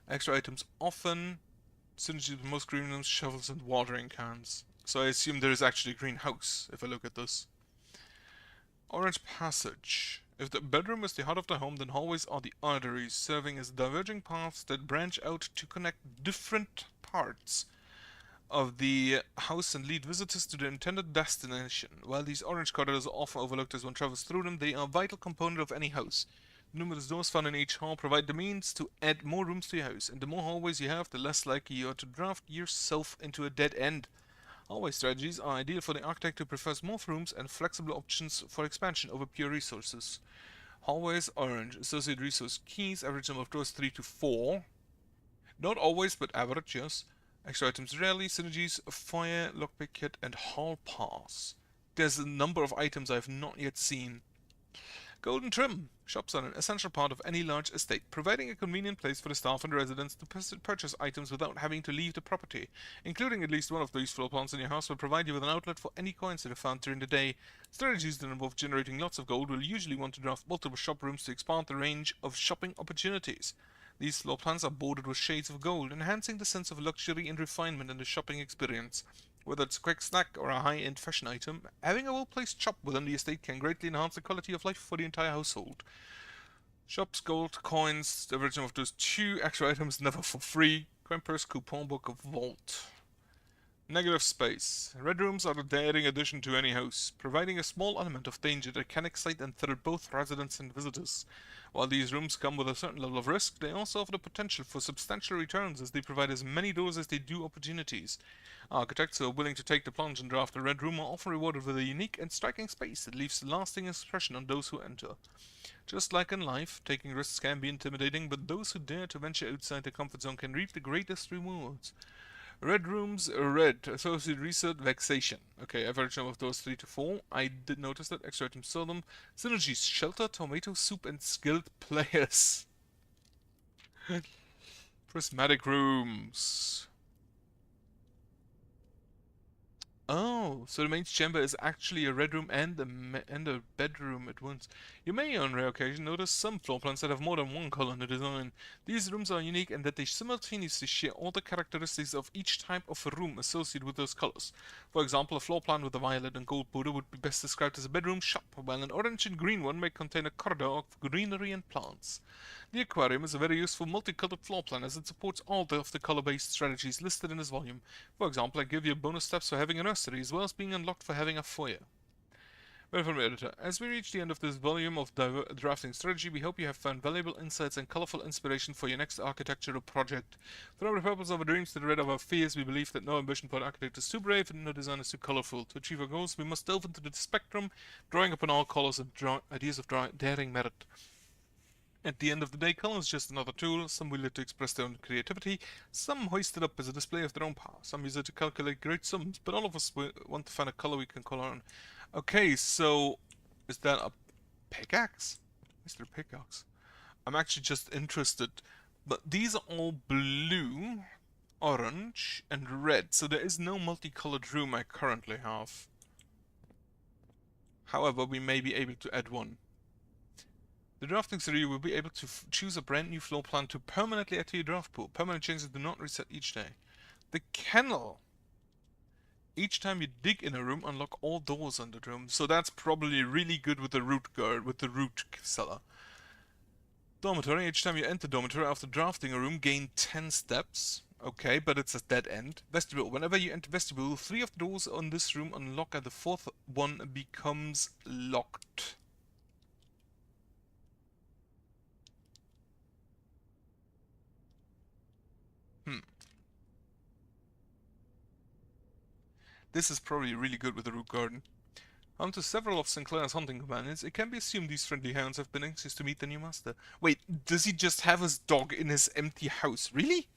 Extra items often. Synergy with most green rooms, shovels, and watering cans. So I assume there is actually a greenhouse if I look at this. Orange passage. If the bedroom is the heart of the home, then hallways are the arteries, serving as diverging paths that branch out to connect different parts of the house and lead visitors to their intended destination. While these orange corridors are often overlooked as one travels through them, they are a vital component of any house. Numerous doors found in each hall provide the means to add more rooms to your house, and the more hallways you have, the less likely you are to draft yourself into a dead end. Hallway strategies are ideal for the architect who prefers more rooms and flexible options for expansion over pure resources. Hallways orange. Associated resource keys. Average number of doors 3 to 4. Not always, but average, yes. Extra items rarely. Synergies, fire, lockpick kit, and hall pass. There's a number of items I've not yet seen. Golden trim. Shops are an essential part of any large estate, providing a convenient place for the staff and residents to purchase items without having to leave the property. Including at least one of these floor plans in your house will provide you with an outlet for any coins that are found during the day. Strategies that involve generating lots of gold will usually want to draft multiple shop rooms to expand the range of shopping opportunities. These floor plans are bordered with shades of gold, enhancing the sense of luxury and refinement in the shopping experience. Whether it's a quick snack or a high-end fashion item, having a well-placed shop within the estate can greatly enhance the quality of life for the entire household. Shops, gold, coins, the original of those 2 extra items, never for free. Coin purse, coupon book, of vault. Negative space. Red rooms are a daring addition to any house, providing a small element of danger that can excite and thrill both residents and visitors. While these rooms come with a certain level of risk, they also offer the potential for substantial returns as they provide as many doors as they do opportunities. Architects who are willing to take the plunge and draft a red room are often rewarded with a unique and striking space that leaves a lasting impression on those who enter. Just like in life, taking risks can be intimidating, but those who dare to venture outside their comfort zone can reap the greatest rewards. Red rooms, red. Associated research, vexation. Okay, average number of doors 3 to 4. I did notice that. Extra items seldom. Synergies, shelter, tomato soup, and skilled players. Prismatic rooms. Oh, so the main chamber is actually a red room and a bedroom at once. You may, on rare occasion, notice some floor plans that have more than one color in the design. These rooms are unique in that they simultaneously share all the characteristics of each type of a room associated with those colors. For example, a floor plan with a violet and gold border would be best described as a bedroom shop, while an orange and green one may contain a corridor of greenery and plants. The aquarium is a very useful multicolored floor plan as it supports all of the color-based strategies listed in this volume. For example, I give you bonus steps for having a nursery as well as being unlocked for having a foyer. Well, from editor, as we reach the end of this volume of drafting strategy, we hope you have found valuable insights and colorful inspiration for your next architectural project. Through the purpose of our dreams to the rid of our fears, we believe that no ambition for an architect is too brave and no design is too colorful. To achieve our goals, we must delve into the spectrum, drawing upon all colors and ideas of daring merit. At the end of the day, color is just another tool. Some wield it to express their own creativity, some hoist it up as a display of their own power, some use it to calculate great sums, but all of us want to find a color we can color on. Okay, so is that a pickaxe? Mr. Pickaxe. I'm actually just interested, but these are all blue, orange, and red, so there is no multicolored room I currently have. However, we may be able to add one. The drafting studio will be able to choose a brand new floor plan to permanently add to your draft pool. Permanent changes do not reset each day. The kennel. Each time you dig in a room, unlock all doors in the room. So that's probably really good with the root guard, with the root cellar. Dormitory. Each time you enter dormitory after drafting a room, gain 10 steps. Okay, but it's a dead end. Vestibule. Whenever you enter vestibule, 3 of the doors on this room unlock and the 4th one becomes locked. This is probably really good with the root garden. Home to several of Sinclair's hunting companions, it can be assumed these friendly hounds have been anxious to meet the new master. Wait, does he just have his dog in his empty house? Really?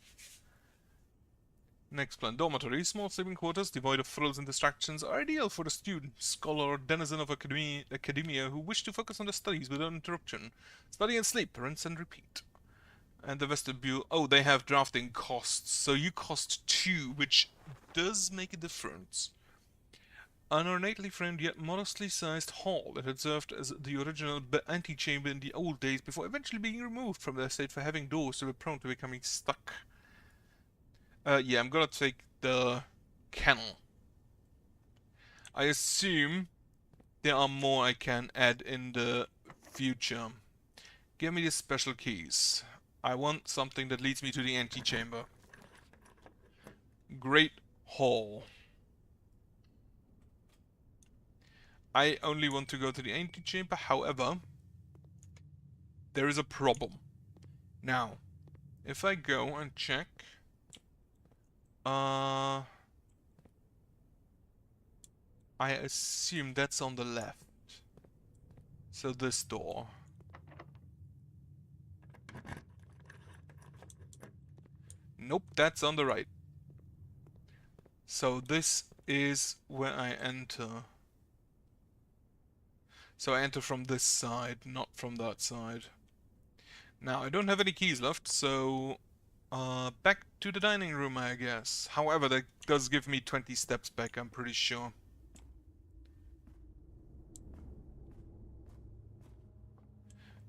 Next plan. Dormitory. Small sleeping quarters, devoid of frills and distractions, are ideal for the student, scholar, or denizen of academia who wish to focus on their studies without interruption. Study and sleep, rinse and repeat. And the vestibule. Oh, they have drafting costs, so you cost 2, which does make a difference. An ornately framed yet modestly sized hall that had served as the original antechamber in the old days before eventually being removed from their estate for having doors that were prone to becoming stuck. Yeah, I'm gonna take the kennel. I assume there are more I can add in the future. Give me the special keys. I want something that leads me to the antechamber. Great Hall. I only want to go to the antechamber, however, there is a problem. Now, if I go and check, I assume that's on the left. So this door. Nope, that's on the right. So this is where I enter. So I enter from this side, not from that side. Now, I don't have any keys left, so back to the dining room, I guess. However, that does give me 20 steps back, I'm pretty sure.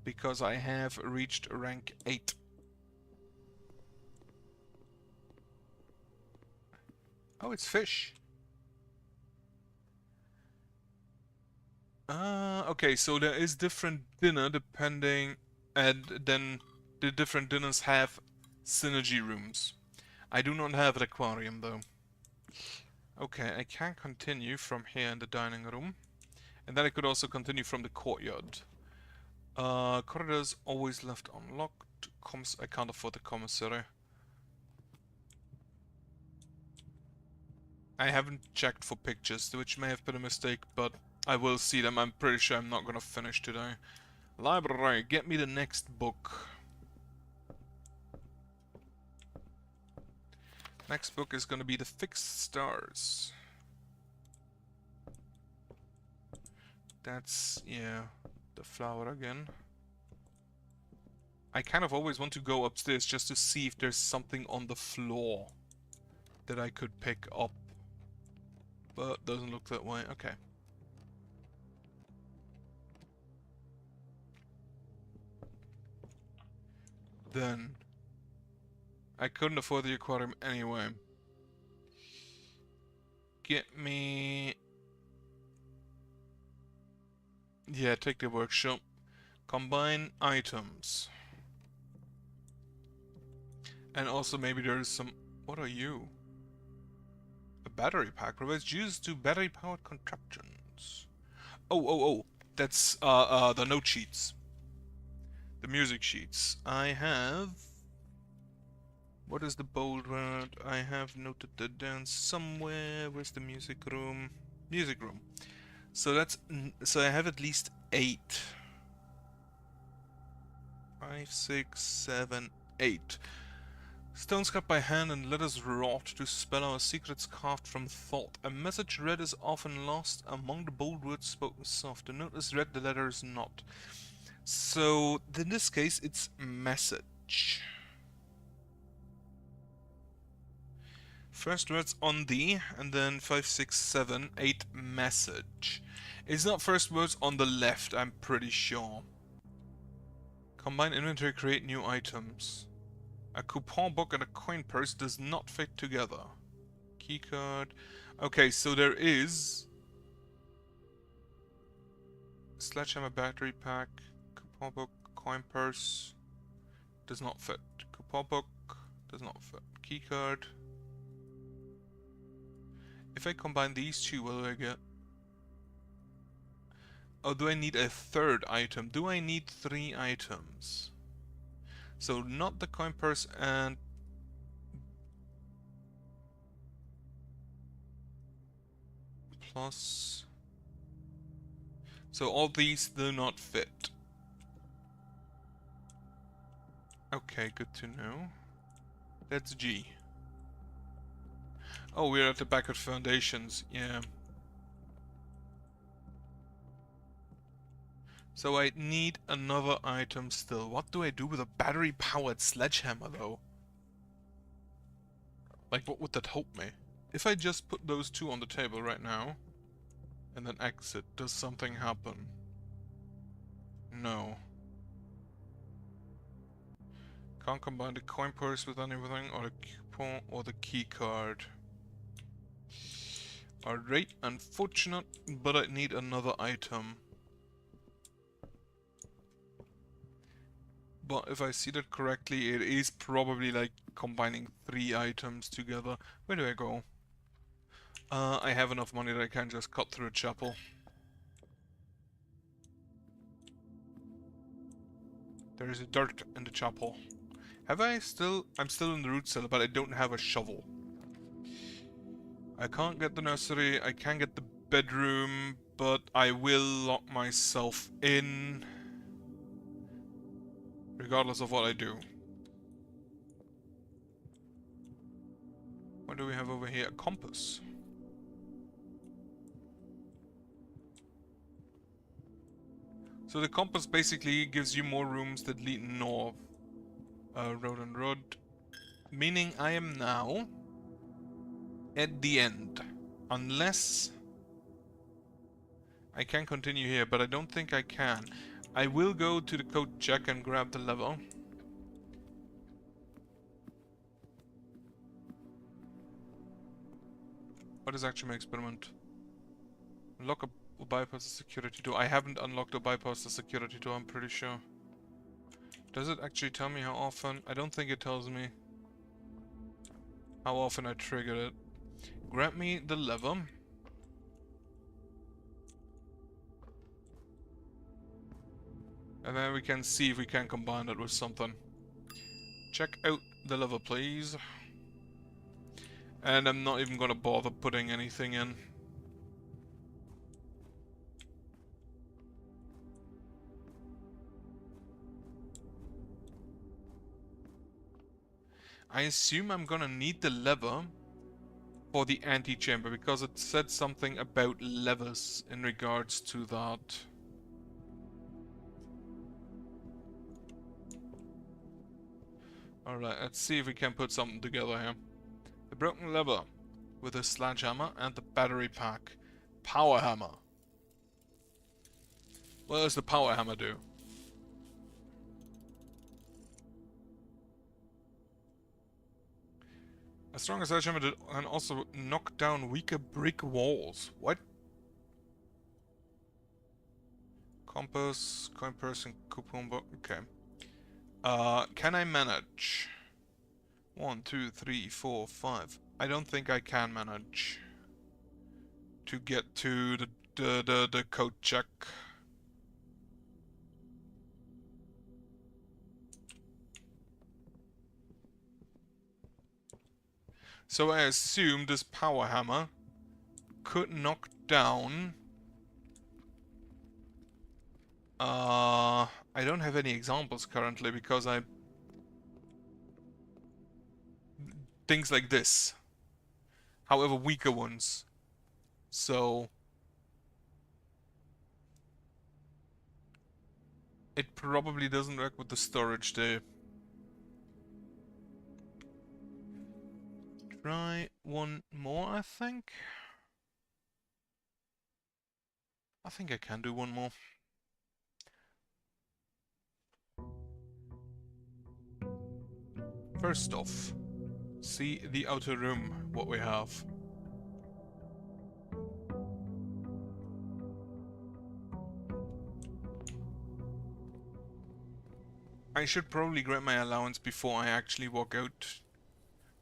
Because I have reached rank 8. Oh, it's fish. Okay, so there is different dinner depending, and then the different dinners have synergy rooms. I do not have an aquarium though. Okay, I can continue from here in the dining room, and then I could also continue from the courtyard. Corridors always left unlocked. I can't afford the commissary. I haven't checked for pictures, which may have been a mistake, but I will see them. I'm pretty sure I'm not gonna finish today. Library, get me the next book. Next book is gonna be The Fixed Stars. That's, yeah, the flower again. I kind of always want to go upstairs just to see if there's something on the floor that I could pick up. But doesn't look that way. Okay. Then I couldn't afford the aquarium anyway. Get me... Yeah, take the workshop. Combine items. And also maybe there's some... What are you? A battery pack provides juice to battery-powered contraptions. Oh. That's the note sheets. The music sheets. I have... What is the bold word? I have noted that down somewhere. Where's the music room? Music room. So that's... So I have at least 8. 5, 6, 7, 8. Stones cut by hand and letters wrought to spell our secrets carved from thought. A message read is often lost among the bold words spoken soft. The note is read, the letter is not. So, in this case, it's message. First words on the, and then 5, 6, 7, 8 message. It's not first words on the left, I'm pretty sure. Combine inventory, create new items. A coupon book and a coin purse does not fit together. Keycard. Okay, so there is... Sledgehammer battery pack, coupon book, coin purse, does not fit. Coupon book, does not fit. Keycard. If I combine these two, what do I get? Oh, do I need a third item? Do I need 3 items? So not the coin purse and... Plus... So all these do not fit. Okay, good to know. That's G. Oh, we're at the back of foundations, yeah. So I need another item still. What do I do with a battery-powered sledgehammer, though? Like, what would that help me? If I just put those 2 on the table right now, and then exit, does something happen? No. Can't combine the coin purse with anything, or the coupon, or the key card. Alright, unfortunate, but I need another item. But if I see that correctly, it is probably like combining 3 items together. Where do I go? I have enough money that I can just cut through a chapel. There is a dirt in the chapel. Have I still... I'm still in the root cellar, but I don't have a shovel. I can't get the nursery, I can get the bedroom, but I will lock myself in, regardless of what I do. What do we have over here? A compass. So the compass basically gives you more rooms that lead north. Road and road. Meaning I am now at the end. Unless I can continue here, but I don't think I can. I will go to the code check and grab the lever. What is actually my experiment? Unlock a bypass the security door. I haven't unlocked or bypassed the security door, I'm pretty sure. Does it actually tell me how often? I don't think it tells me how often I triggered it. Grab me the lever. And then we can see if we can combine it with something. Check out the lever, please. And I'm not even gonna bother putting anything in. I assume I'm gonna need the lever for the antechamber, because it said something about levers in regards to that. Alright, let's see if we can put something together here. The broken lever with a sledgehammer and the battery pack. Power hammer. What does the power hammer do? A stronger sledgehammer can also knock down weaker brick walls. What? Compass, coin purse, and coupon book. Okay. Can I manage? 1, 2, 3, 4, 5. I don't think I can manage to get to the code check. So I assume this power hammer could knock down... I don't have any examples currently because I... Things like this. However, weaker ones. So... It probably doesn't work with the storage there. Try one more, I think. I think I can do one more. First off, see the outer room, what we have. I should probably grab my allowance before I actually walk out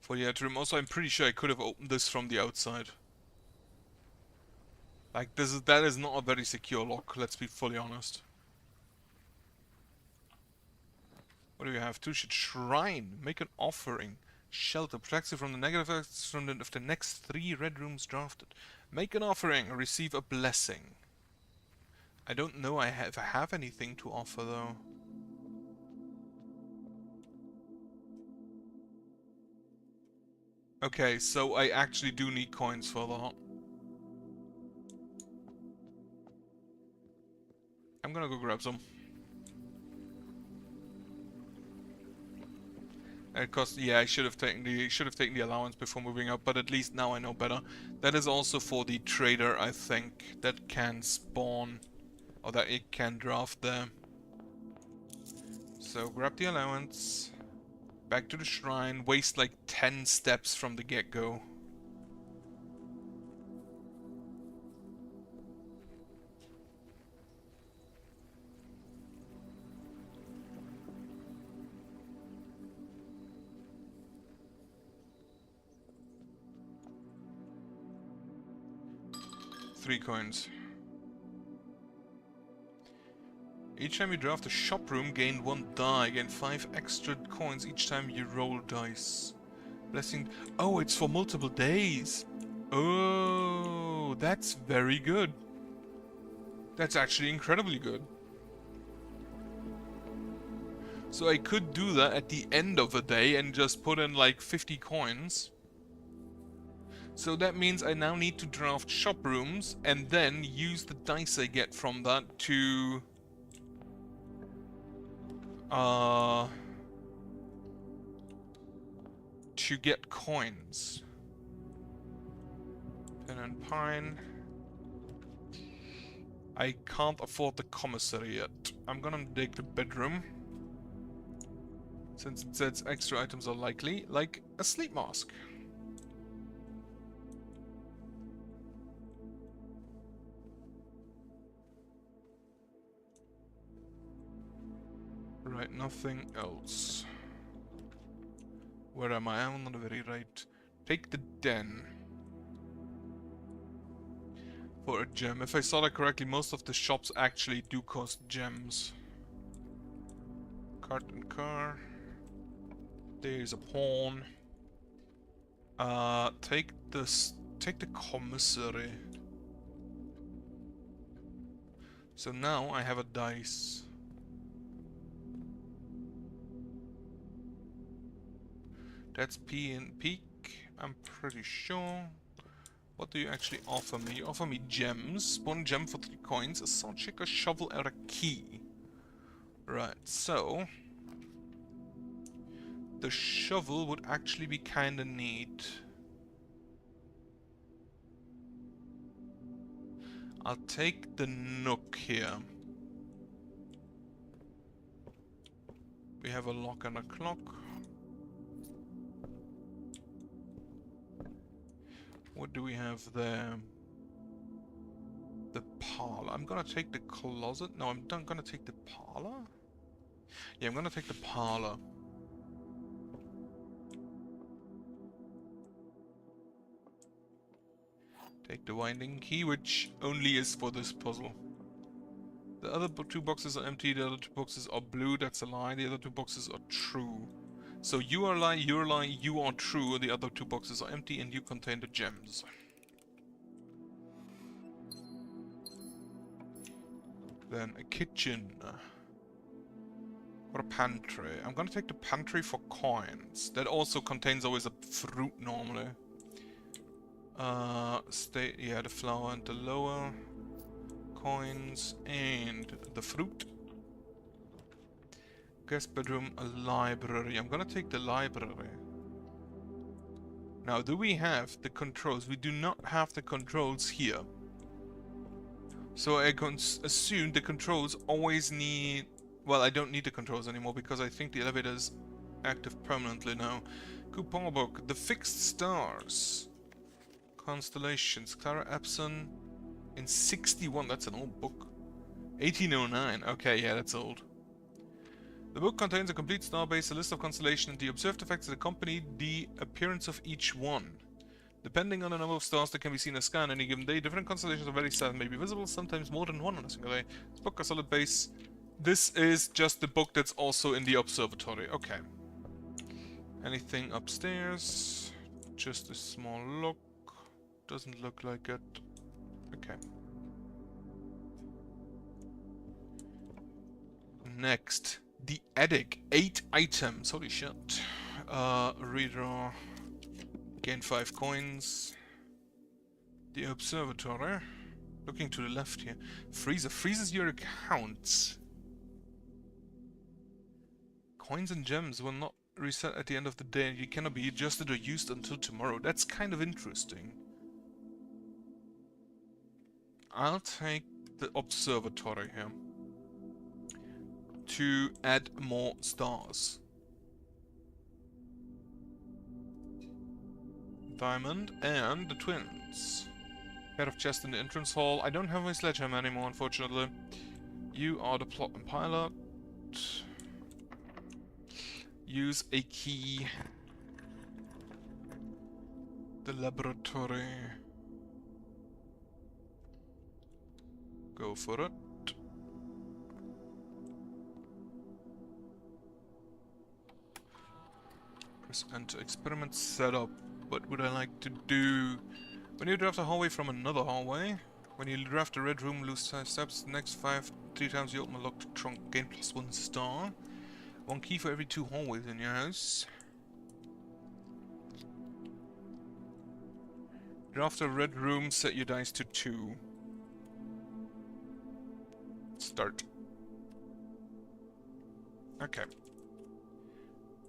for the outer room. Also, I'm pretty sure I could have opened this from the outside. Like, that is not a very secure lock, let's be fully honest. What do we have? Two-shit shrine. Make an offering. Shelter. Protects you from the negative effects of the next 3 red rooms drafted. Make an offering. Receive a blessing. I don't know if I have anything to offer, though. Okay, so I actually do need coins for that. I'm gonna go grab some. It cost, yeah, I should have taken the allowance before moving up, but at least now I know better. That is also for the trader, I think, that can spawn, or that it can draft there. So grab the allowance, back to the shrine, waste like 10 steps from the get-go. Three coins. Each time you draft a shop room, gain 1 die, gain 5 extra coins each time you roll dice. Blessing. Oh, it's for multiple days. Oh, that's very good. That's actually incredibly good. So I could do that at the end of a day and just put in like 50 coins. So that means I now need to draft shop rooms and then use the dice I get from that to... to get coins. Pen and pine. I can't afford the commissary yet. I'm gonna take the bedroom. Since it says extra items are likely, like a sleep mask. Right, nothing else. Where am I? I'm not very right. Take the den. For a gem. If I saw that correctly, most of the shops actually do cost gems. Cart and car. There's a pawn. Take the commissary. So now I have a dice. That's P and peak, I'm pretty sure. What do you actually offer me? You offer me gems. 1 gem for 3 coins, a sword check, a shovel, and a key. Right, so... the shovel would actually be kinda neat. I'll take the nook here. We have a lock and a clock. What do we have there? The parlor. I'm gonna take the closet. No, I'm not gonna take the parlor? Yeah, I'm gonna take the parlor. Take the winding key, which only is for this puzzle. The other two boxes are empty, the other two boxes are blue, that's a lie, the other two boxes are true. So you are lie, you're lie, you are true, the other two boxes are empty and you contain the gems. Then a kitchen. Or a pantry. I'm gonna take the pantry for coins. That also contains always a fruit normally. Yeah, the flour and the lower coins and the fruit. Guest bedroom, a library. I'm gonna take the library. Now, do we have the controls? We do not have the controls here. So I can assume the controls always need... Well, I don't need the controls anymore because I think the elevator is active permanently now. Coupon book, the fixed stars. Constellations, Clara Epson in 61, that's an old book. 1809, okay, yeah, that's old. The book contains a complete starbase, a list of constellations, and the observed effects that accompany the appearance of each one. Depending on the number of stars that can be seen in the sky on any given day, different constellations of various sizes may be visible, sometimes more than one on a single day. This book has solid base. This is just the book that's also in the observatory. Okay. Anything upstairs? Just a small look. Doesn't look like it. Okay. Next. The attic. 8 items. Holy shit. Redraw. Gain 5 coins. The observatory. Looking to the left here. Freezer. Freezes your accounts. Coins and gems will not reset at the end of the day. You cannot be adjusted or used until tomorrow. That's kind of interesting. I'll take the observatory here. To add more stars. Diamond and the twins. Pair of chests in the entrance hall. I don't have my sledgehammer anymore, unfortunately. You are the plot and pilot. Use a key. The laboratory. Go for it. Press enter. Experiment setup. What would I like to do? When you draft a hallway from another hallway, when you draft a red room, lose 5 steps. The next 3 times you open a locked trunk, gain +1 star. 1 key for every 2 hallways in your house. Draft a red room, set your dice to 2. Start. Okay.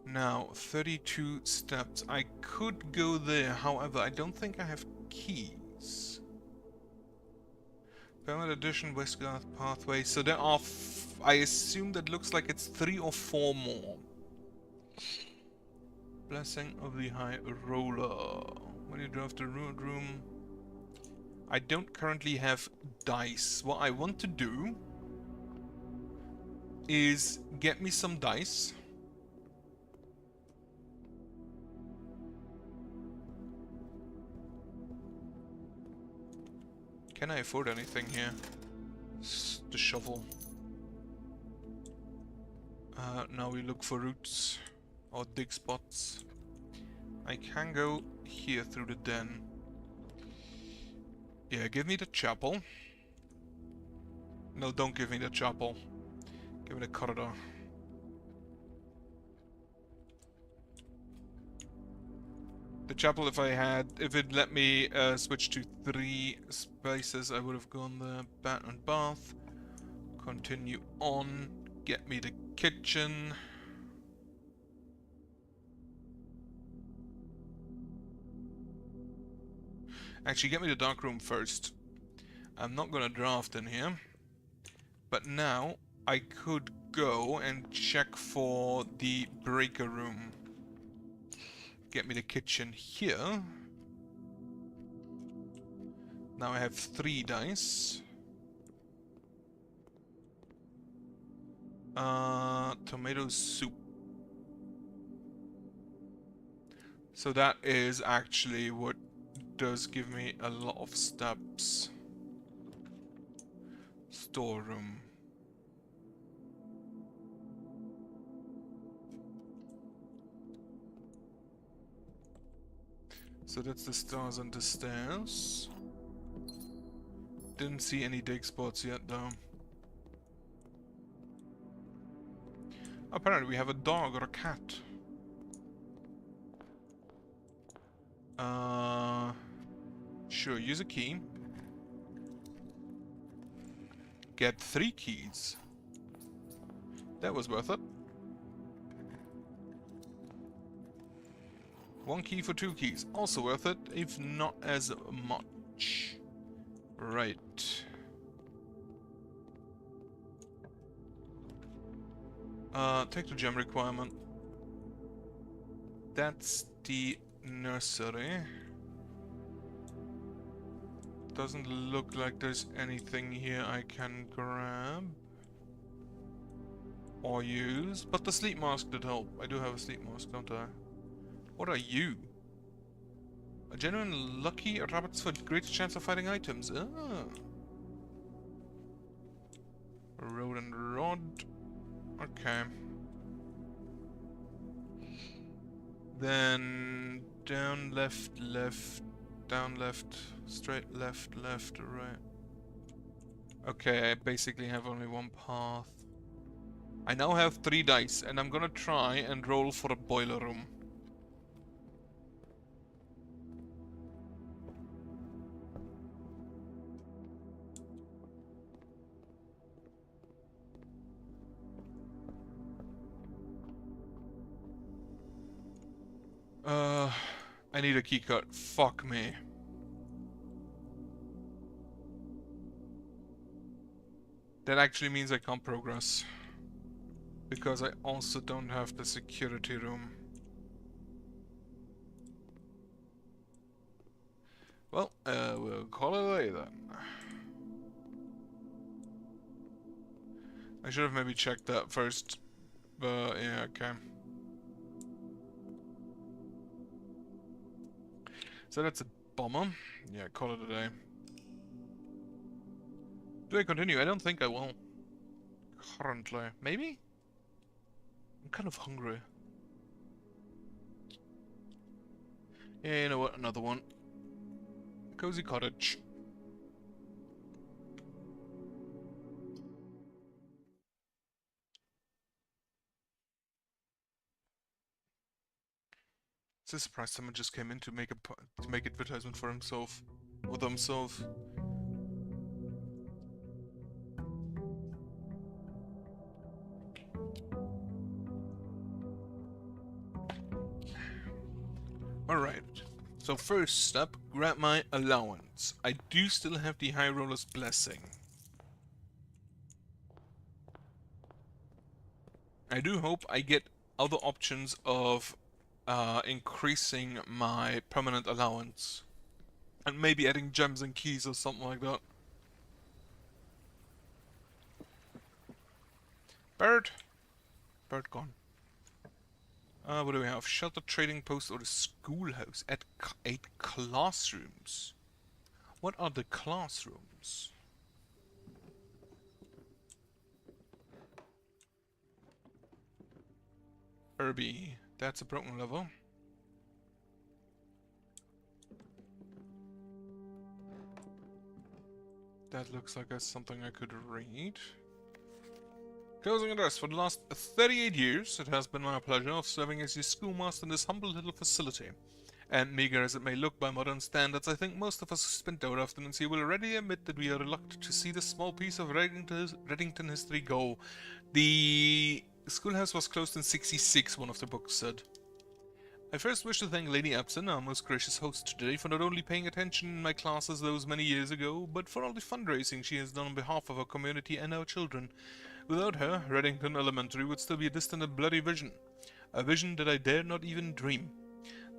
Now, 32 steps. I could go there, however, I don't think I have keys. Permanent addition, Westgarth pathway. So there are, I assume that looks like it's 3 or 4 more. Blessing of the High Roller. When you draft a red room... I don't currently have dice. What I want to do is get me some dice. Can I afford anything here? The shovel. Now we look for roots or dig spots. I can go here through the den. Yeah, give me the chapel. No, don't give me the chapel. Give me the corridor. The chapel, if it let me switch to 3 spaces, I would have gone there. Bat and bath. Continue on. Get me the kitchen. Actually, get me the dark room first. I'm not gonna draft in here. But now, I could go and check for the breaker room. Get me the kitchen here. Now I have 3 dice. Tomato soup. So that is actually what does give me a lot of steps. Storeroom. So that's the stars and the stairs. Didn't see any dig spots yet though. Apparently we have a dog or a cat. Sure, use a key. Get 3 keys. That was worth it. 1 key for 2 keys. Also worth it, if not as much. Right. Take the gem requirement. That's the nursery. Doesn't look like there's anything here I can grab or use, but the sleep mask did help. I do have a sleep mask, don't I? What are you? A genuine lucky rabbits for greater chance of finding items. Ah. Road and rod. Okay. Then down, left, left, down, left, straight, left, left, right. Okay, I basically have only 1 path. I now have 3 dice, and I'm gonna try and roll for a boiler room. I need a keycard. Fuck me. That actually means I can't progress. Because I also don't have the security room. Well, we'll call it a day then. I should have maybe checked that first. But yeah, okay. So that's a bummer. Yeah, call it a day. Do I continue? I don't think I will. Currently. Maybe? I'm kind of hungry. Yeah, you know what? Another one. Cozy cottage. It's a surprise someone just came in to make advertisement for himself. Or themselves. Alright. So first step, grab my allowance. I do still have the High Roller's Blessing. I do hope I get other options of increasing my permanent allowance. And maybe adding gems and keys or something like that. Bird! Bird gone. What do we have? Shelter, trading post, or the schoolhouse? At 8 classrooms. What are the classrooms? Herbie. That's a broken level. That looks like that's something I could read. Closing address. For the last 38 years, it has been my pleasure of serving as your schoolmaster in this humble little facility. And meager as it may look by modern standards, I think most of us who spent our afternoons here will readily admit that we are reluctant to see this small piece of Reddington history go. The schoolhouse was closed in '66, one of the books said. I first wish to thank Lady Epson, our most gracious host today, for not only paying attention in my classes those many years ago, but for all the fundraising she has done on behalf of our community and our children. Without her, Reddington Elementary would still be a distant and blurry vision. A vision that I dare not even dream.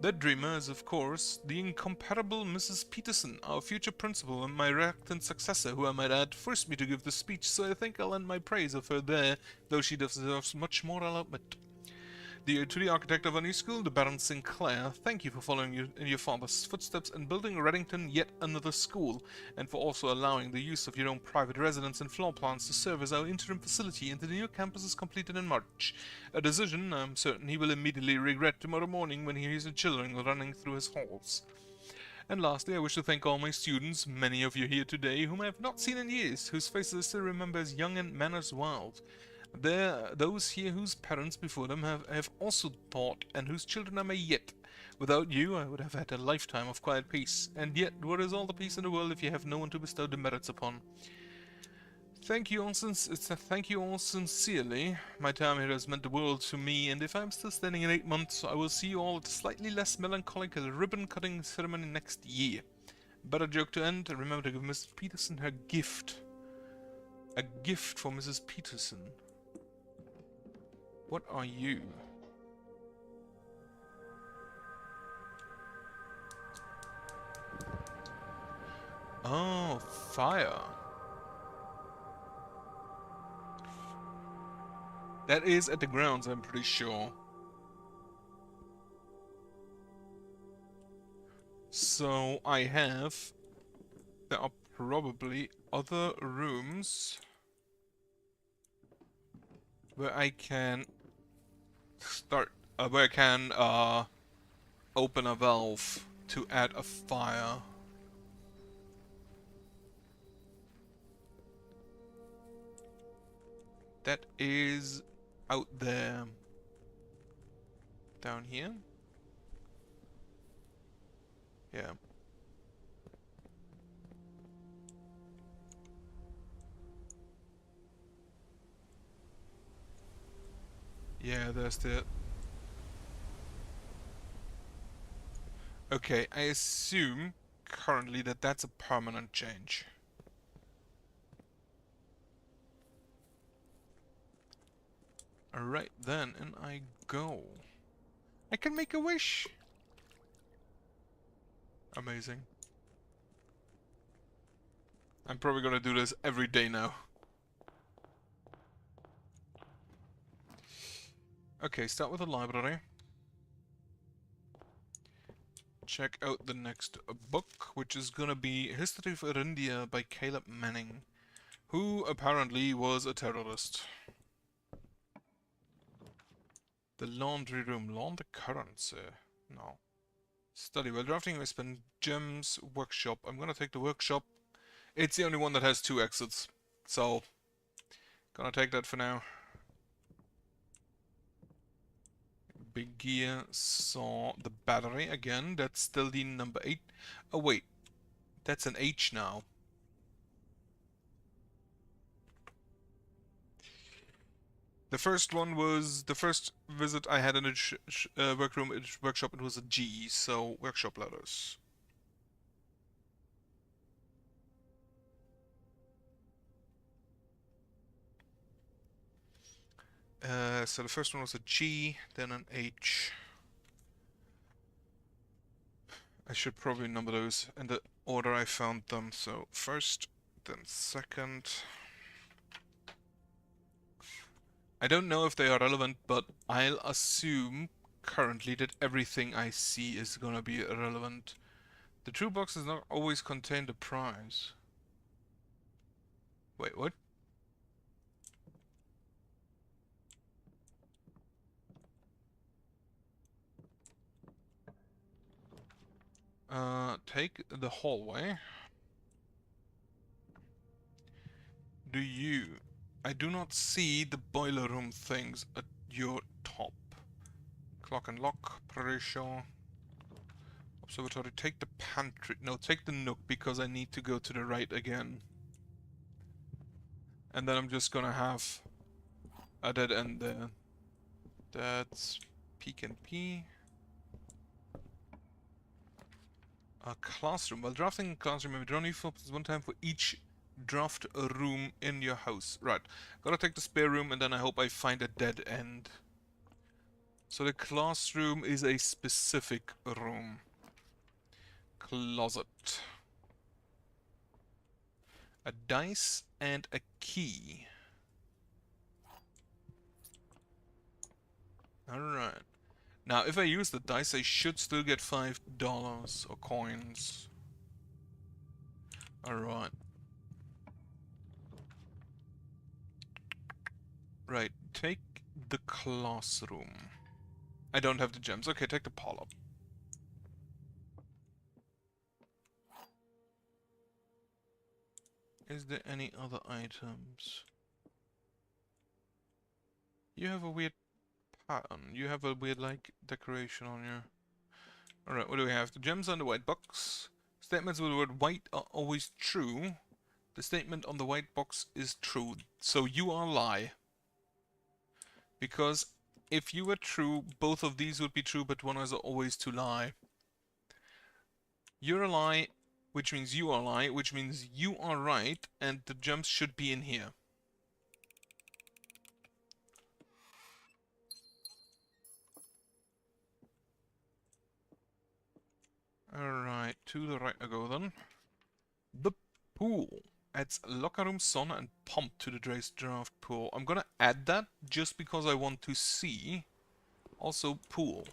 That dreamer is, of course, the incomparable Mrs. Peterson, our future principal and my reluctant successor, who I might add, forced me to give the speech, so I think I'll end my praise of her there, though she deserves much more, I'll admit. To the architect of our new school, the Baron Sinclair, thank you for following in your father's footsteps and building Reddington yet another school, and for also allowing the use of your own private residence and floor plans to serve as our interim facility until the new campus is completed in March. A decision I'm certain he will immediately regret tomorrow morning when he hears the children running through his halls. And lastly, I wish to thank all my students, many of you here today, whom I have not seen in years, whose faces I still remember as young and manners wild. There are those here whose parents before them have also taught, and whose children I may yet. Without you, I would have had a lifetime of quiet peace, and yet where is all the peace in the world if you have no one to bestow demerits upon? Thank you all sincerely. My time here has meant the world to me, and if I'm still standing in 8 months, I will see you all at a slightly less melancholic ribbon-cutting ceremony next year. But a joke to end, and remember to give Mrs. Peterson her gift. A gift for Mrs. Peterson. What are you? Oh, fire. That is at the grounds, I'm pretty sure. So there are probably other rooms where I can open a valve to add a fire. That is out there. Down here? Yeah. Yeah, there's the... Okay, I assume currently that that's a permanent change. Alright then, and I go. I can make a wish! Amazing. I'm probably gonna do this every day now. Okay, start with the library. Check out the next book, which is gonna be History of India by Caleb Manning, who apparently was a terrorist. The laundry room, launder currency. No. Study. While drafting, I spend gems, workshop. I'm gonna take the workshop. It's the only one that has 2 exits. So, gonna take that for now. Big gear, saw the battery again. That's still the number 8. Oh wait, that's an H now. The first one was the first visit I had in a workshop. It was a G, so workshop letters. So the first one was a G, then an H. I should probably number those in the order I found them. So first, then second. I don't know if they are relevant, but I'll assume currently that everything I see is gonna be relevant. The true box does not always contain the prize. Wait, what? Take the hallway. I do not see the boiler room things at your top. Clock and lock, pretty sure. Observatory, take the pantry. No, take the nook because I need to go to the right again. And then I'm just gonna have a dead end there. That's peek and pee. A classroom. While drafting a classroom, you may draw new focus 1 time for each draft room in your house. Right. Gotta take the spare room and then I hope I find a dead end. So the classroom is a specific room. Closet. A dice and a key. Alright. Now, if I use the dice, I should still get $5 or coins. Alright. Right, take the classroom. I don't have the gems. Okay, take the parlor. Is there any other items? You have a weird pattern. You have a weird, like, decoration on your... Alright, what do we have? The gems on the white box. Statements with the word white are always true. The statement on the white box is true. So you are a lie. Because if you were true, both of these would be true, but one is always to lie. You're a lie, which means you are a lie, which means you are right, and the gems should be in here. Alright, to the right I go then. The pool adds locker room, sauna, and pump to the draft pool. I'm gonna add that just because I want to see. Also, pool.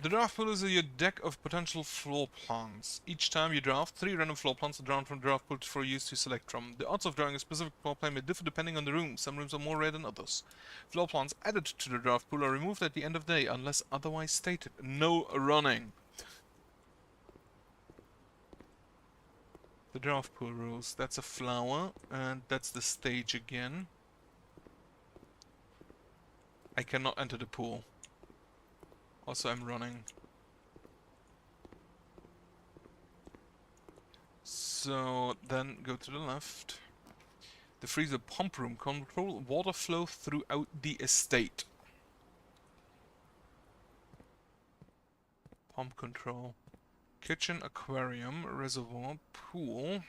The draft pool is your deck of potential floor plans. Each time you draft, 3 random floor plans are drawn from the draft pool for use to select from. The odds of drawing a specific floor plan may differ depending on the room. Some rooms are more rare than others. Floor plans added to the draft pool are removed at the end of the day unless otherwise stated. No running. The draft pool rules. That's a flower, and that's the stage again. I cannot enter the pool. Also, I'm running. So, then go to the left. The freezer pump room. Control water flow throughout the estate. Pump control. Kitchen, aquarium, reservoir, pool.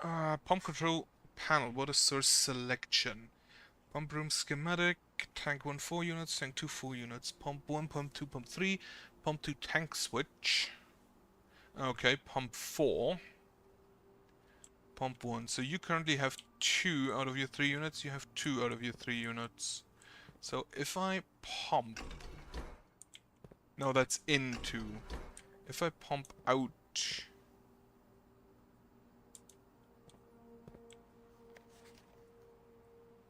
Pump control panel, water source selection. Pump room schematic, tank 1 4 units, tank 2 4 units, pump 1, pump 2, pump 3, pump 2 tank switch. Okay, pump 4. Pump 1. So you currently have 2 out of your 3 units, you have 2 out of your 3 units. So if I pump... No, that's into. If I pump out...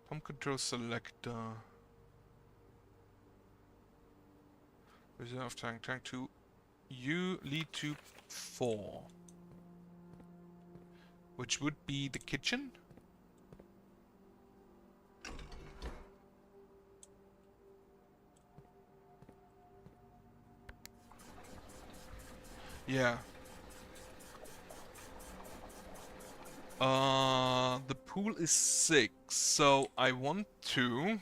Pump control selector. Reserve tank, tank 2. You lead to 4. Which would be the kitchen? Yeah. The pool is 6, so I want to...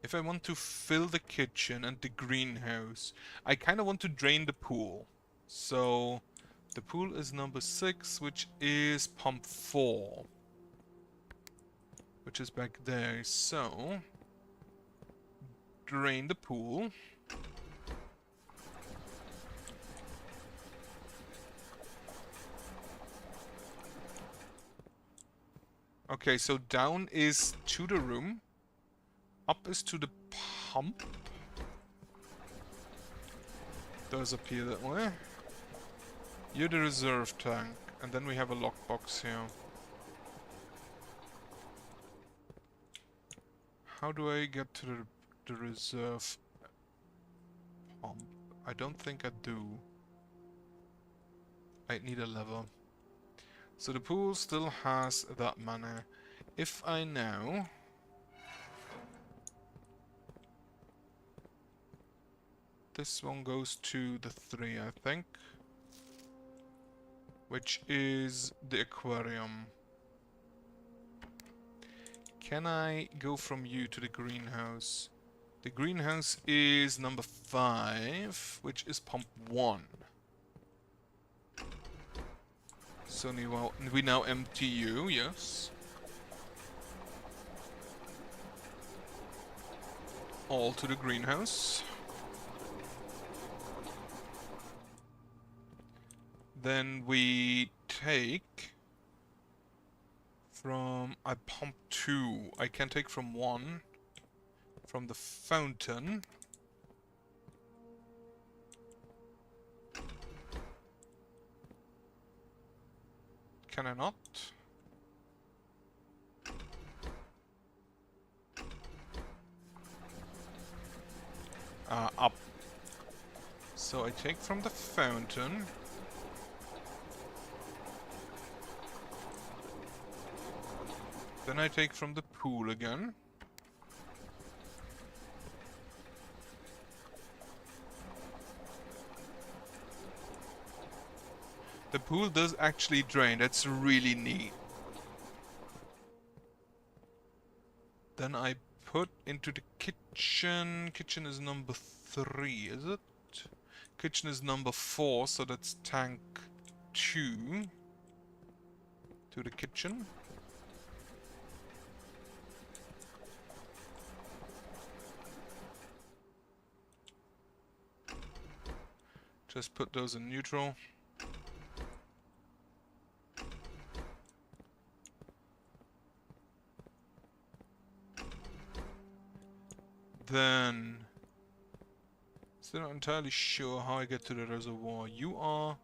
If I want to fill the kitchen and the greenhouse, I kind of want to drain the pool. So, the pool is number 6, which is pump 4. Which is back there, so... Drain the pool. Okay, so down is to the room. Up is to the pump. Does appear that way. You're the reserve tank. And then we have a lockbox here. How do I get to the reserve pump? I don't think I do. I need a lever. So the pool still has that mana. If I now... This one goes to the 3, I think. Which is the aquarium. Can I go from you to the greenhouse? The greenhouse is number 5, which is pump 1. So we now empty you, yes. all to the greenhouse. Then we take from... I pump 2. I can take from 1. From the fountain. Can I not? Up. So I take from the fountain. Then I take from the pool again. The pool does actually drain, that's really neat. Then I put into the kitchen. Kitchen is number 3, is it? Kitchen is number 4, so that's tank 2. To the kitchen. Just put those in neutral. Then... still not entirely sure how I get to the reservoir. You are...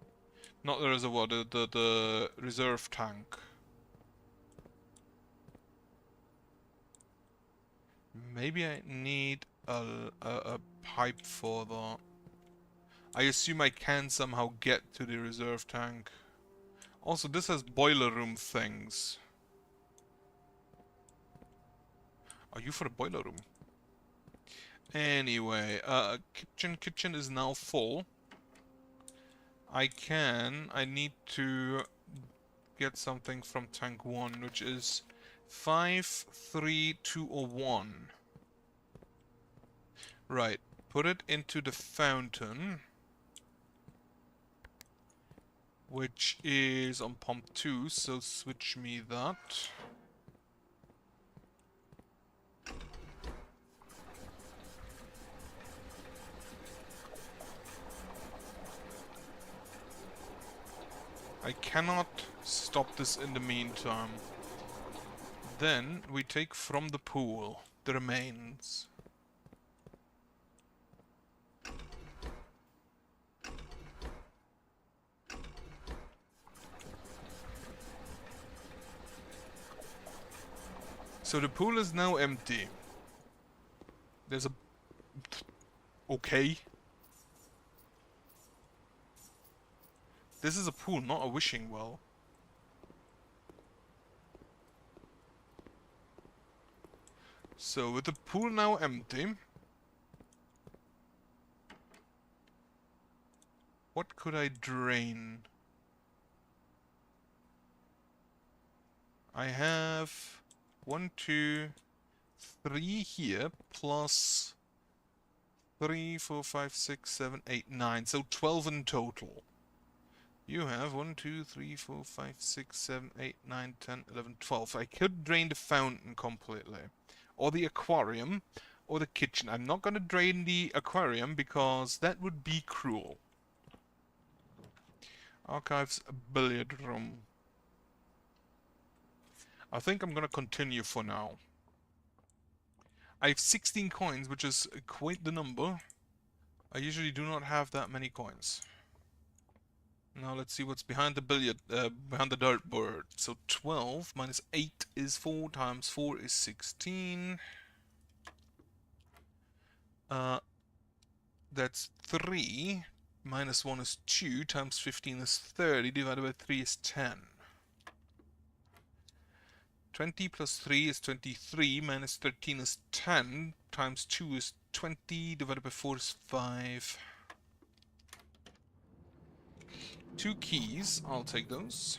not the reservoir, the reserve tank. Maybe I need a pipe for that. I assume I can somehow get to the reserve tank. Also, this has boiler room things. Are you for the boiler room? Anyway, kitchen is now full. I need to get something from tank 1, which is 53201. Right, put it into the fountain, which is on pump 2, so switch me that. I cannot stop this in the meantime. Then we take from the pool the remains. So the pool is now empty. There's a... okay. This is a pool, not a wishing well. So with the pool now empty, what could I drain? I have 1, 2, 3 here, plus 3, 4, 5, 6, 7, 8, 9. So 12 in total. You have 1, 2, 3, 4, 5, 6, 7, 8, 9, 10, 11, 12. I could drain the fountain completely. Or the aquarium. Or the kitchen. I'm not going to drain the aquarium because that would be cruel. Archives, billiard room. I think I'm going to continue for now. I have 16 coins, which is quite the number. I usually do not have that many coins. Now let's see what's behind the behind the dartboard. So 12 minus 8 is 4 times 4 is 16. That's 3 minus 1 is 2 times 15 is 30 divided by 3 is 10. 20 plus 3 is 23 minus 13 is 10 times 2 is 20 divided by 4 is 5. 2 keys, I'll take those.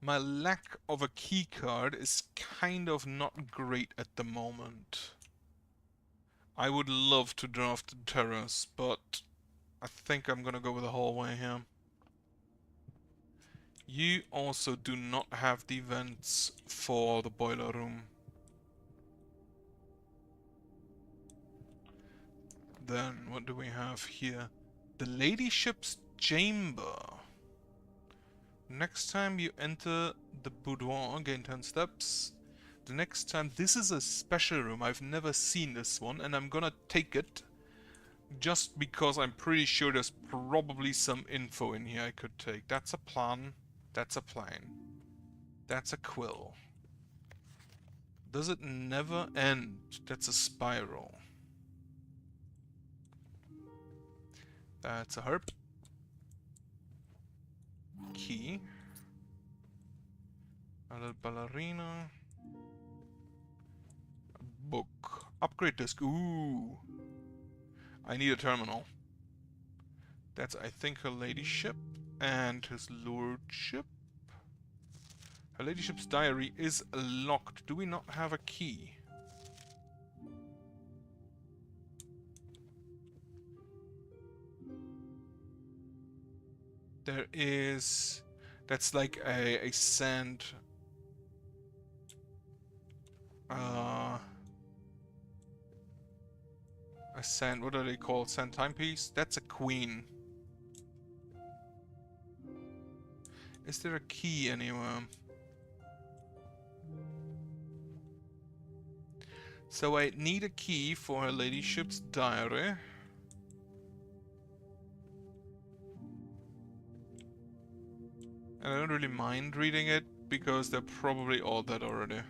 My lack of a key card is kind of not great at the moment. I would love to draft the terrace, but I think I'm gonna go with the hallway here. You also do not have the vents for the boiler room. then, what do we have here? The ladyship's chamber. Next time you enter the boudoir, gain 10 steps. The next time, this is a special room. I've never seen this one, and I'm gonna take it. Just because I'm pretty sure there's probably some info in here I could take. That's a plan. That's a plane. That's a quill. Does it never end? That's a spiral. That's a harp. Key. A little ballerina. A book. Upgrade disc. Ooh. I need a terminal. That's, I think, her ladyship and his lordship. Her ladyship's diary is locked. Do we not have a key? There is... That's like a sand... a sand... What are they called? Sand timepiece? That's a queen. Is there a key anywhere? So I need a key for her ladyship's diary. And I don't really mind reading it, because they're probably all dead already.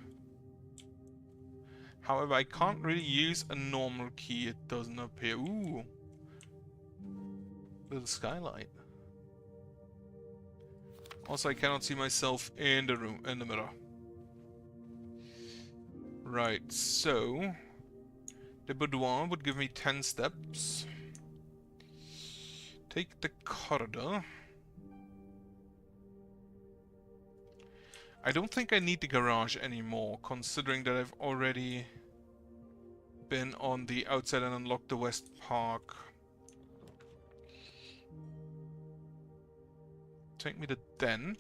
However, I can't really use a normal key, it doesn't appear. Ooh! Little skylight. Also, I cannot see myself in the room, in the mirror. Right, so... The boudoir would give me 10 steps. Take the corridor. I don't think I need the garage anymore, considering that I've already been on the outside and unlocked the West Park. Take me to den.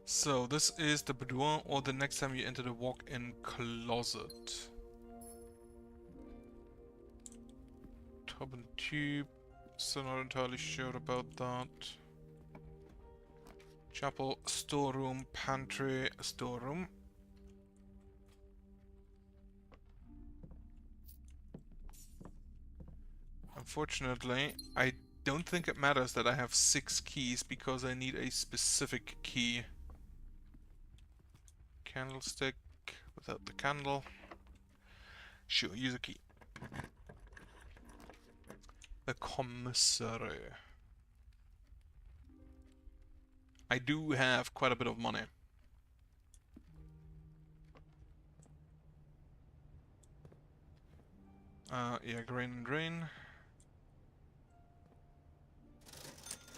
So, this is the boudoir, or the next time you enter the walk-in closet. Tub and tube. Still not entirely sure about that. Chapel, storeroom, pantry, storeroom. Unfortunately, I don't think it matters that I have 6 keys, because I need a specific key. Candlestick, without the candle. Sure, use a key. The commissary. I do have quite a bit of money. Yeah, grain and drain.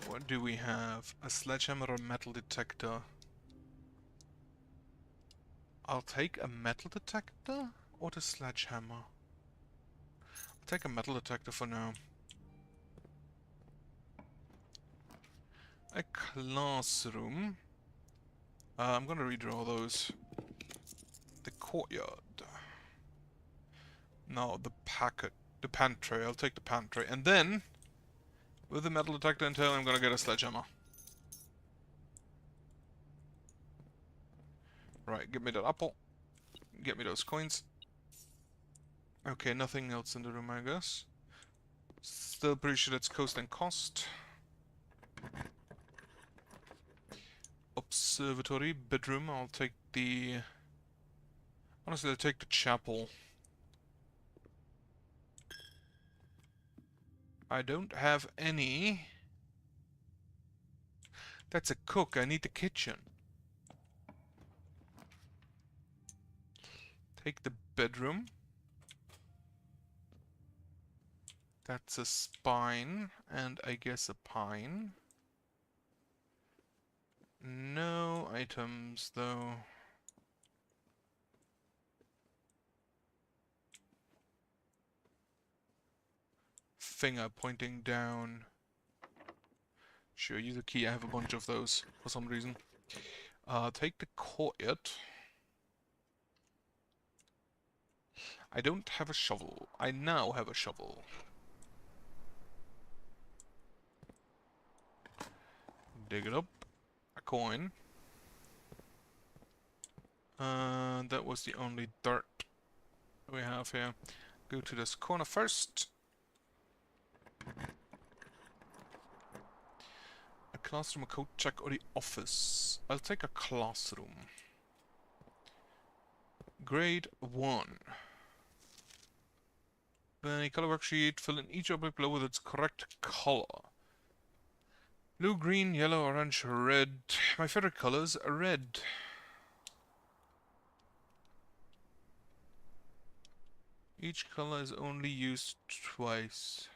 What do we have? A sledgehammer or metal detector? I'll take a metal detector or the sledgehammer? I'll take a metal detector for now. A classroom. I'm gonna redraw those. The courtyard. No, the packet. The pantry. I'll take the pantry. And then, with the metal detector in tow, I'm gonna get a sledgehammer. Right, give me that apple. Get me those coins. Okay, nothing else in the room, I guess. Still pretty sure that's coast and cost. Observatory, bedroom, I'll take the... Honestly, I'll take the chapel. I don't have any... That's a cook, I need the kitchen. Take the bedroom. That's a spine, and I guess a pine. No items, though. Finger pointing down. Sure, use a key. I have a bunch of those for some reason. Take the courtyard. I don't have a shovel. I now have a shovel. Dig it up. A coin. That was the only dirt we have here. Go to this corner first. A classroom, a code check, or the office. I'll take a classroom. Grade 1. Then a color worksheet. Fill in each object below with its correct color. Blue, green, yellow, orange, red. My favorite colors are red. Each color is only used twice.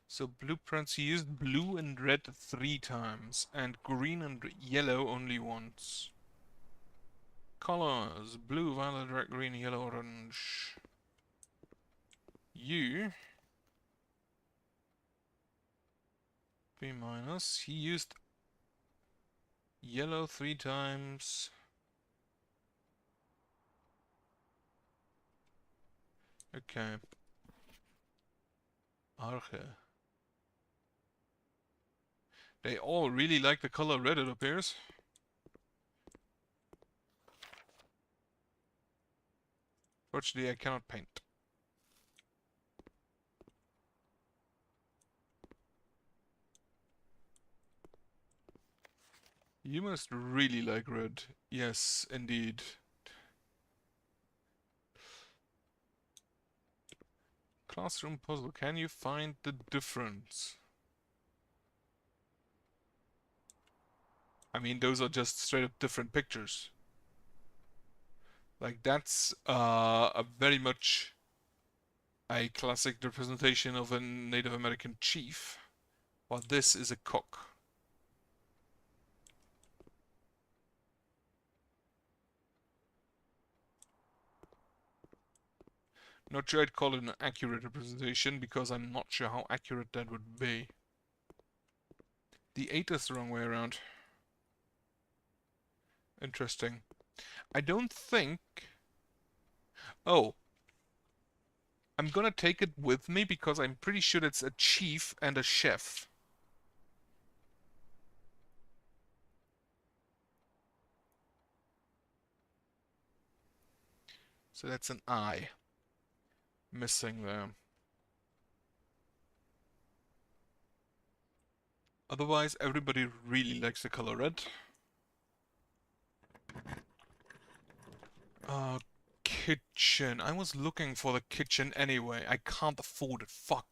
So blueprints, he used blue and red 3 times, and green and yellow only once. Colors, blue, violet, red, green, yellow, orange. You, B minus, he used yellow 3 times. Okay. Arche. They all really like the color red, it appears. Fortunately, I cannot paint. You must really like red. Yes, indeed. Classroom puzzle. Can you find the difference? I mean, those are just straight up different pictures. Like, that's a very much a classic representation of a Native American chief, while this is a cook. Not sure I'd call it an accurate representation, because I'm not sure how accurate that would be. The 8 is the wrong way around. Interesting. I don't think... Oh. I'm gonna take it with me, because I'm pretty sure it's a chief and a chef. So that's an I missing there. Otherwise, everybody really likes the color red. Kitchen. I was looking for the kitchen anyway. I can't afford it. Fuck.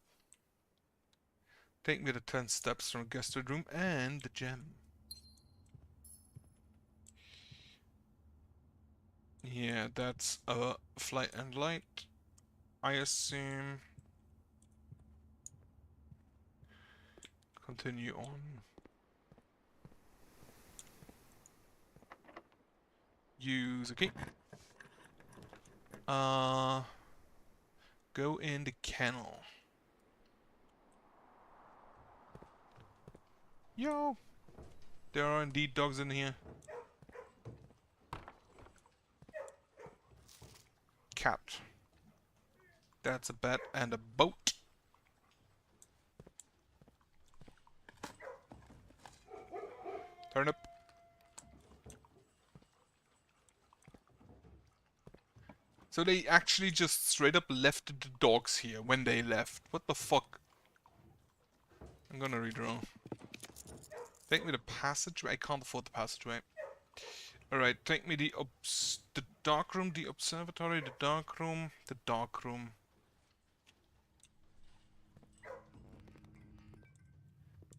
Take me to 10 steps from guest room and the gem. Yeah, that's a flight and light, I assume. Continue on. Use a key. Go in the kennel. Yo! There are indeed dogs in here. Cat. That's a bat and a boat. Turnip. So they actually just straight up left the dogs here when they left. What the fuck? I'm gonna redraw. Take me the passageway. I can't afford the passageway. Alright, take me the dark room, the observatory, the dark room, the dark room.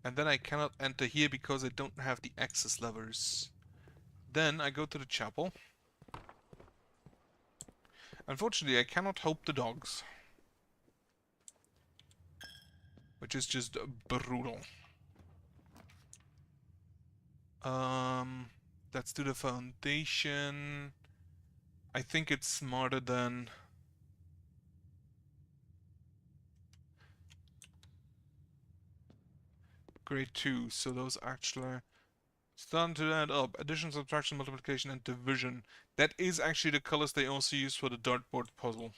And then I cannot enter here because I don't have the access levers. Then I go to the chapel. Unfortunately, I cannot help the dogs. Which is just brutal. Let's do the foundation. I think it's smarter than... grade 2, so those actually starting to add up. Addition, subtraction, multiplication, and division. That is actually the colors they also use for the dartboard puzzle.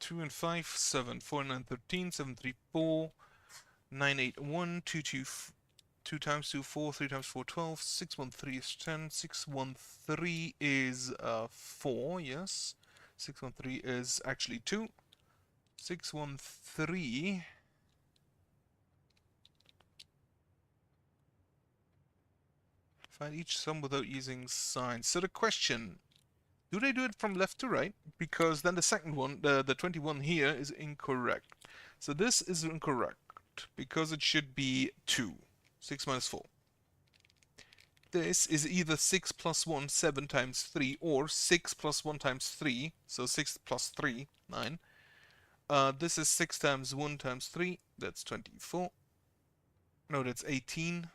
2 and 5, 7, 4, 9, 13, 7, 3, 4, 9, 8, 1, 2, 2, 2 times 2, 4, 3 times 4, 12, 6, 1, 3 is 10, 6, 1, 3 is 4, yes. 6, 1, 3 is actually 2. 6, 1, 3... Find each sum without using signs. So the question, do they do it from left to right? Because then the second one, the 21 here, is incorrect. So this is incorrect, because it should be 2. 6 minus 4. This is either 6 plus 1, 7 times 3, or 6 plus 1 times 3, so 6 plus 3, 9. This is 6 times 1 times 3, that's 24. No, that's 18.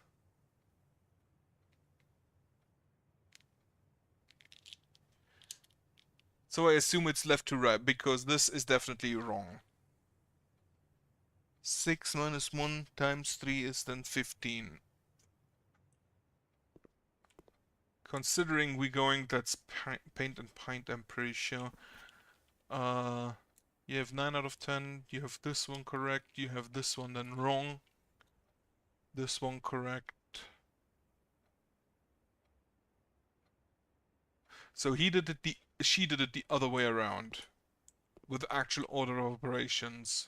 So I assume it's left to right, because this is definitely wrong. 6 minus 1 times 3 is then 15. Considering we're going, that's paint and pint, I'm pretty sure. You have 9 out of 10, you have this one correct, you have this one then wrong. This one correct. So she did it the other way around, with actual order of operations.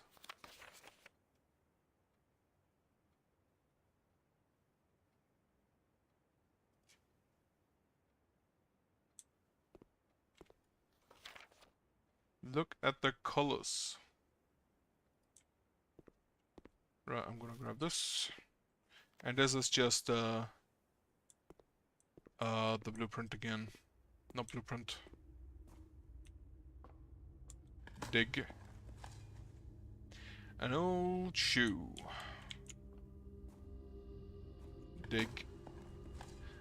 Look at the colors. Right, I'm gonna grab this. And this is just the blueprint again. Not blueprint. Dig. An old shoe. Dig.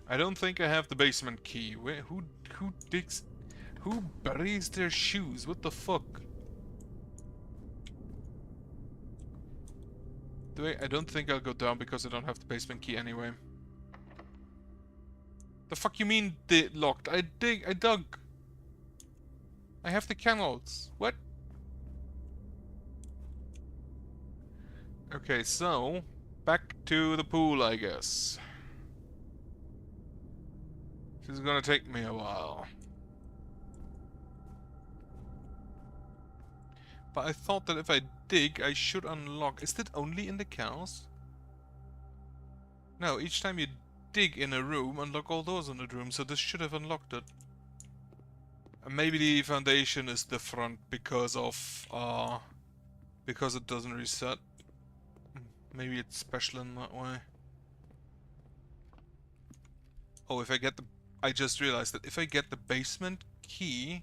I don't think I have the basement key. Where, who digs? Who buries their shoes? What the fuck? I don't think I'll go down because I don't have the basement key anyway. The fuck you mean locked? I dug. I have the canals. What? Okay, so back to the pool, I guess. This is gonna take me a while. But I thought that if I dig, I should unlock... Is that only in the cows? No, each time you dig in a room, unlock all doors in the room, so this should have unlocked it. And maybe the foundation is different because of... because it doesn't reset. Maybe it's special in that way. Oh, if I get the... I just realized that if I get the basement key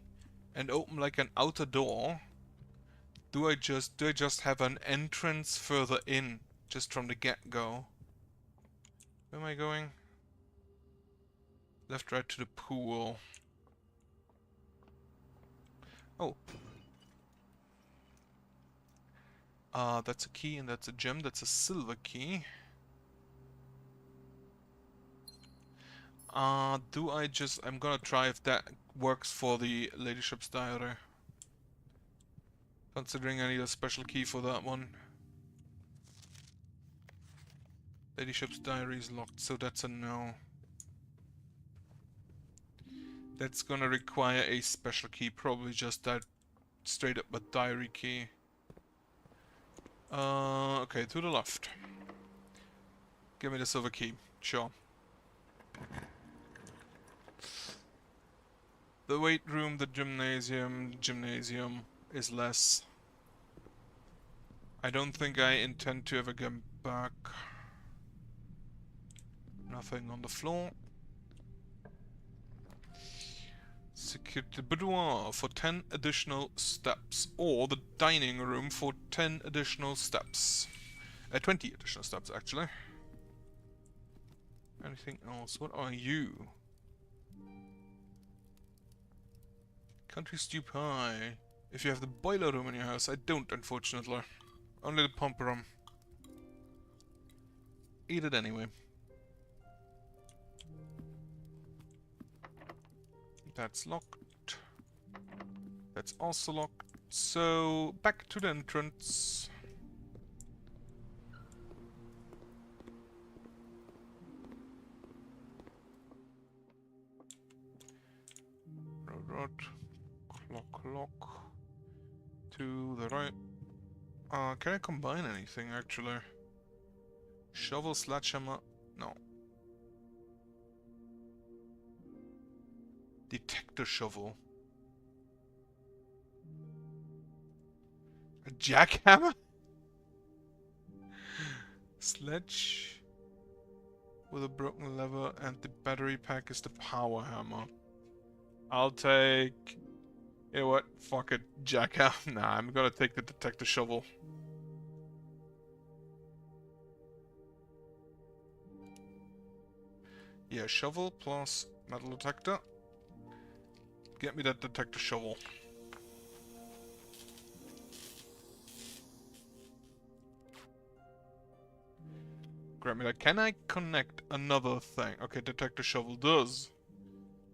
and open like an outer door... Do I just have an entrance further in, just from the get-go? Where am I going? Left, right to the pool. Oh. That's a key and that's a gem. That's a silver key. I'm gonna try if that works for the Ladyship's Diary. Considering I need a special key for that one. Ladyship's Diary is locked, so that's a no. That's gonna require a special key, probably just that straight up a diary key. Okay, to the left. Give me the silver key, sure. The weight room, the gymnasium is less. I don't think I intend to ever get back. Nothing on the floor. Security boudoir for 10 additional steps. Or the dining room for 10 additional steps. 20 additional steps, actually. Anything else? What are you? Country stew pie. If you have the boiler room in your house, I don't, unfortunately. Only the pump room. eat it anyway. That's locked. That's also locked. So, back to the entrance. Road. Clock. To the right. Can I combine anything, actually? Shovel, sledgehammer... No. Detector shovel. A jackhammer? Sledge with a broken lever, and the battery pack is the power hammer. I'll take... You know what? Fuck it. Jackhammer. Nah, I'm gonna take the detector shovel. Yeah, shovel plus metal detector. Get me that detector shovel. Grab me that. Can I connect another thing? Okay, detector shovel does.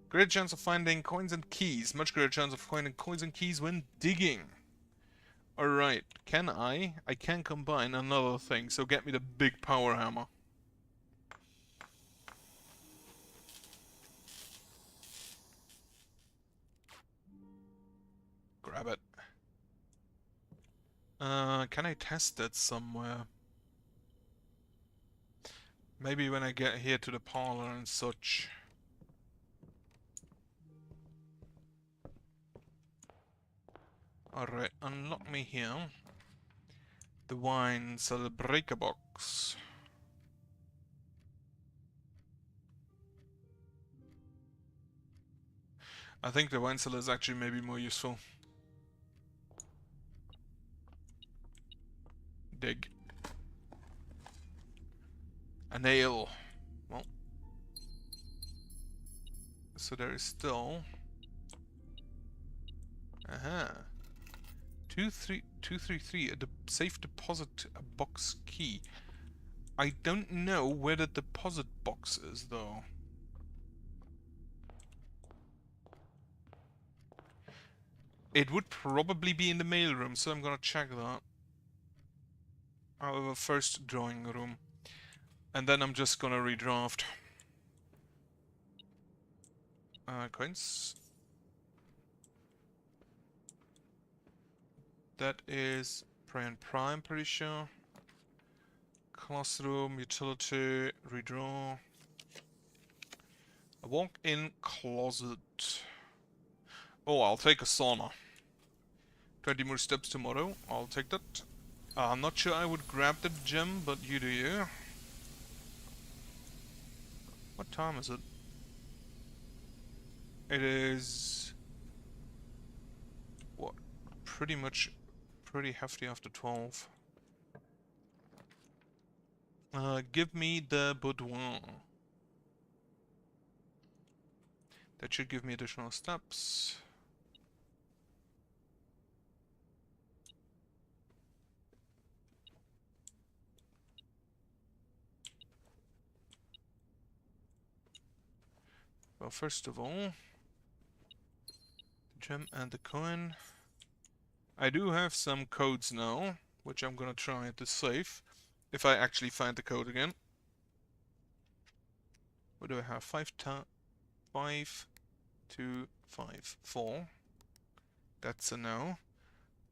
Greater chance of finding coins and keys. Much greater chance of finding coins and keys when digging. Alright, can I? I can combine another thing, so get me the big power hammer. Grab it. Can I test it somewhere? Maybe when I get here to the parlor and such. Alright, unlock me here. The wine cellar breaker box. I think the wine cellar is actually maybe more useful. Dig. A nail. Well. So there is still... Aha. 233, a safe deposit box key. I don't know where the deposit box is, though. It would probably be in the mailroom, so I'm gonna check that. However, first drawing room. And then I'm just gonna redraft. Coins. That is Prime, pretty sure. Classroom, utility, redraw. A walk-in closet. Oh, I'll take a sauna. 20 more steps tomorrow. I'll take that. I'm not sure I would grab the gem, but you do you. What time is it? It is... What? Pretty hefty after 12. Give me the boudoir. That should give me additional steps. Well, first of all, the gem and the coin. I do have some codes now, which I'm gonna try at the safe, if I actually find the code again. What do I have? 5, 2, 5, 4. That's a no.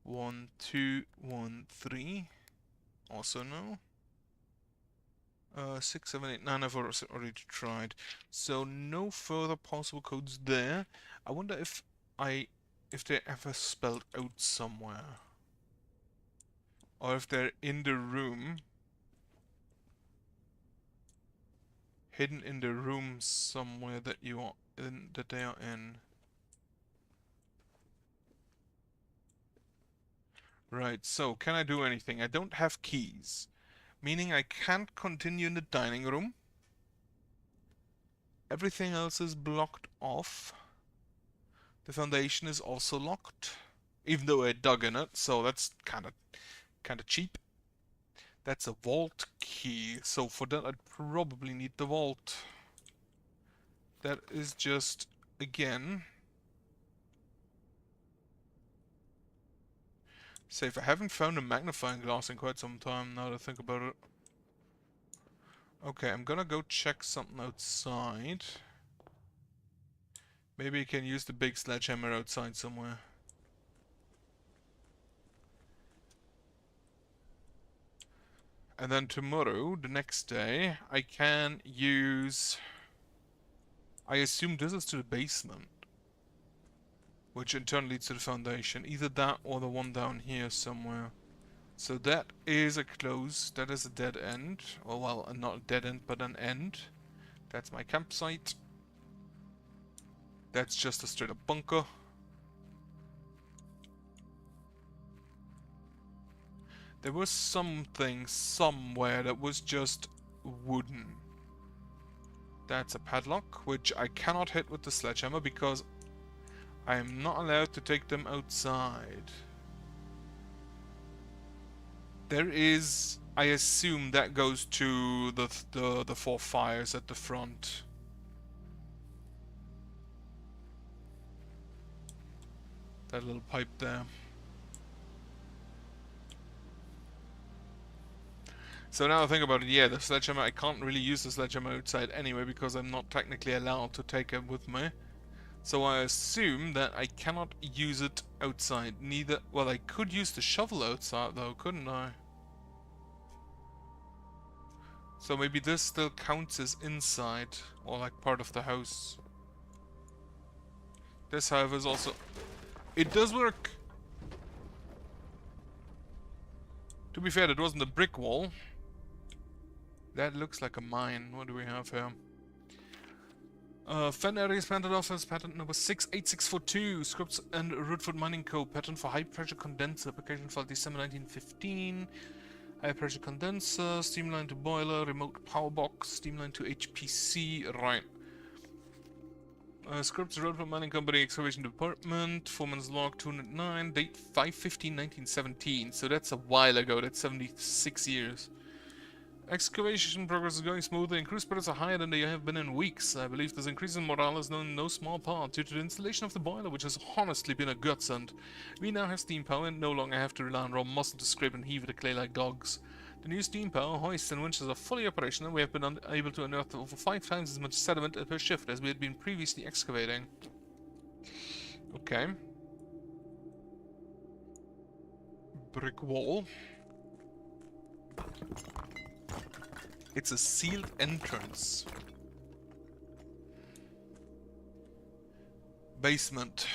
1, 2, 1, 3. Also no. 6, 7, 8, 9 I've already tried. So no further possible codes there. I wonder if they're ever spelled out somewhere. Or if they're in the room. Hidden in the room somewhere that you are in, that they are in. Right, so can I do anything? I don't have keys. Meaning I can't continue in the dining room. Everything else is blocked off. The foundation is also locked. Even though I dug in it, so that's kinda cheap. That's a vault key, so for that I'd probably need the vault. That is just, again... Safe. I haven't found a magnifying glass in quite some time, now that I think about it. Okay, I'm gonna go check something outside. Maybe I can use the big sledgehammer outside somewhere. And then tomorrow, the next day, I can use... I assume this is to the basement. Which in turn leads to the foundation. Either that or the one down here somewhere. So that is a close. That is a dead end. Or well, not a dead end, but an end. That's my campsite. That's just a straight up bunker. There was something somewhere that was just wooden. That's a padlock, which I cannot hit with the sledgehammer because I am not allowed to take them outside. There is... I assume that goes to the four fires at the front. That little pipe there. So now I think about it, yeah, the sledgehammer, I can't really use the sledgehammer outside anyway because I'm not technically allowed to take it with me. So I assume that I cannot use it outside. Neither... Well, I could use the shovel outside though, couldn't I? So maybe this still counts as inside, or like part of the house. This, however, is also... It does work! To be fair, that wasn't a brick wall. That looks like a mine. What do we have here? Fen areas patent office, patent number 68642, Scripps and Rootfoot Mining Co. Patent for high pressure condenser, application filed December 1915. High pressure condenser, steamline to boiler, remote power box, steamline to HPC, right. Scripps Rootfoot Mining Company, excavation department, foreman's log 209, date 5/15/1917, so that's a while ago, that's 76 years. Excavation progress is going smoothly and crew spirits are higher than they have been in weeks. I believe this increase in morale is known in no small part due to the installation of the boiler, which has honestly been a godsend. We now have steam power and no longer have to rely on raw muscle to scrape and heave the clay like dogs. The new steam power hoists and winches are fully operational and we have been able to unearth over 5 times as much sediment per shift as we had been previously excavating. Okay. Brick wall. It's a sealed entrance. Basement.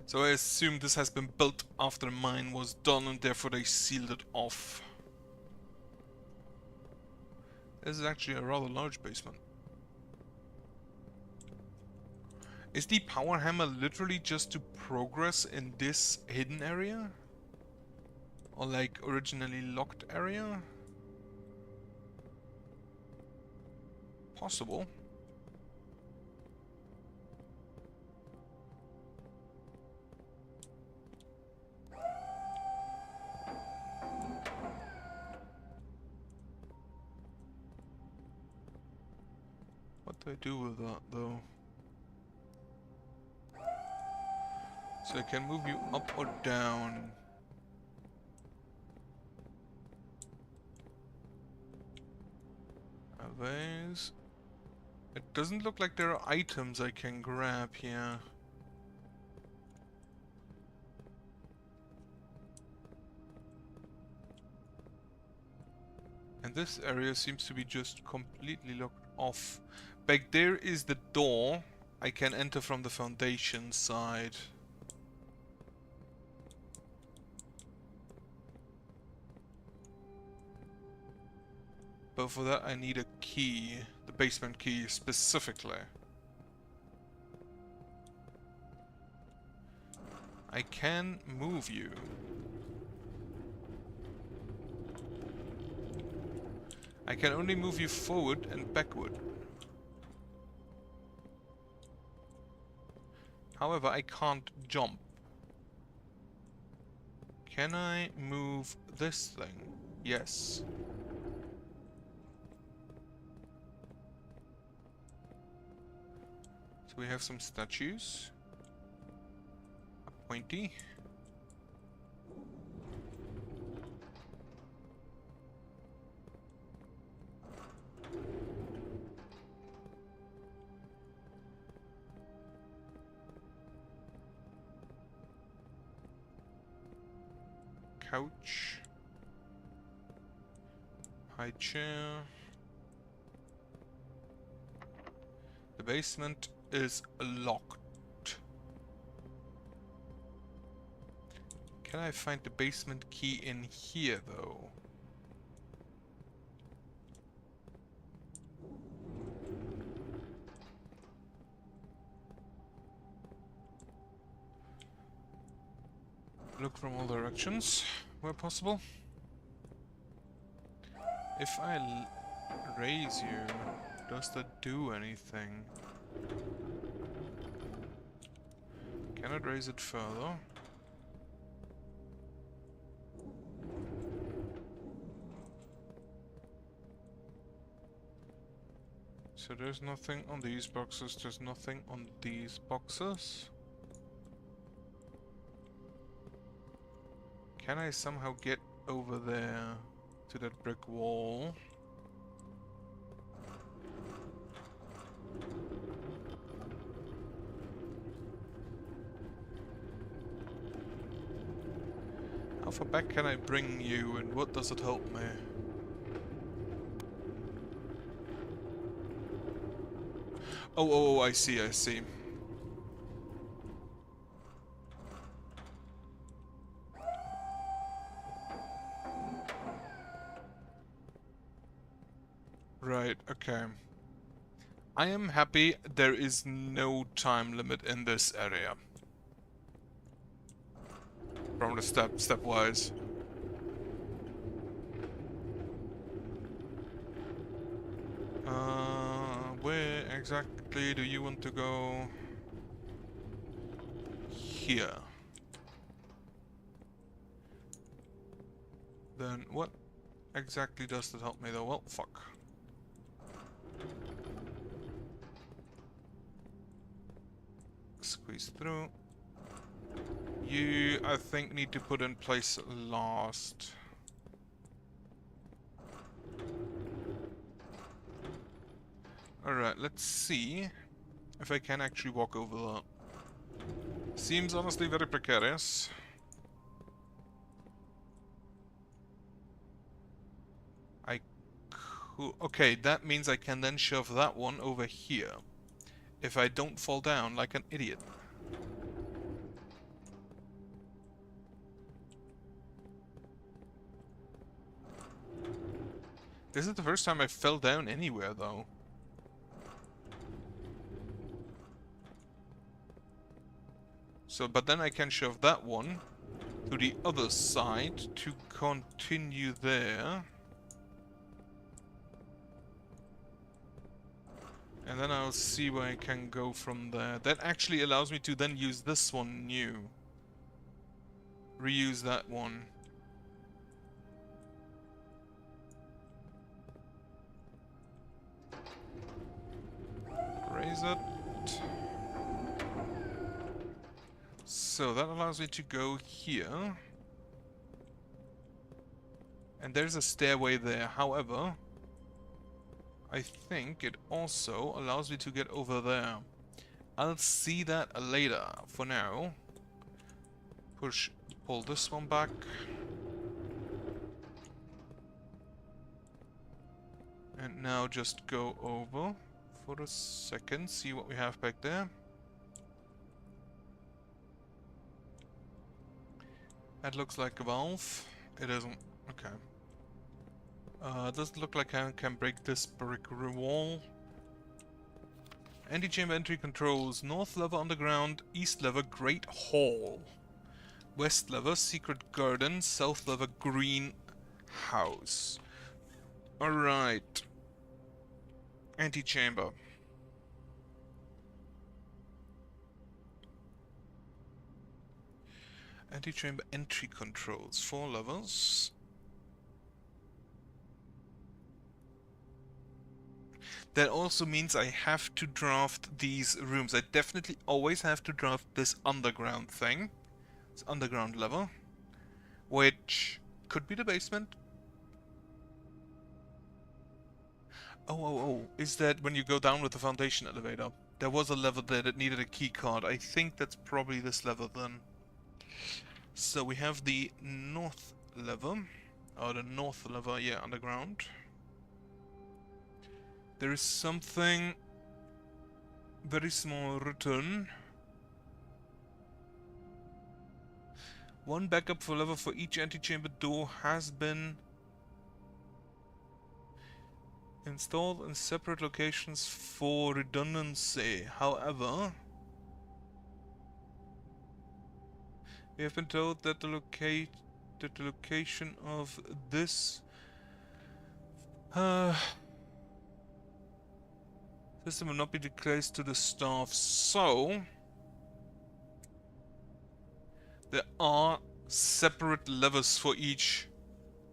So I assume this has been built after the mine was done and therefore they sealed it off. This is actually a rather large basement. Is the power hammer literally just to progress in this hidden area? Or like originally locked area? Possible. What do I do with that though? So I can move you up or down. These. It doesn't look like there are items I can grab here. And this area seems to be just completely locked off. Back there is the door. I can enter from the foundation side. But for that I need a key, the basement key specifically. I can move you. I can only move you forward and backward. However, I can't jump. Can I move this thing? Yes. So we have some statues. A pointy. Couch. High chair. The basement is locked. Can I find the basement key in here though? Look from all directions where possible. If I raise you, does that do anything? Cannot raise it further. So there's nothing on these boxes, there's nothing on these boxes. Can I somehow get over there to that brick wall? How far back can I bring you and what does it help me? Oh, I see, I see. Right, okay. I am happy there is no time limit in this area. From the stepwise. Where exactly do you want to go? Here. Then what exactly does that help me though? Well, fuck. Squeeze through. You, I think, need to put in place last. Alright, let's see if I can actually walk over that. Seems honestly very precarious. I could... Okay, that means I can then shove that one over here. If I don't fall down like an idiot. This is the first time I fell down anywhere, though. So, but then I can shove that one to the other side to continue there. And then I'll see where I can go from there. That actually allows me to then use this one new. Reuse that one. Raise it. So that allows me to go here. And there's a stairway there. However, I think it also allows me to get over there. I'll see that later. For now, pull this one back. And now just go over for a second, see what we have back there. That looks like a valve. It isn't. Okay. Doesn't look like I can break this brick wall. Anti-chamber entry controls. North lever underground, east lever great hall. West lever secret garden, south lever green house. Alright. Anti-chamber. Antechamber entry controls. 4 levels. That also means I have to draft these rooms. I definitely always have to draft this underground thing. This underground level. Which could be the basement. Oh. Is that when you go down with the foundation elevator? There was a level there that needed a key card. I think that's probably this level then. So we have the north level. Or the north level, yeah, underground. There is something very small written. One backup for level for each antechamber door has been installed in separate locations for redundancy. However, we have been told that the location of this system will not be declared to the staff. So there are separate levels for each,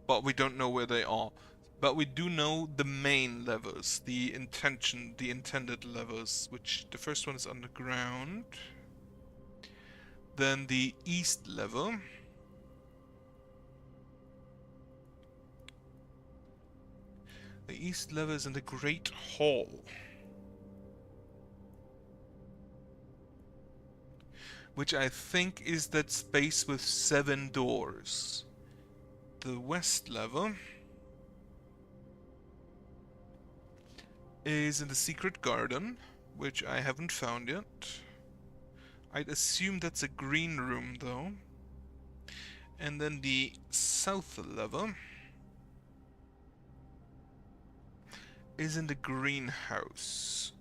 but we don't know where they are. But we do know the main levels, the intended levels, which the first one is underground. Then the east level. The east level is in the Great Hall, which I think is that space with 7 doors. The west level is in the secret garden, which I haven't found yet. I'd assume that's a green room though. And then the south level is in the greenhouse.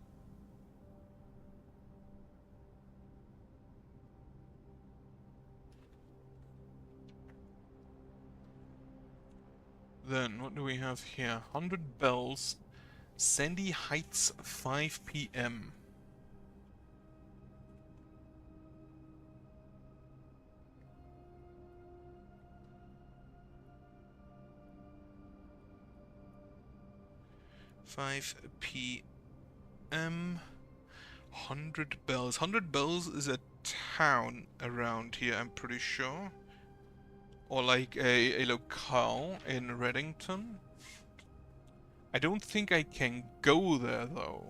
Then, what do we have here? 100 bells. Sandy Heights, 5 p.m. PM. 100 bells. 100 bells is a town around here, I'm pretty sure. Or like a locale in Reddington. I don't think I can go there though.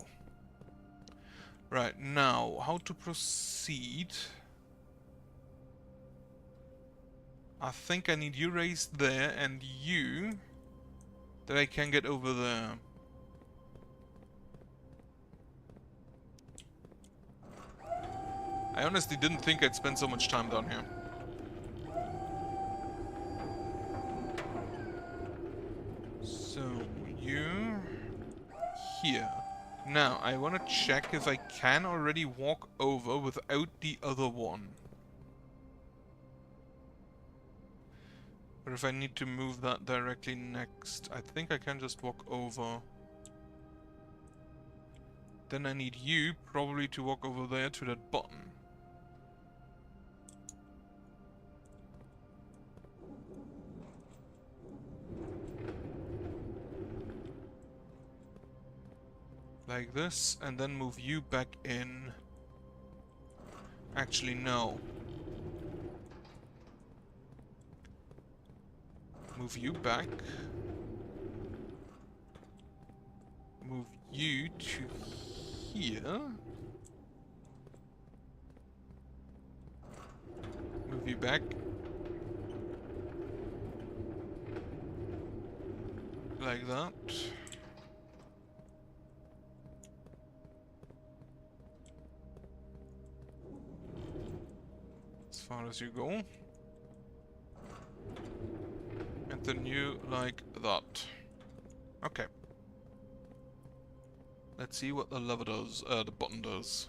Right, now, how to proceed? I think I need you raised there and you that I can get over there. I honestly didn't think I'd spend so much time down here. So, you here. Now, I want to check if I can already walk over without the other one. Or if I need to move that directly next. I think I can just walk over. Then I need you probably to walk over there to that button. Like this, and then move you back in. Actually, no. Move you back. Move you to here. Move you back. Like that. As far as you go. And then you like that. Okay. Let's see what the lever does, the button does.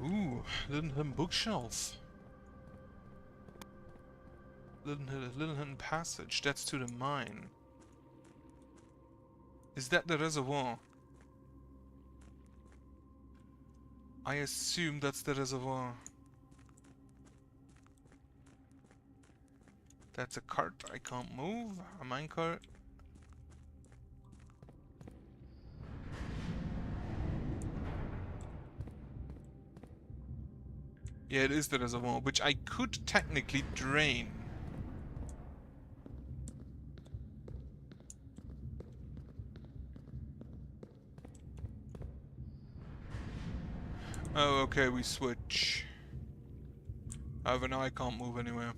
Ooh, hidden bookshelf. Little hidden passage. That's to the mine. Is that the reservoir? I assume that's the reservoir. That's a cart I can't move. A minecart. Yeah, it is the reservoir, which I could technically drain. Oh, okay, we switch. However, now I can't move anywhere.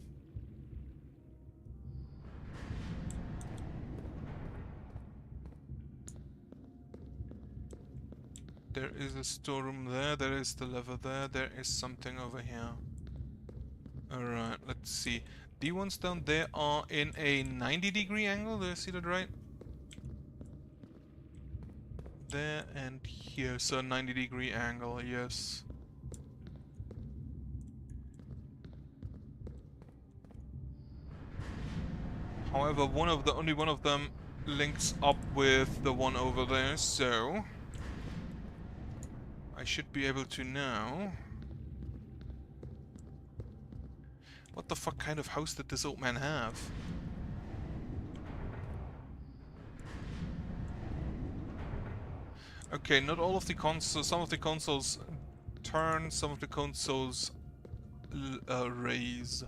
There is a storeroom there, there is the lever there is something over here. Alright, let's see. The ones down there are in a 90-degree angle, do I see that right? There and here, so 90-degree angle, yes. However, only one of them links up with the one over there, so I should be able to now. What the fuck kind of house did this old man have? Okay, not all of the consoles, some of the consoles turn, some of the consoles raise.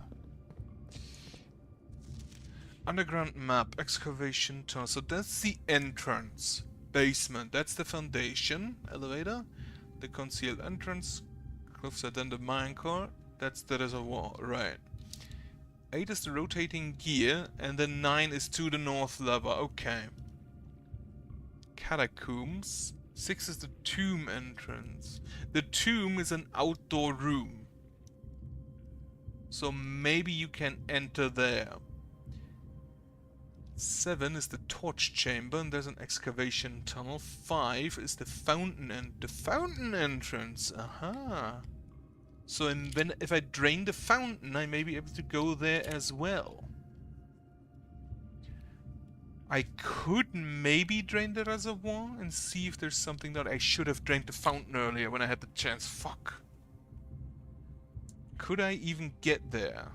Underground map, excavation tunnel. So that's the entrance. Basement, that's the foundation. Elevator. The concealed entrance. Cliffside, then the minecart. That's the reservoir, right. 8 is the rotating gear, and then 9 is to the north lever. Okay. Catacombs. 6 is the tomb entrance. The tomb is an outdoor room. So maybe you can enter there. 7 is the torch chamber, and there's an excavation tunnel. 5 is the fountain entrance. Aha. So if I drain the fountain, I may be able to go there as well. I could maybe drain the reservoir and see if there's something that I should have drained the fountain earlier when I had the chance. Fuck. Could I even get there?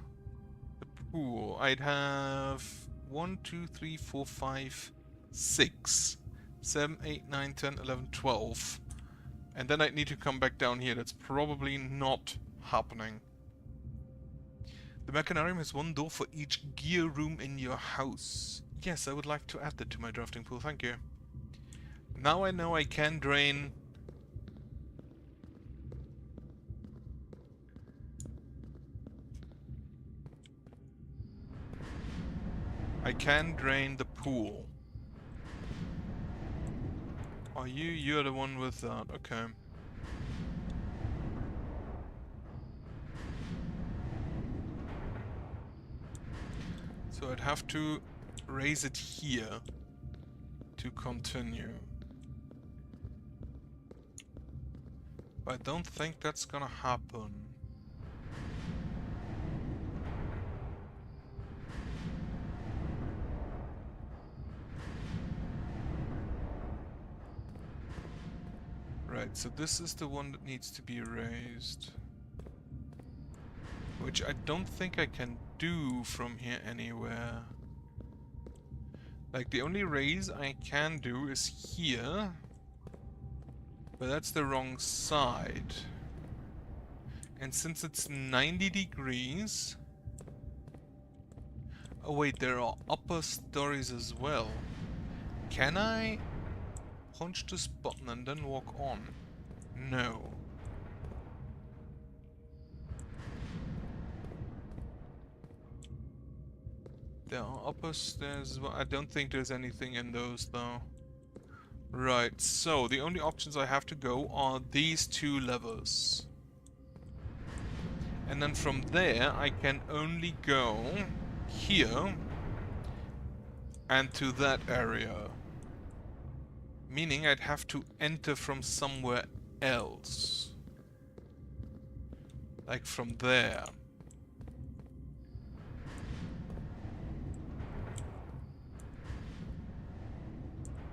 The pool. I'd have 1, 2, 3, 4, 5, 6, 7, 8, 9, 10, 11, 12. And then I'd need to come back down here. That's probably not happening. The mechanarium has 1 door for each gear room in your house. Yes, I would like to add that to my drafting pool, thank you. Now I know I can drain... I can drain the pool. Are you? You're the one with that, okay. So I'd have to raise it here to continue. But I don't think that's gonna happen. Right, so this is the one that needs to be raised. Which I don't think I can do from here anywhere. Like, the only raise I can do is here. But that's the wrong side. And since it's 90 degrees... Oh wait, there are upper stories as well. Can I punch this button and then walk on? No. There are upper stairs as well. I don't think there's anything in those though. Right, so the only options I have to go are these 2 levers. And then from there I can only go here and to that area. Meaning I'd have to enter from somewhere else. Like from there.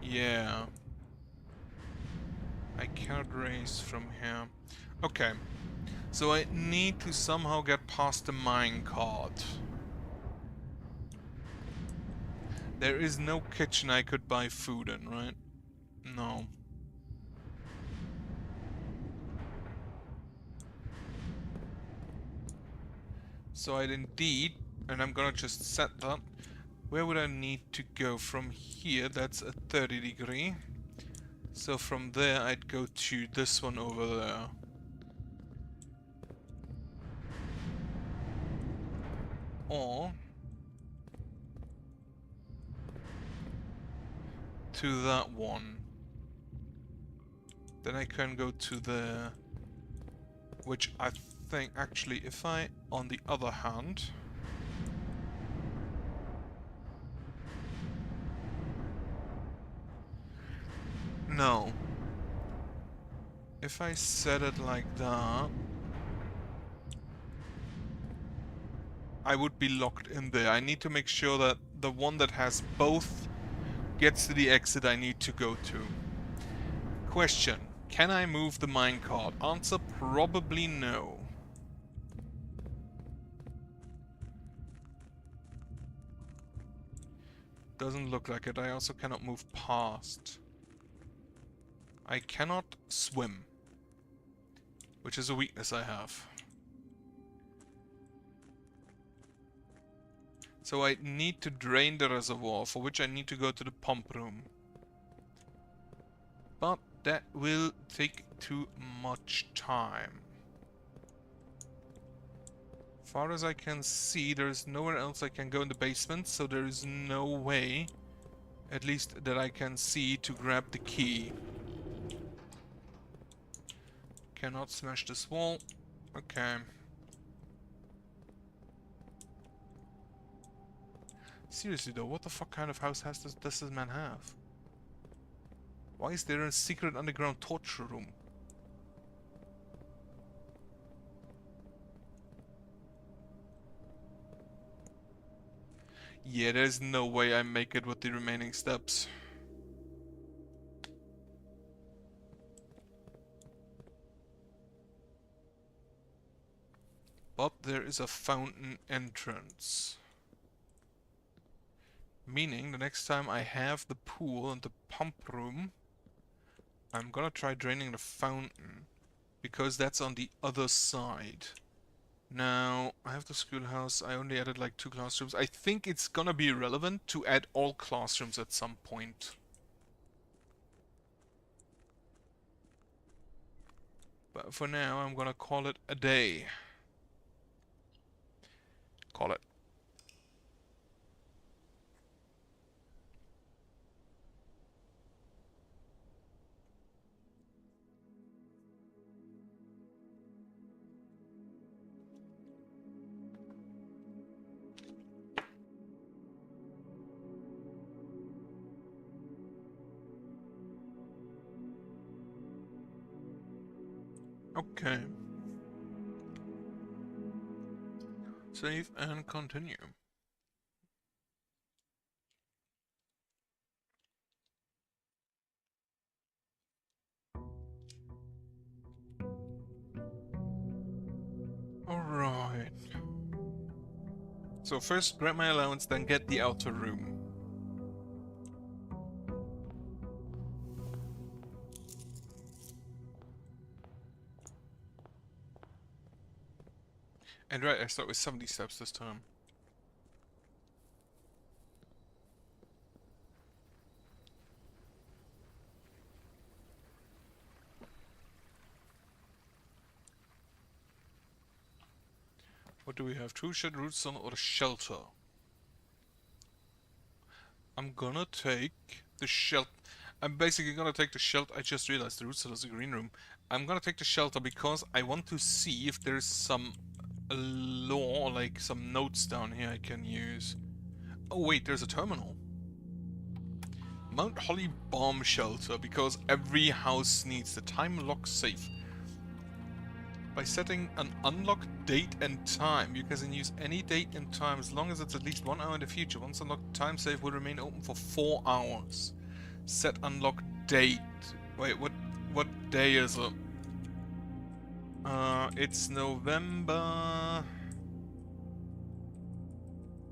Yeah. I cannot raise from here. Okay. So I need to somehow get past the minecart. There is no kitchen I could buy food in, right? No. So I'd indeed, and I'm gonna just set that. Where would I need to go from here? That's a 30 degree. So from there I'd go to this one over there. Or to that one. Then I can go to the... Which I think actually if I, on the other hand... No. If I set it like that... I would be locked in there. I need to make sure that the one that has both gets to the exit I need to go to. Question. Can I move the minecart? Answer, probably no. Doesn't look like it. I also cannot move past. I cannot swim. Which is a weakness I have. So I need to drain the reservoir, for which I need to go to the pump room. But that will take too much time. Far as I can see, there's nowhere else I can go in the basement, so there is no way, at least that I can see, to grab the key. Cannot smash this wall. Okay. Seriously though, what the fuck kind of house does this man have? Why is there a secret underground torture room? Yeah, there's no way I make it with the remaining steps. But there is a fountain entrance. Meaning, the next time I have the pool and the pump room, I'm gonna try draining the fountain. Because that's on the other side. Now, I have the schoolhouse. I only added like 2 classrooms. I think it's gonna be relevant to add all classrooms at some point. But for now, I'm gonna call it a day. Call it. Okay. Save and continue. Alright. So first grab my allowance, then get the outer room. And right, I start with 70 steps this time. What do we have? 2 shed roots on or a shelter? I'm gonna take the shelter. I'm basically gonna take the shelter. I just realized the root cellar is a green room. I'm gonna take the shelter because I want to see if there's some law, like some notes down here I can use. Oh wait, there's a terminal. Mount Holly bomb shelter, because every house needs the time lock safe. By setting an unlocked date and time, you can use any date and time as long as it's at least 1 hour in the future. Once unlocked, time safe will remain open for 4 hours. Set unlock date. Wait, what day is it? It's November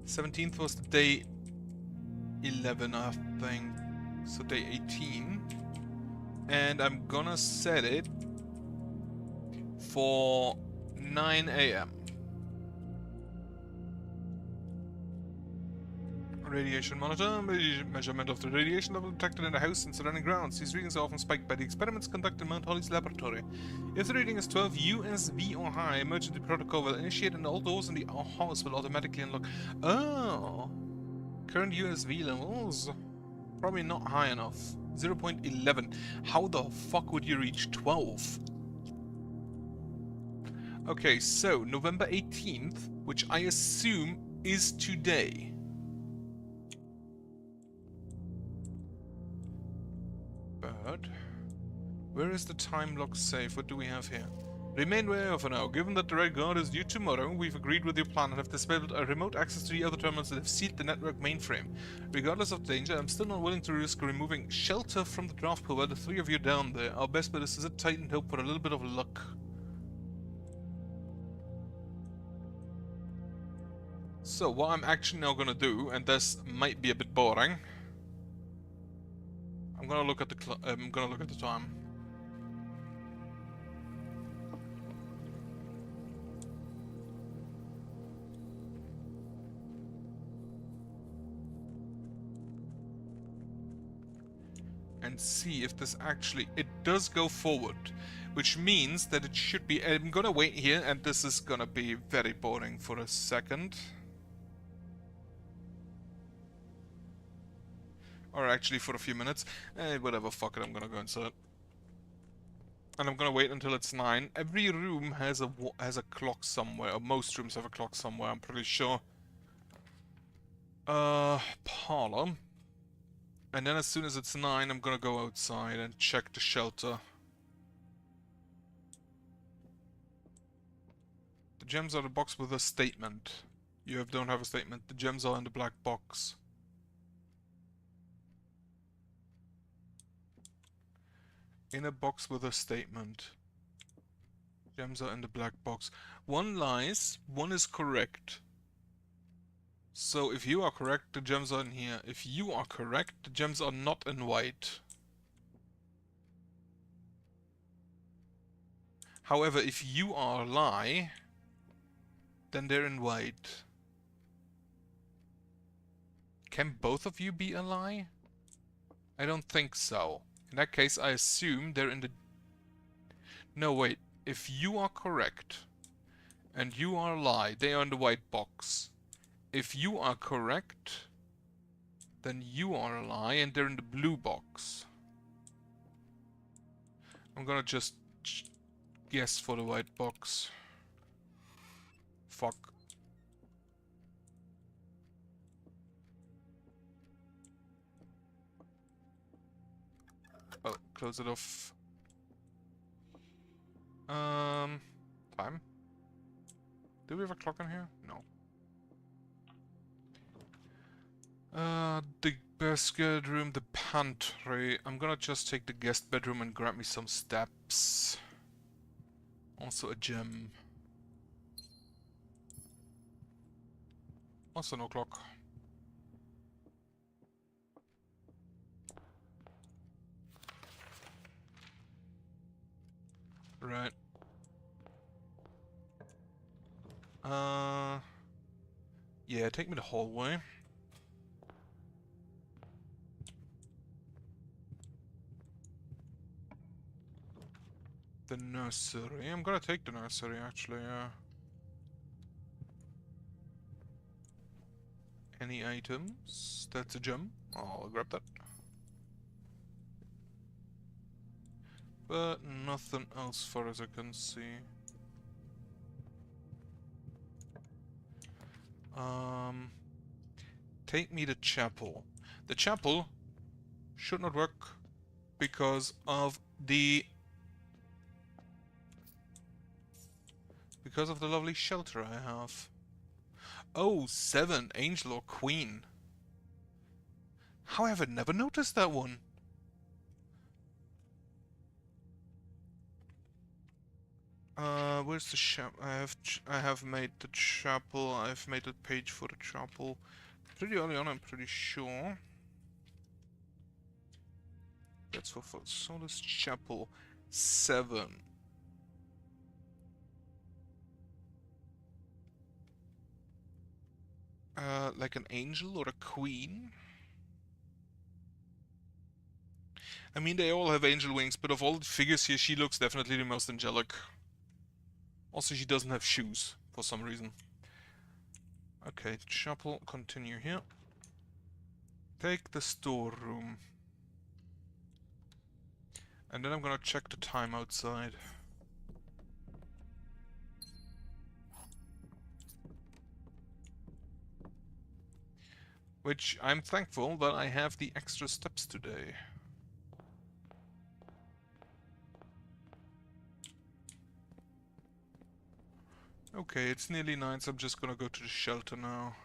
17th was the day 11, I think. So day 18. And I'm gonna set it for 9 AM. Radiation monitor, measurement of the radiation level detected in the house and surrounding grounds. These readings are often spiked by the experiments conducted in Mount Holly's laboratory. If the reading is 12 USV or high, emergency protocol will initiate and all doors in the house will automatically unlock. Oh! Current USV levels? Probably not high enough. 0.11. How the fuck would you reach 12? Okay, so November 18th, which I assume is today. But where is the time lock safe? What do we have here? Remain where you are for now. Given that the Red Guard is due tomorrow, we've agreed with your plan and have disabled a remote access to the other terminals that have sealed the network mainframe. Regardless of danger, I'm still not willing to risk removing shelter from the draft pool while the three of you down there. Our best bet is to sit tight and hope for a little bit of luck. So what I'm actually now gonna do, and this might be a bit boring, I'm gonna look at the time. And see if this actually, it does go forward, which means that it should be, I'm gonna wait here and this is gonna be very boring for a second. Or actually for a few minutes. Whatever, fuck it, I'm gonna go inside. And I'm gonna wait until it's 9. Every room has a clock somewhere, or most rooms have a clock somewhere, I'm pretty sure. Parlor. And then as soon as it's 9, I'm gonna go outside and check the shelter. The gems are the box with a statement. Don't have a statement. The gems are in the black box. In a box with a statement. Gems are in the black box. One lies, one is correct. So if you are correct, the gems are in here. If you are correct, the gems are not in white. However, if you are a lie, then they're in white. Can both of you be a lie? I don't think so. In that case, I assume they're in the... No, wait. If you are correct, and you are a lie, they are in the white box. If you are correct, then you are a lie, and they're in the blue box. I'm gonna just guess for the white box. Fuck. Oh, close it off. Time? Do we have a clock in here? No. The best bedroom, the pantry. I'm gonna just take the guest bedroom and grab me some steps. Also a gem. Also no clock. Right. Yeah, take me the hallway. The nursery. I'm gonna take the nursery, actually, yeah. Any items? That's a gem. I'll grab that. But nothing else far as I can see. Take me to chapel. The chapel should not work because of the lovely shelter I have. Oh, 7, angel or queen. How have I never noticed that one? Where's the chapel? I have made the chapel. I've made a page for the chapel. Pretty early on, I'm pretty sure. That's for Solace Chapel 7. Like an angel or a queen? I mean, they all have angel wings, but of all the figures here, she looks definitely the most angelic. Also, she doesn't have shoes, for some reason. Okay, chapel, continue here. Take the storeroom. And then I'm gonna check the time outside. Which, I'm thankful that I have the extra steps today. Okay, it's nearly 9, so I'm just gonna go to the shelter now.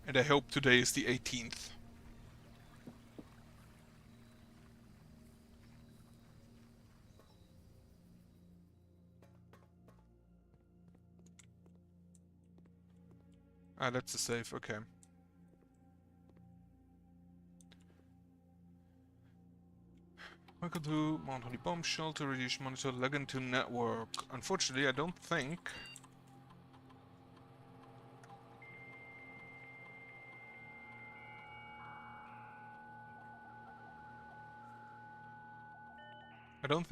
And I hope today is the 18th. Ah, that's a save, okay. Welcome to Mount Honey Bomb Shelter, Radiation Monitor, log into network. Unfortunately, I don't think...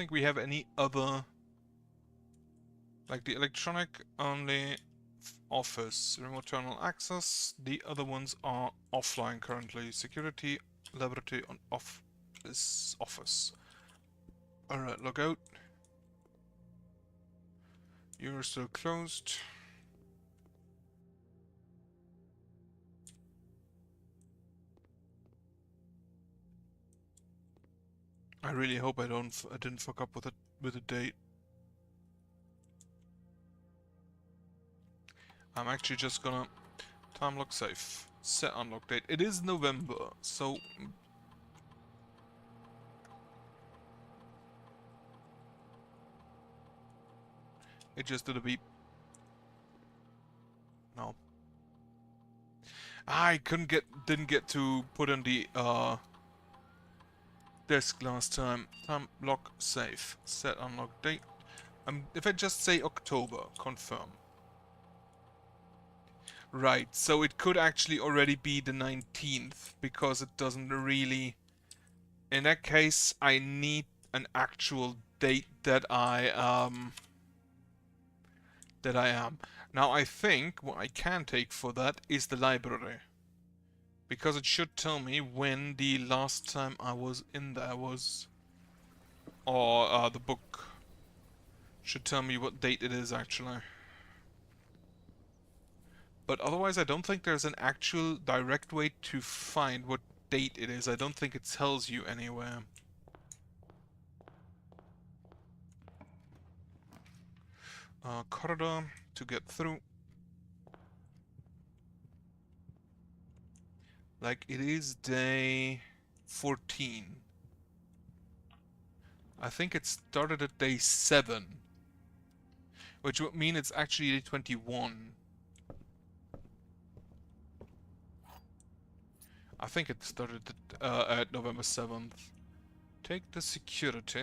we have any other... Like the electronic only office, remote terminal access. The other ones are offline currently. Security, laboratory, and office. Alright, log out. You're still closed. I really hope I didn't fuck up with the date. I'm actually just gonna time lock safe. Set unlock date. It is November, so it just did a beep. No. I didn't get to put in the disk last time. Time lock safe. Set unlock date. If I just say October, confirm. Right, so it could actually already be the 19th, because it doesn't really... In that case, I need an actual date that I am. Now I think what I can take for that is the library. Because it should tell me when the last time I was in there was... Or the book should tell me what date it is actually. But otherwise I don't think there's an actual direct way to find what date it is. I don't think it tells you anywhere. Corridor to get through. Like, it is day 14. I think it started at day 7. Which would mean it's actually day 21. I think it started at November 7th. Take the security.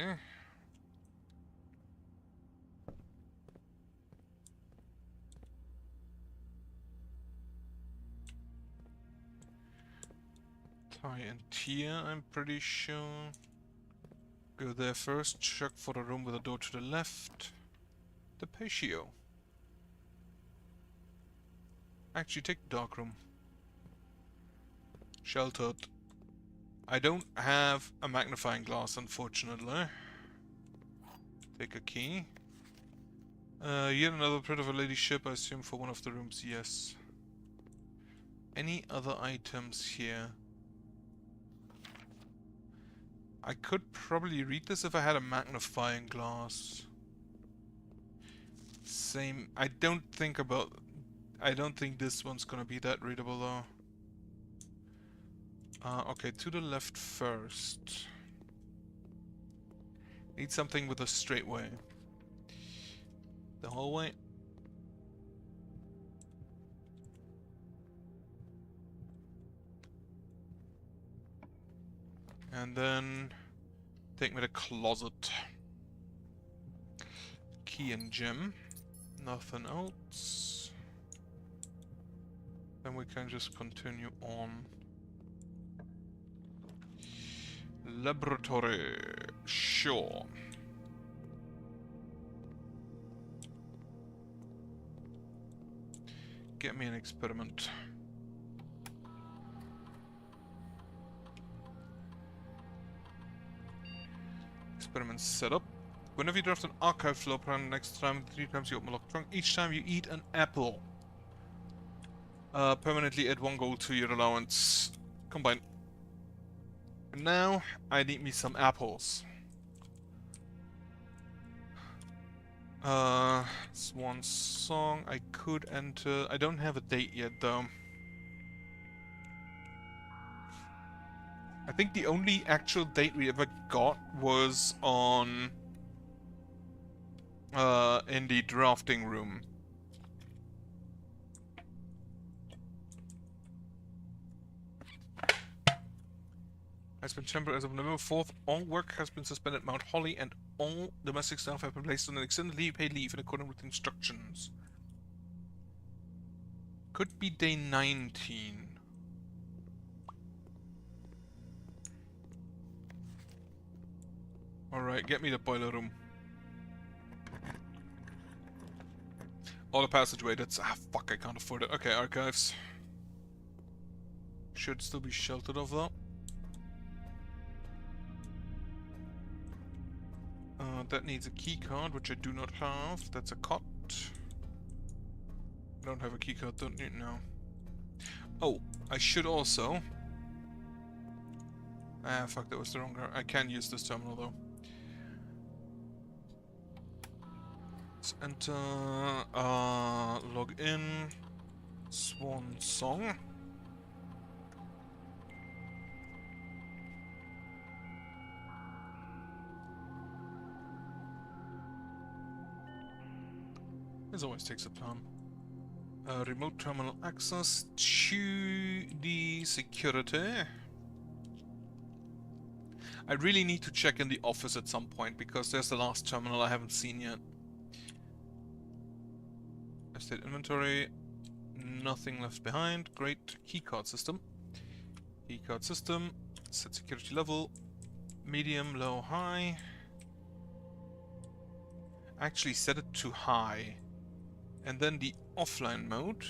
Tie and tier, I'm pretty sure. Go there first, check for the room with a door to the left. The patio. Actually, take the dark room. Sheltered. I don't have a magnifying glass, unfortunately. Take a key. Yet another print of a lady's ship, I assume for one of the rooms, yes. Any other items here? I could probably read this if I had a magnifying glass. Same, I don't think this one's gonna be that readable though. Okay, to the left first. Need something with a straight way. The hallway. And then take me to closet. Key and gem. Nothing else. Then we can just continue on. Laboratory. Sure. Get me an experiment. Experiment setup. Whenever you draft an archive floor plan, next time 3 times you open a locked trunk, each time you eat an apple. Permanently add 1 gold to your allowance. Combine. And now, I need me some apples. Swan Song, I could enter. I don't have a date yet though. I think the only actual date we ever got was on in the drafting room. Has been temporary as of November 4th. All work has been suspended at Mount Holly and all domestic staff have been placed on an extended paid leave in accordance with instructions. Could be day 19. Alright, get me the boiler room. Oh, the passageway, that's... ah, fuck, I can't afford it. Okay, archives. Should still be sheltered of that. That needs a key card, which I do not have. That's a cot. I don't have a key card, don't you? No. Oh, I should also... ah, fuck, that was the wrong... I can use this terminal, though. Let's enter... log in... Swan Song. This always takes up time. Remote terminal access to the security. I really need to check in the office at some point because there's the last terminal I haven't seen yet. Estate inventory. Nothing left behind. Great. Keycard system. Keycard system. Set security level. Medium, low, high. Actually set it to high. And then the offline mode.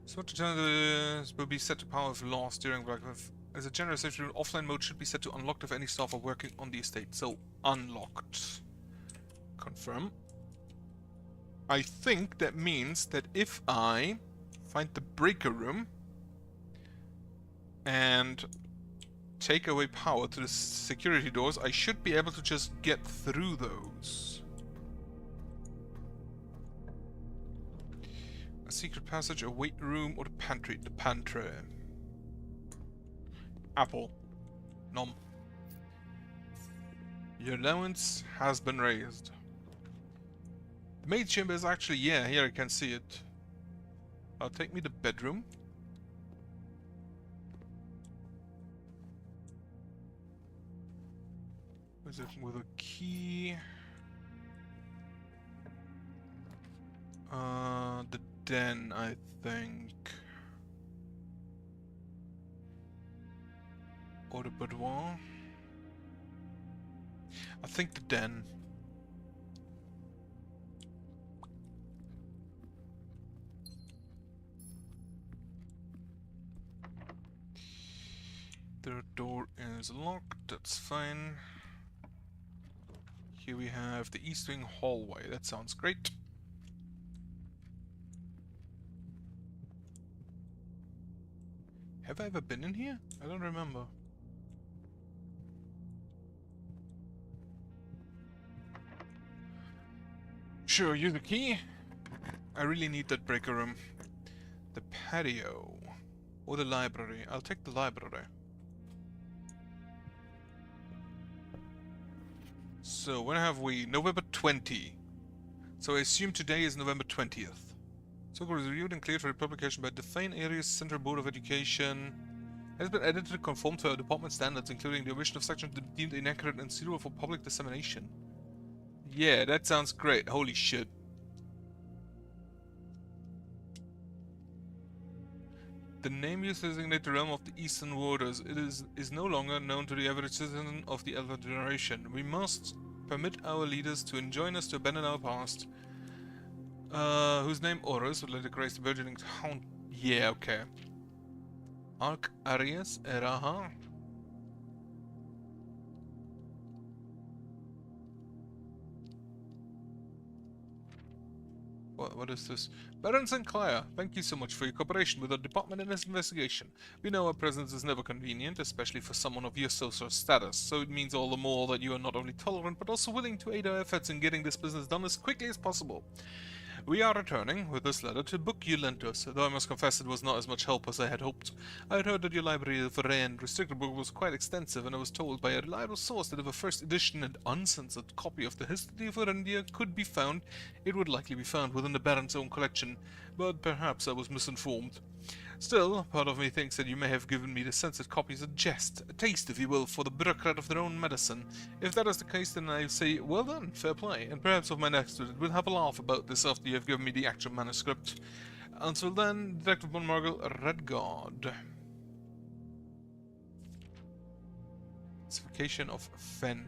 So to turn this will be set to power if lost during blackout. As a general safety rule, offline mode should be set to unlocked if any staff are working on the estate. So unlocked. Confirm. I think that means that if I find the breaker room and take away power to the security doors, I should be able to just get through those. A secret passage, a weight room, or the pantry? The pantry. Apple. Nom. Your allowance has been raised. The maid chamber is actually, yeah, here I can see it. Take me to the bedroom. Is it with a key? The den, I think. Or the boudoir. I think the den. The door is locked, that's fine. Here we have the east wing hallway, that sounds great. Have I ever been in here? I don't remember. Sure, use the key. I really need that breaker room. The patio. Or the library. I'll take the library. So, when have we? November 20. So I assume today is November 20th. So it was reviewed and cleared for publication by the Define Areas Central Board of Education. It has been edited to conform to our department standards, including the omission of sections deemed inaccurate and suitable for public dissemination. Yeah, that sounds great. Holy shit. The name used to designate the realm of the Eastern Waters. It is no longer known to the average citizen of the elder generation. We must permit our leaders to enjoin us to abandon our past. Whose name Horus would later grace the burgeoning town. Yeah, okay. Arc Arias Eraha. What is this? Baron Sinclair, thank you so much for your cooperation with our department in this investigation. We know our presence is never convenient, especially for someone of your social status, so it means all the more that you are not only tolerant but also willing to aid our efforts in getting this business done as quickly as possible. We are returning with this letter to book you lent us, though I must confess it was not as much help as I had hoped. I had heard that your library of rare and restricted book was quite extensive, and I was told by a reliable source that if a first edition and uncensored copy of the History of Erendia could be found, it would likely be found within the Baron's own collection, but perhaps I was misinformed. Still, part of me thinks that you may have given me the censored copy as a jest, a taste, if you will, for the bureaucrat of their own medicine. If that is the case, then I say, well done, fair play, and perhaps with my next visit we'll have a laugh about this after you have given me the actual manuscript. Until then, Detective von Margel, Redguard. Specification of Fen.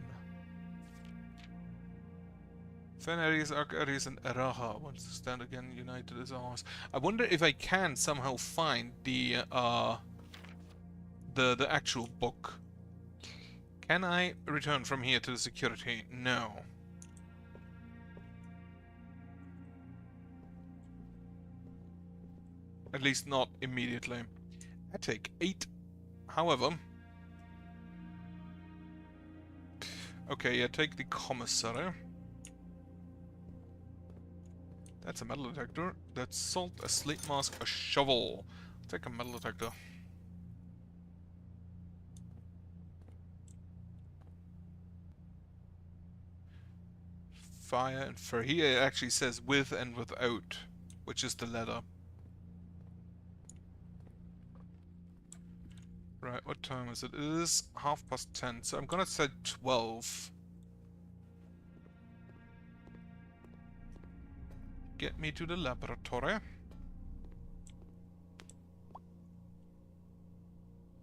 Fen Aries, Arc Aries, and Eraha once to stand again united as ours. I wonder if I can somehow find the actual book. Can I return from here to the security? No. At least not immediately. I take 8. However... Okay, yeah, take the commissary. That's a metal detector. That's salt, a slate mask, a shovel. Take a metal detector. Fire and fur. Here it actually says with and without, which is the letter. Right, what time is it? It is 10:30, so I'm gonna say 12. Get me to the laboratory.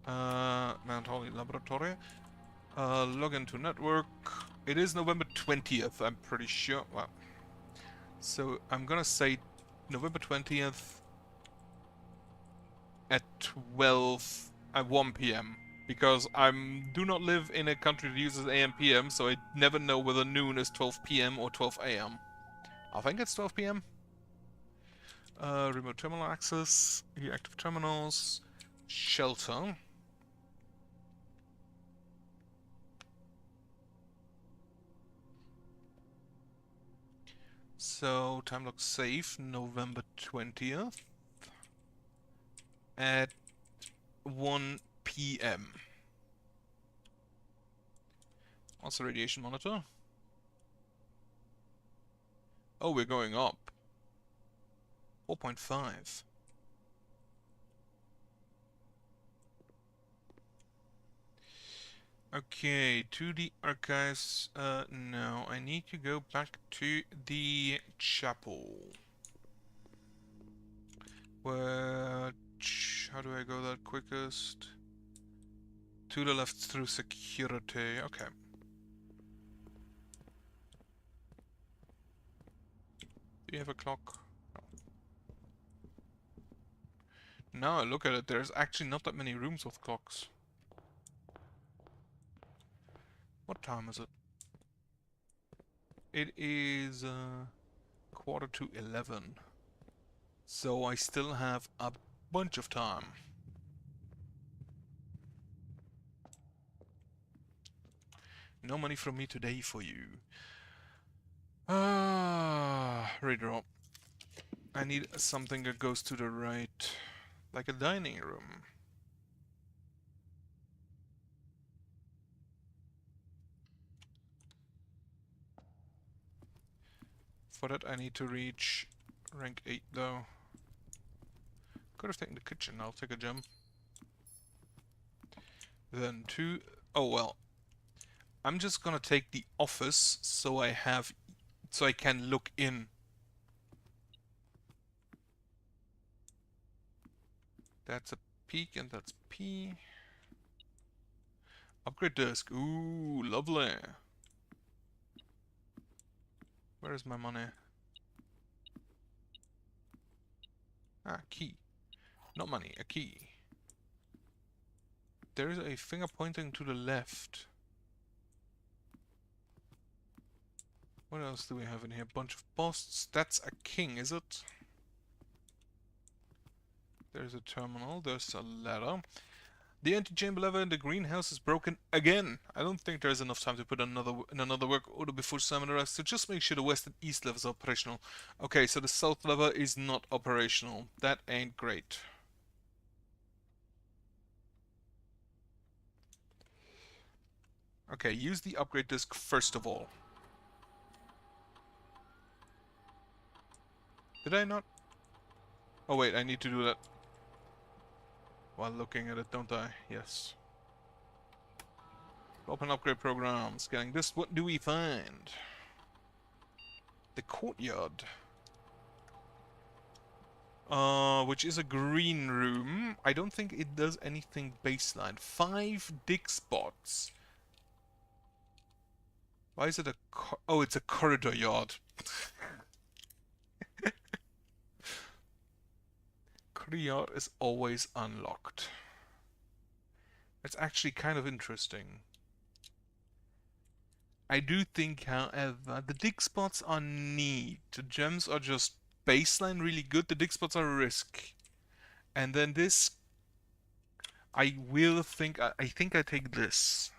Mount Holly Laboratory. Log into network. It is November 20th, I'm pretty sure. Well, so I'm gonna say November 20th at 1 p.m. Because I do not live in a country that uses AM PM, so I never know whether noon is 12 p.m. or 12 a.m. I think it's 12 p.m. Remote terminal access, active terminals, shelter. So, time looks safe, November 20th at 1 p.m. Also radiation monitor. Oh, we're going up. 4.5. Okay, to the archives. No, I need to go back to the chapel. How do I go that quickest? To the left through security. Okay. Do you have a clock? No. Now I look at it, there's actually not that many rooms with clocks. What time is it? It is 11:15. So I still have a bunch of time. No money from me today for you. Redraw. I need something that goes to the right. Like a dining room. For that I need to reach rank 8 though. Could have taken the kitchen, I'll take a gem. Then 2... Oh well. I'm just gonna take the office so I can look in. That's a peak and that's P. Upgrade disk. Ooh, lovely. Where is my money? Ah, key. Not money, a key. There is a finger pointing to the left. What else do we have in here? Bunch of posts. That's a king, is it? There's a terminal. There's a ladder. The anti-chamber lever in the greenhouse is broken again. I don't think there's enough time to put another work order before Simon arrives, so just make sure the west and east levers are operational. Okay, so the south lever is not operational. That ain't great. Okay, use the upgrade disk first of all. Did I not? Oh wait, I need to do that while looking at it, don't I? Yes. Open upgrade program. Scanning this. What do we find? The courtyard. Which is a green room. I don't think it does anything baseline. 5 dig spots. Why is it a oh, it's a corridor yard. Corridor yard is always unlocked. It's actually kind of interesting. I do think, however, the dig spots are neat. The gems are just baseline really good. The dig spots are a risk. And then this, I think I take this.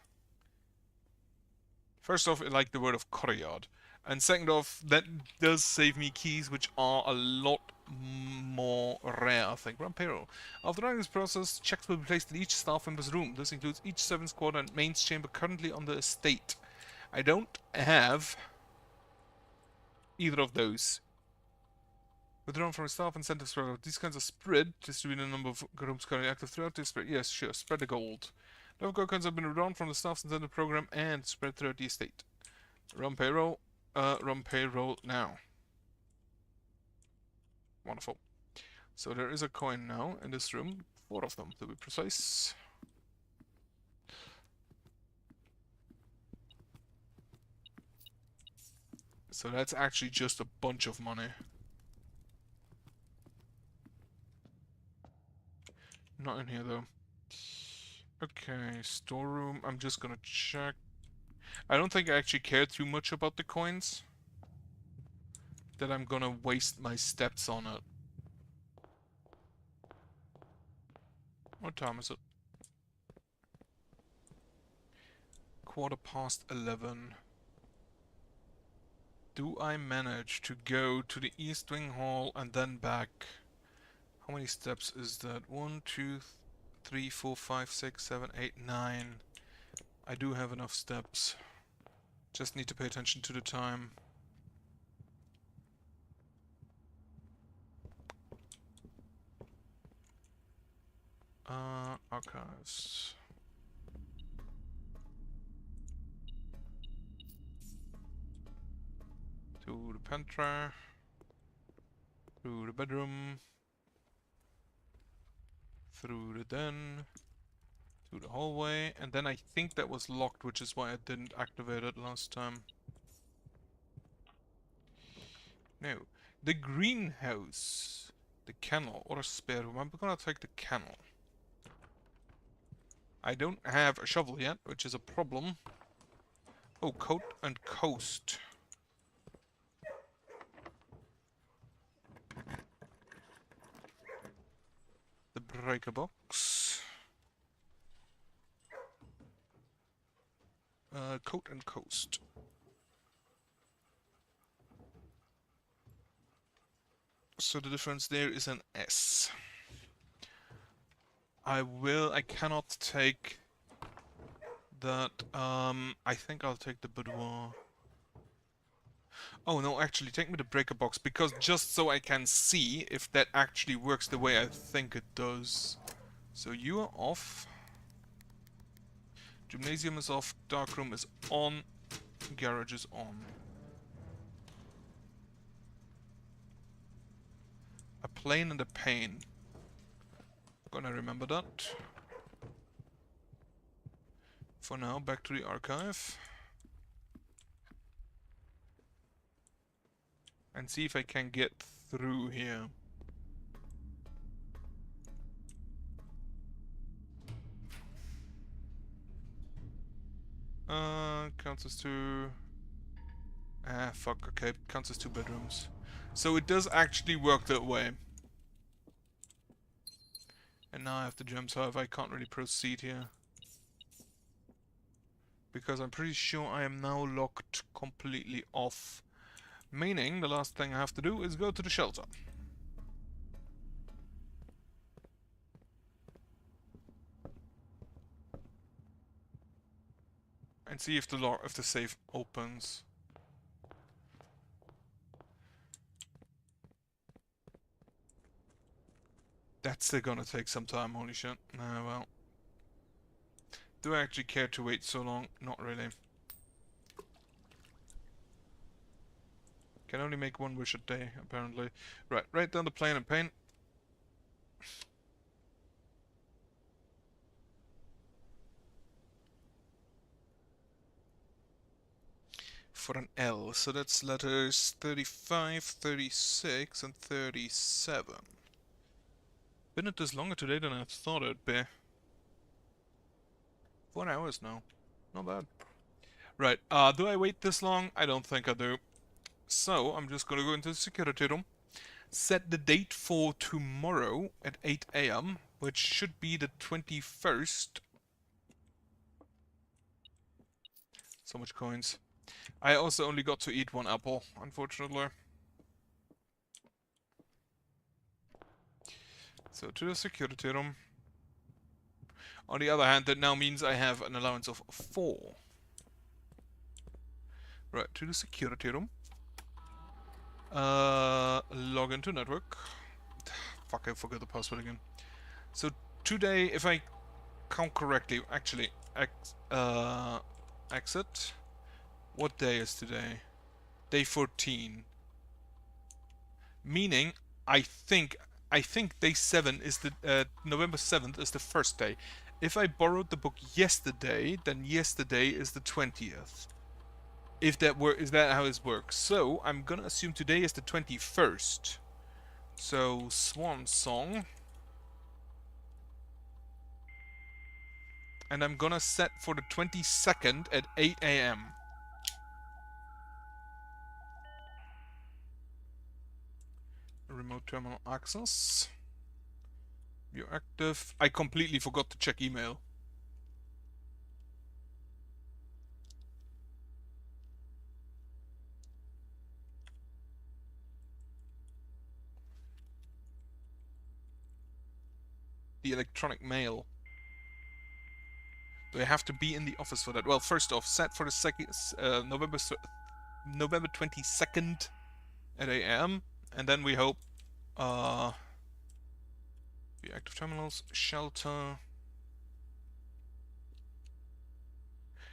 First off, I like the word of courtyard. And second off, that does save me keys, which are a lot more rare, I think. Run payroll. After running this process, checks will be placed in each staff member's room. This includes each servant's quarter and mains chamber currently on the estate. I don't have either of those. Withdrawn from staff incentives program. These kinds of spread, distributing a number of rooms currently active throughout the spread. Yes, sure, spread the gold. Number of coins have been withdrawn from the staff's incentive program and spread throughout the estate. Run payroll. Run payroll now. Wonderful. So there is a coin now in this room. 4 of them, to be precise. So that's actually just a bunch of money. Not in here though. Okay, storeroom. I'm just gonna check. I don't think I actually care too much about the coins. That I'm gonna waste my steps on it. What time is it? 11:15. Do I manage to go to the East Wing Hall and then back? How many steps is that? 1, 2, 3, 4, 5, 6, 7, 8, 9. I do have enough steps. Just need to pay attention to the time. Archives. To the pantry. Through the bedroom. Through the den. To the hallway. And then I think that was locked, which is why I didn't activate it last time. No. The greenhouse. The kennel. Or a spare room. I'm gonna take the kennel. I don't have a shovel yet, which is a problem. Oh, coat and coast. The breaker box. Coat and coast. So the difference there is an S. I cannot take that, I think I'll take the boudoir. Oh no, actually, take me to breaker box, because just so I can see if that actually works the way I think it does. So you are off. Gymnasium is off. Darkroom is on. Garage is on. A plane and a pain. Gonna remember that. For now, back to the archive. And see if I can get through here. Counts as two. Ah, fuck, okay, counts as 2 bedrooms. So it does actually work that way. And now I have the gems, however I can't really proceed here. Because I'm pretty sure I am now locked completely off. Meaning, the last thing I have to do is go to the shelter. And see if the safe opens. That's still gonna take some time, holy shit. Nah, well. Do I actually care to wait so long? Not really. Can only make one wish a day, apparently. Right, write down the plan and paint. For an L, so that's letters 35, 36, and 37. Been at this longer today than I thought it'd be. 4 hours now. Not bad. Right, do I wait this long? I don't think I do. So, I'm just gonna go into the security room, set the date for tomorrow at 8 AM, which should be the 21st. So much coins. I also only got to eat 1 apple, unfortunately. So, to the security room. On the other hand, that now means I have an allowance of 4. Right, to the security room. Log into network. Fuck, I forgot the password again. So today, if I count correctly, actually, exit. What day is today? Day 14. Meaning, I think day 7 is the November 7th is the first day. If I borrowed the book yesterday, then yesterday is the 20th. If that were, is that how it works? So I'm gonna assume today is the 21st. So Swan Song, and I'm gonna set for the 22nd at 8 AM. Remote terminal access. You're active. I completely forgot to check email. The electronic mail. Do I have to be in the office for that? Well, first off, set for the November 22nd at 8 AM, and then we hope the active terminals, shelter,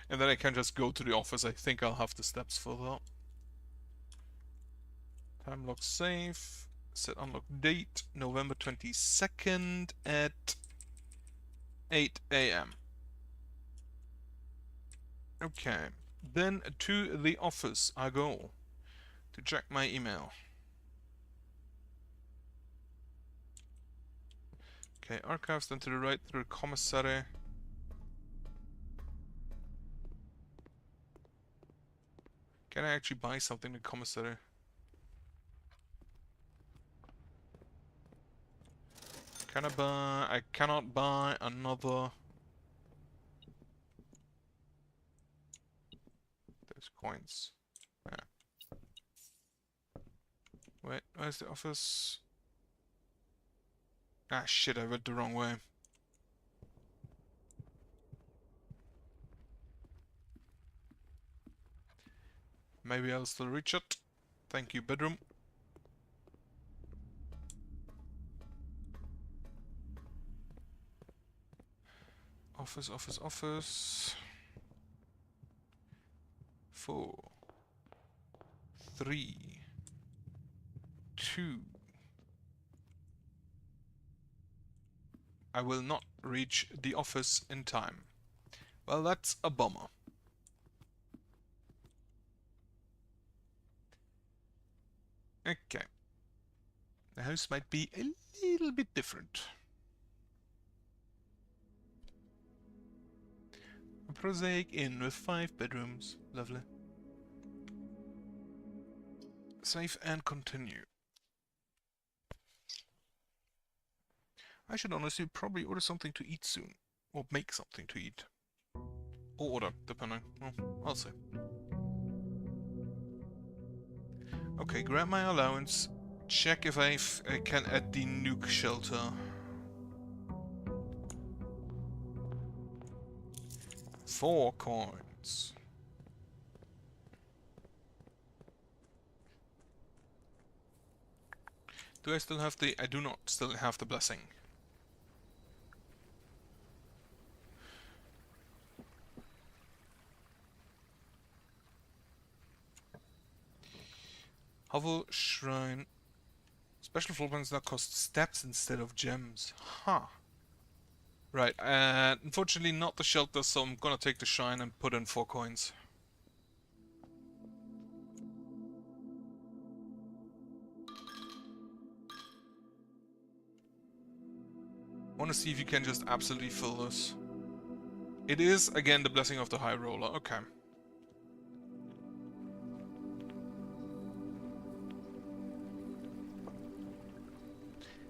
and then I can just go to the office. I think I'll have the steps for that. Time lock safe. Set unlock date November 22nd at 8 AM. Okay, then to the office I go to check my email. Okay, archives, then to the right through commissary. Can I actually buy something in commissary? Can I buy? I cannot buy another. There's coins. Yeah. Wait, where's the office? Ah, shit, I went the wrong way. Maybe I'll still reach it. Thank you, bedroom. Office, office, office. 4, 3, 2. I will not reach the office in time. Well, that's a bummer. Okay. The house might be a little bit different. A prosaic inn with 5 bedrooms. Lovely. Save and continue. I should honestly probably order something to eat soon. Or make something to eat. Or order, depending. Well, I'll see. Okay, grab my allowance. Check if I can add the nuke shelter. 4 coins. Do I still have the... I do not still have the blessing. Hovel Shrine. Special floor plans that cost steps instead of gems. Huh. Right, unfortunately not the shelter, so I'm gonna take the shrine and put in 4 coins. Wanna see if you can just absolutely fill this. It is, again, the blessing of the High Roller. Okay.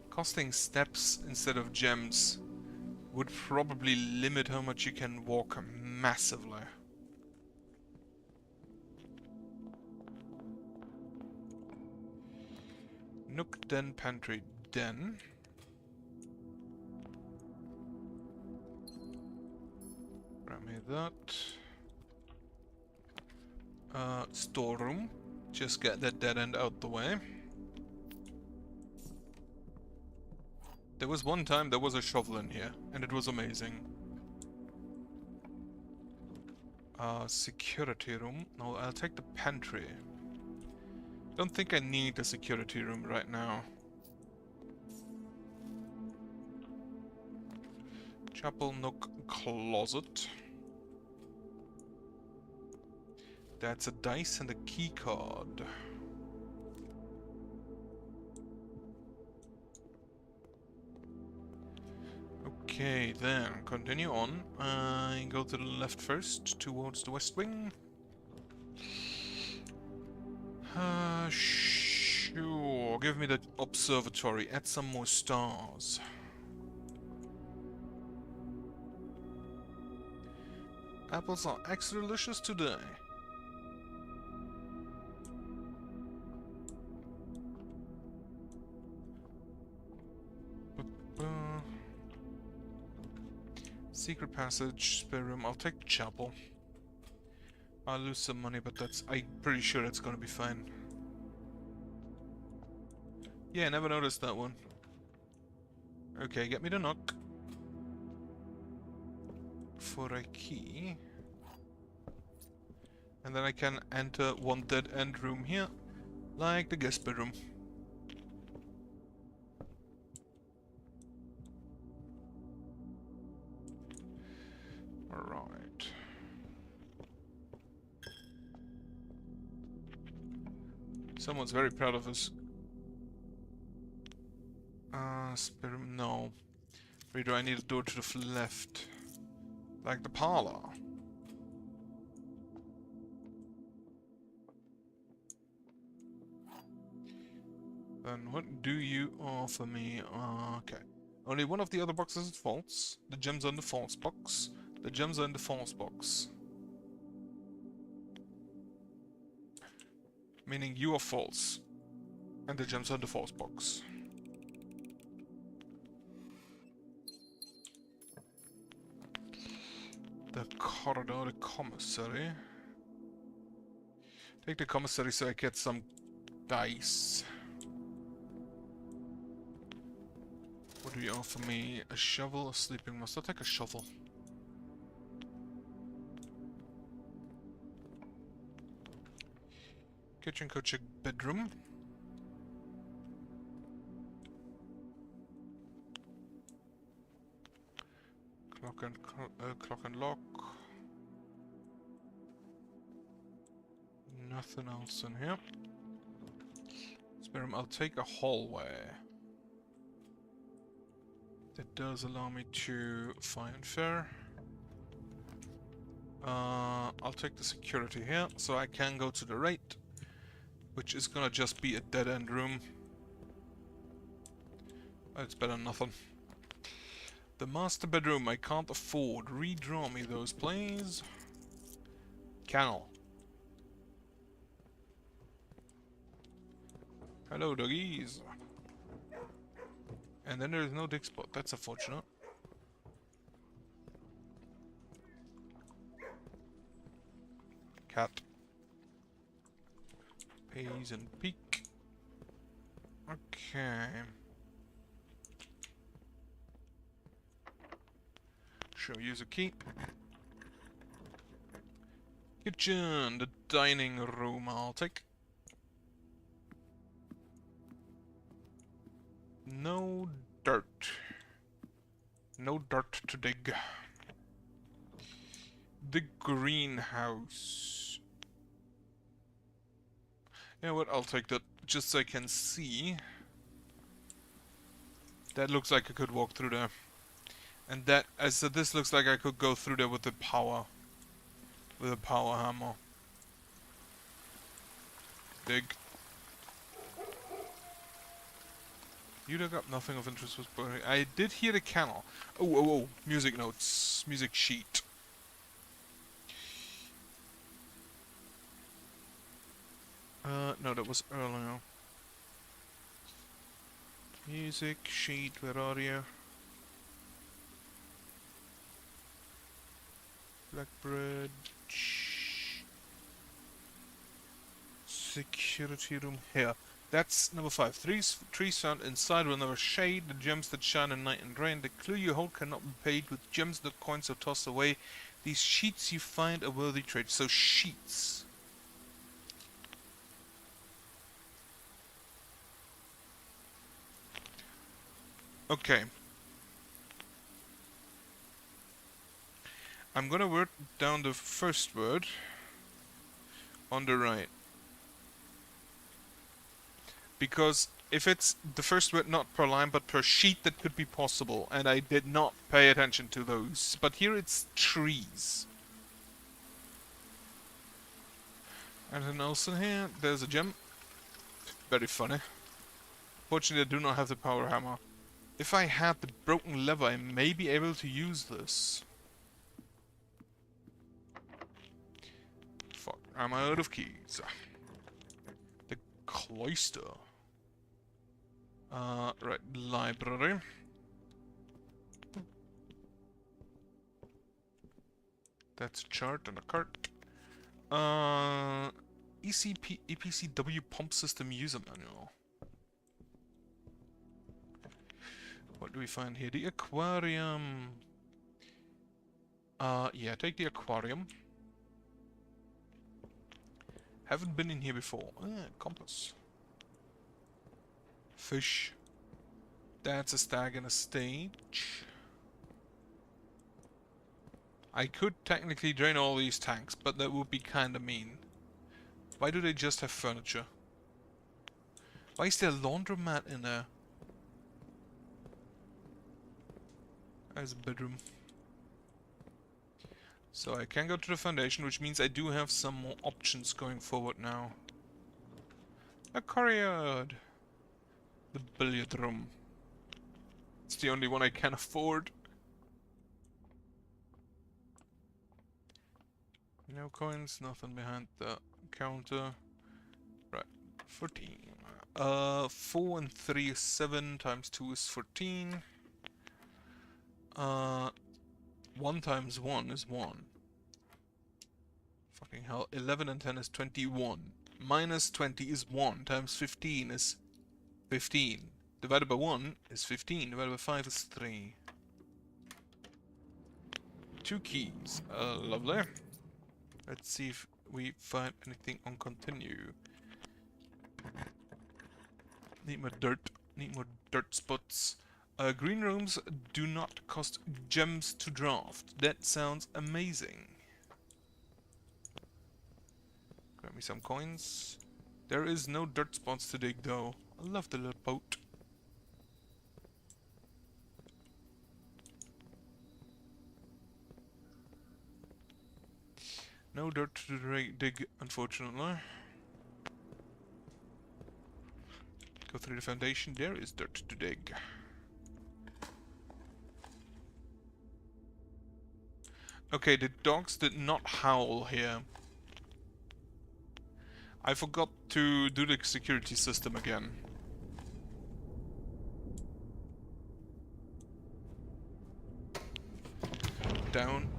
Costing steps instead of gems would probably limit how much you can walk massively. Nook, den, pantry, den. Grab me that. Storeroom. Just get that dead end out the way. There was one time there was a shovel in here, and it was amazing. Security room. No, I'll take the pantry. Don't think I need a security room right now. Chapel, nook, closet. That's a dice and a key card. Okay, then continue on. Go to the left first, towards the west wing. Sure. Give me the observatory. Add some more stars. Apples are extra delicious today. Secret passage, spare room. I'll take the chapel. I'll lose some money, but I'm pretty sure it's gonna be fine. Yeah, I never noticed that one. Okay, get me the knock. For a key. And then I can enter one dead end room here, like the guest bedroom. Alright. Someone's very proud of us. Spare room, no. Reader, I need a door to the left. Like the parlor. Then what do you offer me? Okay. Only one of the other boxes is false. The gems are in the false box. The gems are in the false box. Meaning you are false. And the gems are in the false box. The corridor, the commissary. Take the commissary so I get some dice. What do you offer me? A shovel, a sleeping mask? I'll take a shovel. Kitchen, coach, bedroom. Clock and lock. Nothing else in here. Spare room. I'll take a hallway. That does allow me to find fair. I'll take the security here, so I can go to the right, which is gonna just be a dead-end room. It's better than nothing. The master bedroom I can't afford. Redraw me those, please. Kennel. Hello, doggies. And then there's no dig spot. That's unfortunate. Cat. Pays and peek. Okay. Sure, use a key. Kitchen, the dining room I'll take. No dirt. No dirt to dig. The greenhouse. You know what, I'll take that just so I can see. That looks like I could walk through there. And that, I said, this looks like I could go through there with the power. With a power hammer. Dig. You dug up nothing of interest was burning. I did hear the kennel. Oh. Music notes. Music sheet. No, that was earlier. Music sheet, where are you? Blackbridge. Security room here. That's number 5. Trees found inside will never shade. The gems that shine in night and rain. The clue you hold cannot be paid with gems that coins are tossed away. These sheets you find a worthy trade. So sheets. Okay. I'm gonna word down the first word on the right. Because if it's the first word not per line but per sheet, that could be possible. And I did not pay attention to those. But here it's trees. Anything else in here? There's a gem. Very funny. Fortunately, I do not have the power hammer. If I had the broken lever, I may be able to use this. Fuck, I'm out of keys. The cloister. Right, library. That's a chart and a cart. EPCW pump system user manual. What do we find here? The aquarium. Yeah, take the aquarium. Haven't been in here before. Compass. Fish. That's a stag and a stage. I could technically drain all these tanks, but that would be kinda mean. Why do they just have furniture? Why is there a laundromat in there? There's a bedroom. So I can go to the foundation, which means I do have some more options going forward now. A courtyard. The billiard room. It's the only one I can afford. No coins, nothing behind the counter. Right, 14. 4 and 3 is 7, times 2 is 14. 1 times 1 is 1. Fucking hell. 11 and 10 is 21. Minus 20 is 1. Times 15 is 15. Divided by 1 is 15. Divided by 5 is 3. 2 keys. Lovely. Let's see if we find anything on continue. Need more dirt. Need more dirt spots. Green rooms do not cost gems to draft. That sounds amazing. Grab me some coins. There is no dirt spots to dig though. I love the little boat. No dirt to dig, unfortunately. Go through the foundation. There is dirt to dig. Okay, the dogs did not howl here. I forgot to do the security system again. Down.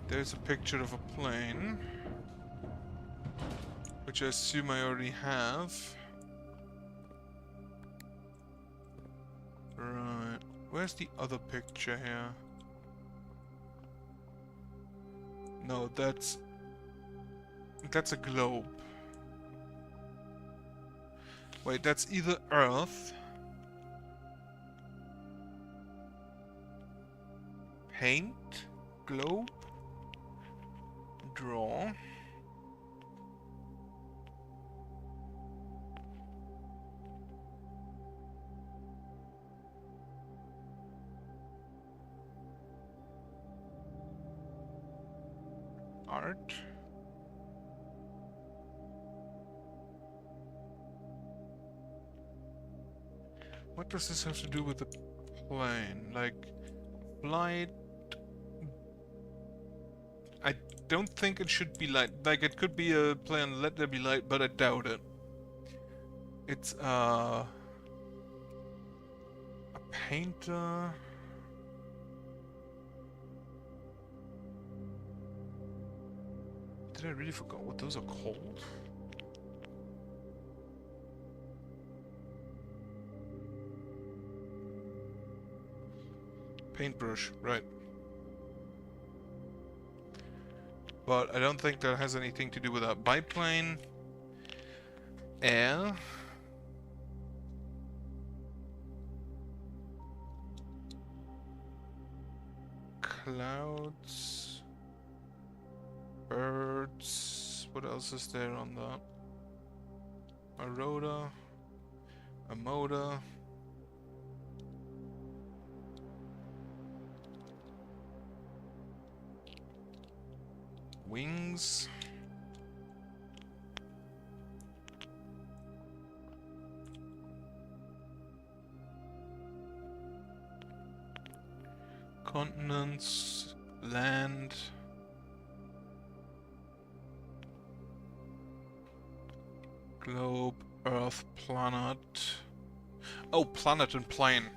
There's a picture of a plane, which I assume I already have. Right. Where's the other picture here? No, that's a globe. Wait, that's either Earth, paint, globe, draw. Art. What does this have to do with the plane? Like, flight? I don't think it should be light. Like, it could be a plane, let there be light, but I doubt it. It's, a painter. Did I really forget what those are called? Paintbrush, right. But I don't think that has anything to do with that. Biplane. Air. Clouds. Birds. What else is there on that? A rotor. A motor. Wings. Continents. Land. Globe. Earth. Planet. Oh, planet and plane.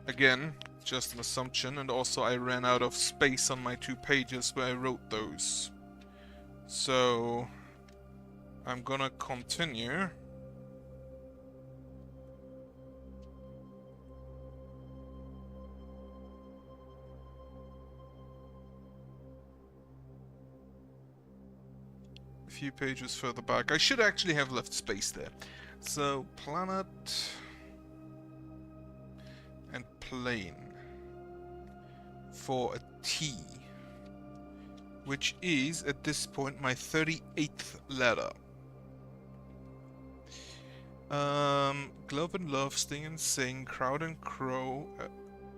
Again, just an assumption, and also I ran out of space on my 2 pages where I wrote those. So, I'm gonna continue. A few pages further back. I should actually have left space there. So, planet and plane for a T, which is at this point my 38th letter. Glove and Love, Sting and Sing, Crowd and Crow,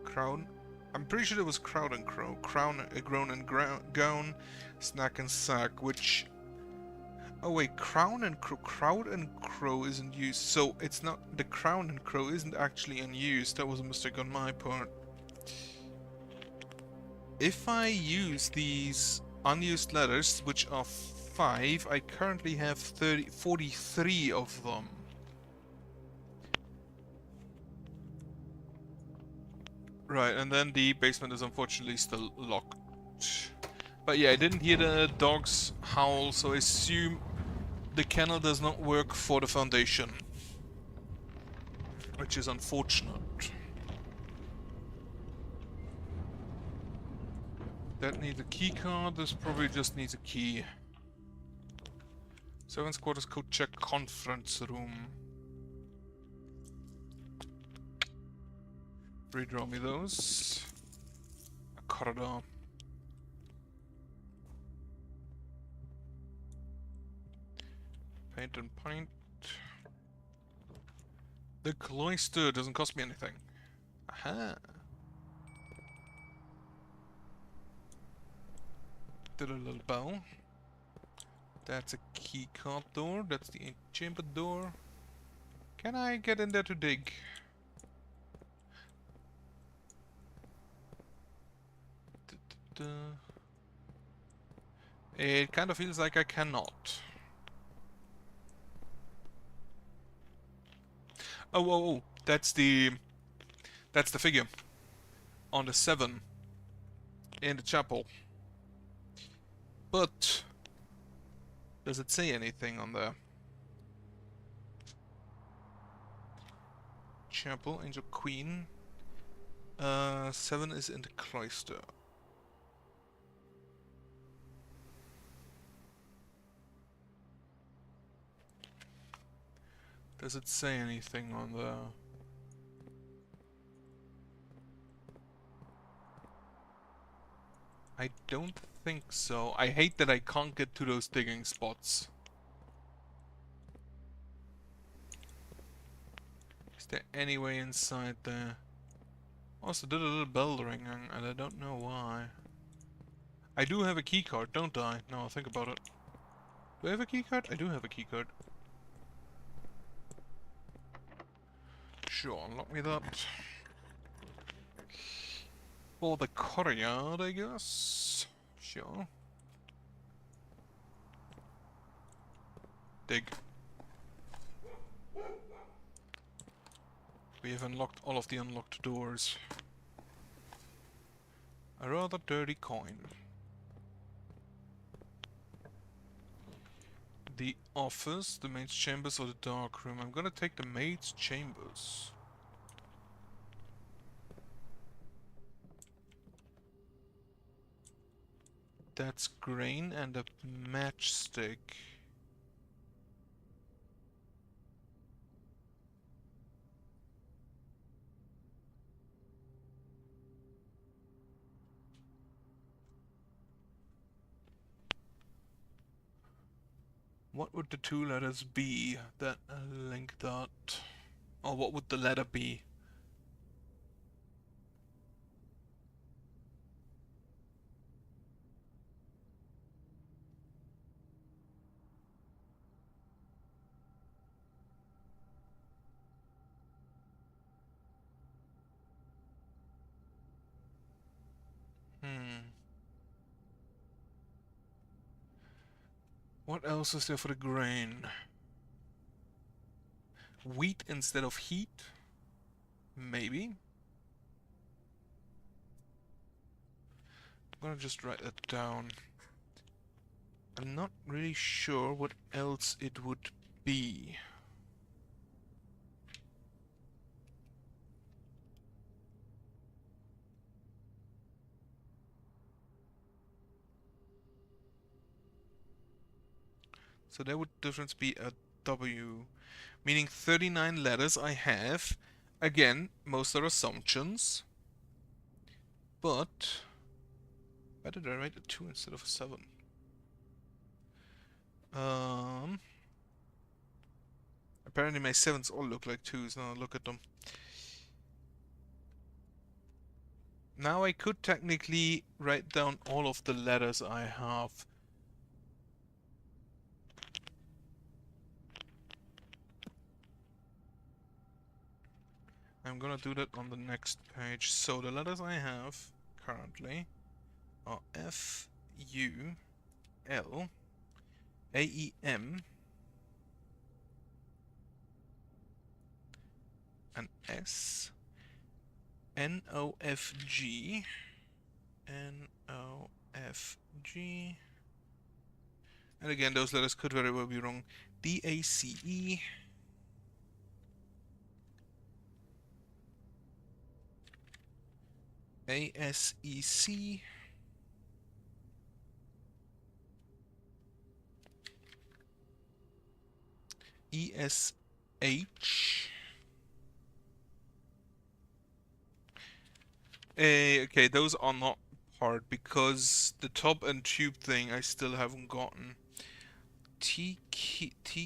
Crown. I'm pretty sure it was Crowd and Crow, Crown, Groan and Gown, Snack and Sack, which. Oh wait, Crowd and Crow isn't used, so it's not. The Crown and Crow isn't actually unused. That was a mistake on my part. If I use these unused letters, which are 35. I currently have 43 of them. Right, and then the basement is unfortunately still locked. But yeah, I didn't hear the dogs howl, so I assume the kennel does not work for the foundation. Which is unfortunate. That needs a key card, this probably just needs a key. Servants' quarters code check conference room. Redraw me those. A corridor. Paint and pint. The cloister doesn't cost me anything. Aha. Did a little bell. That's a key card door. That's the chamber door. Can I get in there to dig? It kind of feels like I cannot. Oh, that's the figure on the 7 in the chapel. But does it say anything on there? Chapel, Angel Queen. 7 is in the cloister. Does it say anything on there? I don't think so. I hate that I can't get to those digging spots. Is there any way inside there? Also did a little bell ringing, and I don't know why. I do have a keycard, don't I? Now I'll think about it. Do I have a keycard? I do have a keycard. Sure, unlock me that. For the courtyard, I guess. Sure. Dig. We have unlocked all of the unlocked doors. A rather dirty coin. The office, the maid's chambers, or the dark room? I'm gonna take the maid's chambers. That's grain and a matchstick. What would the two letters be that link that? Or what would the letter be? What else is there for the grain? Wheat instead of heat? Maybe. I'm gonna just write that down. I'm not really sure what else it would be. So there would difference be a W, meaning 39 letters I have. Again, most are assumptions. But why did I write a 2 instead of a 7? Apparently my 7s all look like 2s. Now look at them. Now I could technically write down all of the letters I have. I'm gonna do that on the next page. So the letters I have currently are F, U, L, AEM and S NOFG NOFG, and again those letters could very well be wrong. DACE ASEC ESH. Okay, those are not hard because the top and tube thing I still haven't gotten. TKGA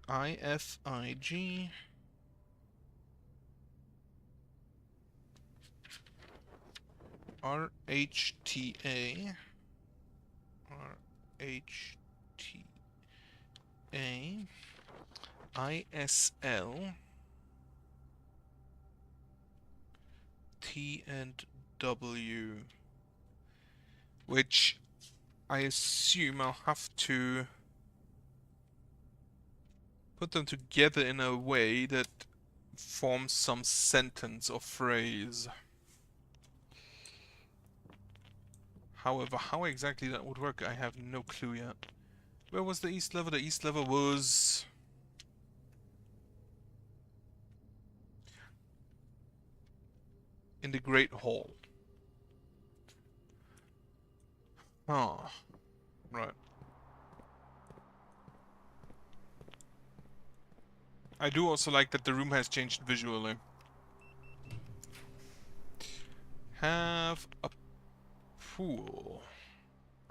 IFIG RHTA ISL T and W, which I assume I'll have to put them together in a way that forms some sentence or phrase. However, how exactly that would work, I have no clue yet. Where was the east lever? The east lever was... in the Great Hall. Ah, right. I do also like that the room has changed visually. Have a pool.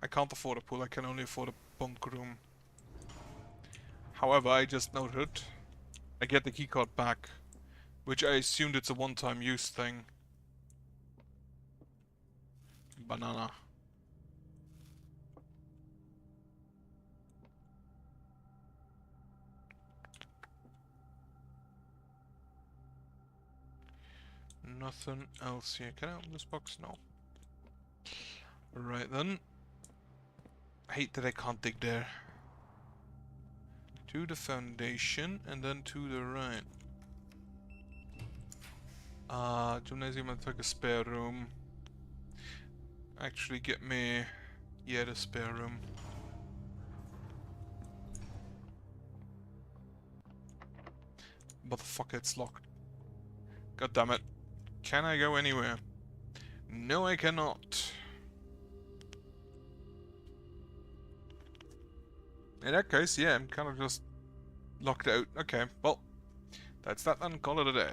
I can't afford a pool, I can only afford a bunk room. However, I just noted I get the keycard back, which I assumed it's a one-time use thing. Banana. Nothing else here. Can I open this box? No. Right then. I hate that I can't dig there. To the foundation and then to the right. Gymnasium and like a spare room. Actually get me... yeah, the spare room. Motherfucker, it's locked. God damn it. Can I go anywhere? No, I cannot. In that case, yeah, I'm kind of just locked out. Okay, well, that's that then. Call it a day.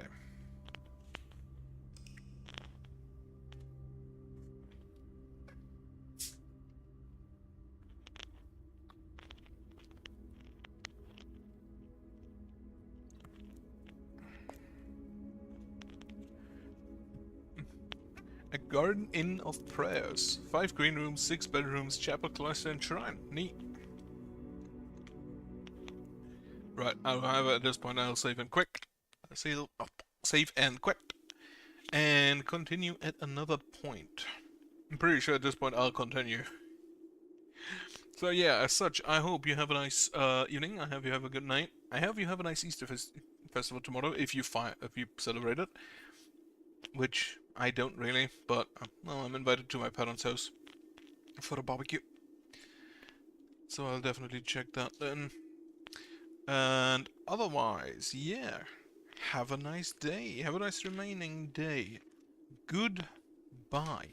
A garden inn of prayers. 5 green rooms, 6 bedrooms, chapel, cloister, and shrine. Neat. Right, however, at this point I'll save and quit. Save and quit. And continue at another point. I'm pretty sure at this point I'll continue. So yeah, as such, I hope you have a nice evening. I hope you have a good night. I hope you have a nice Easter festival tomorrow if you celebrate it. Which I don't really, but well, I'm invited to my parents' house for a barbecue. So I'll definitely check that then. And otherwise, yeah, have a nice day. Have a nice remaining day. Goodbye.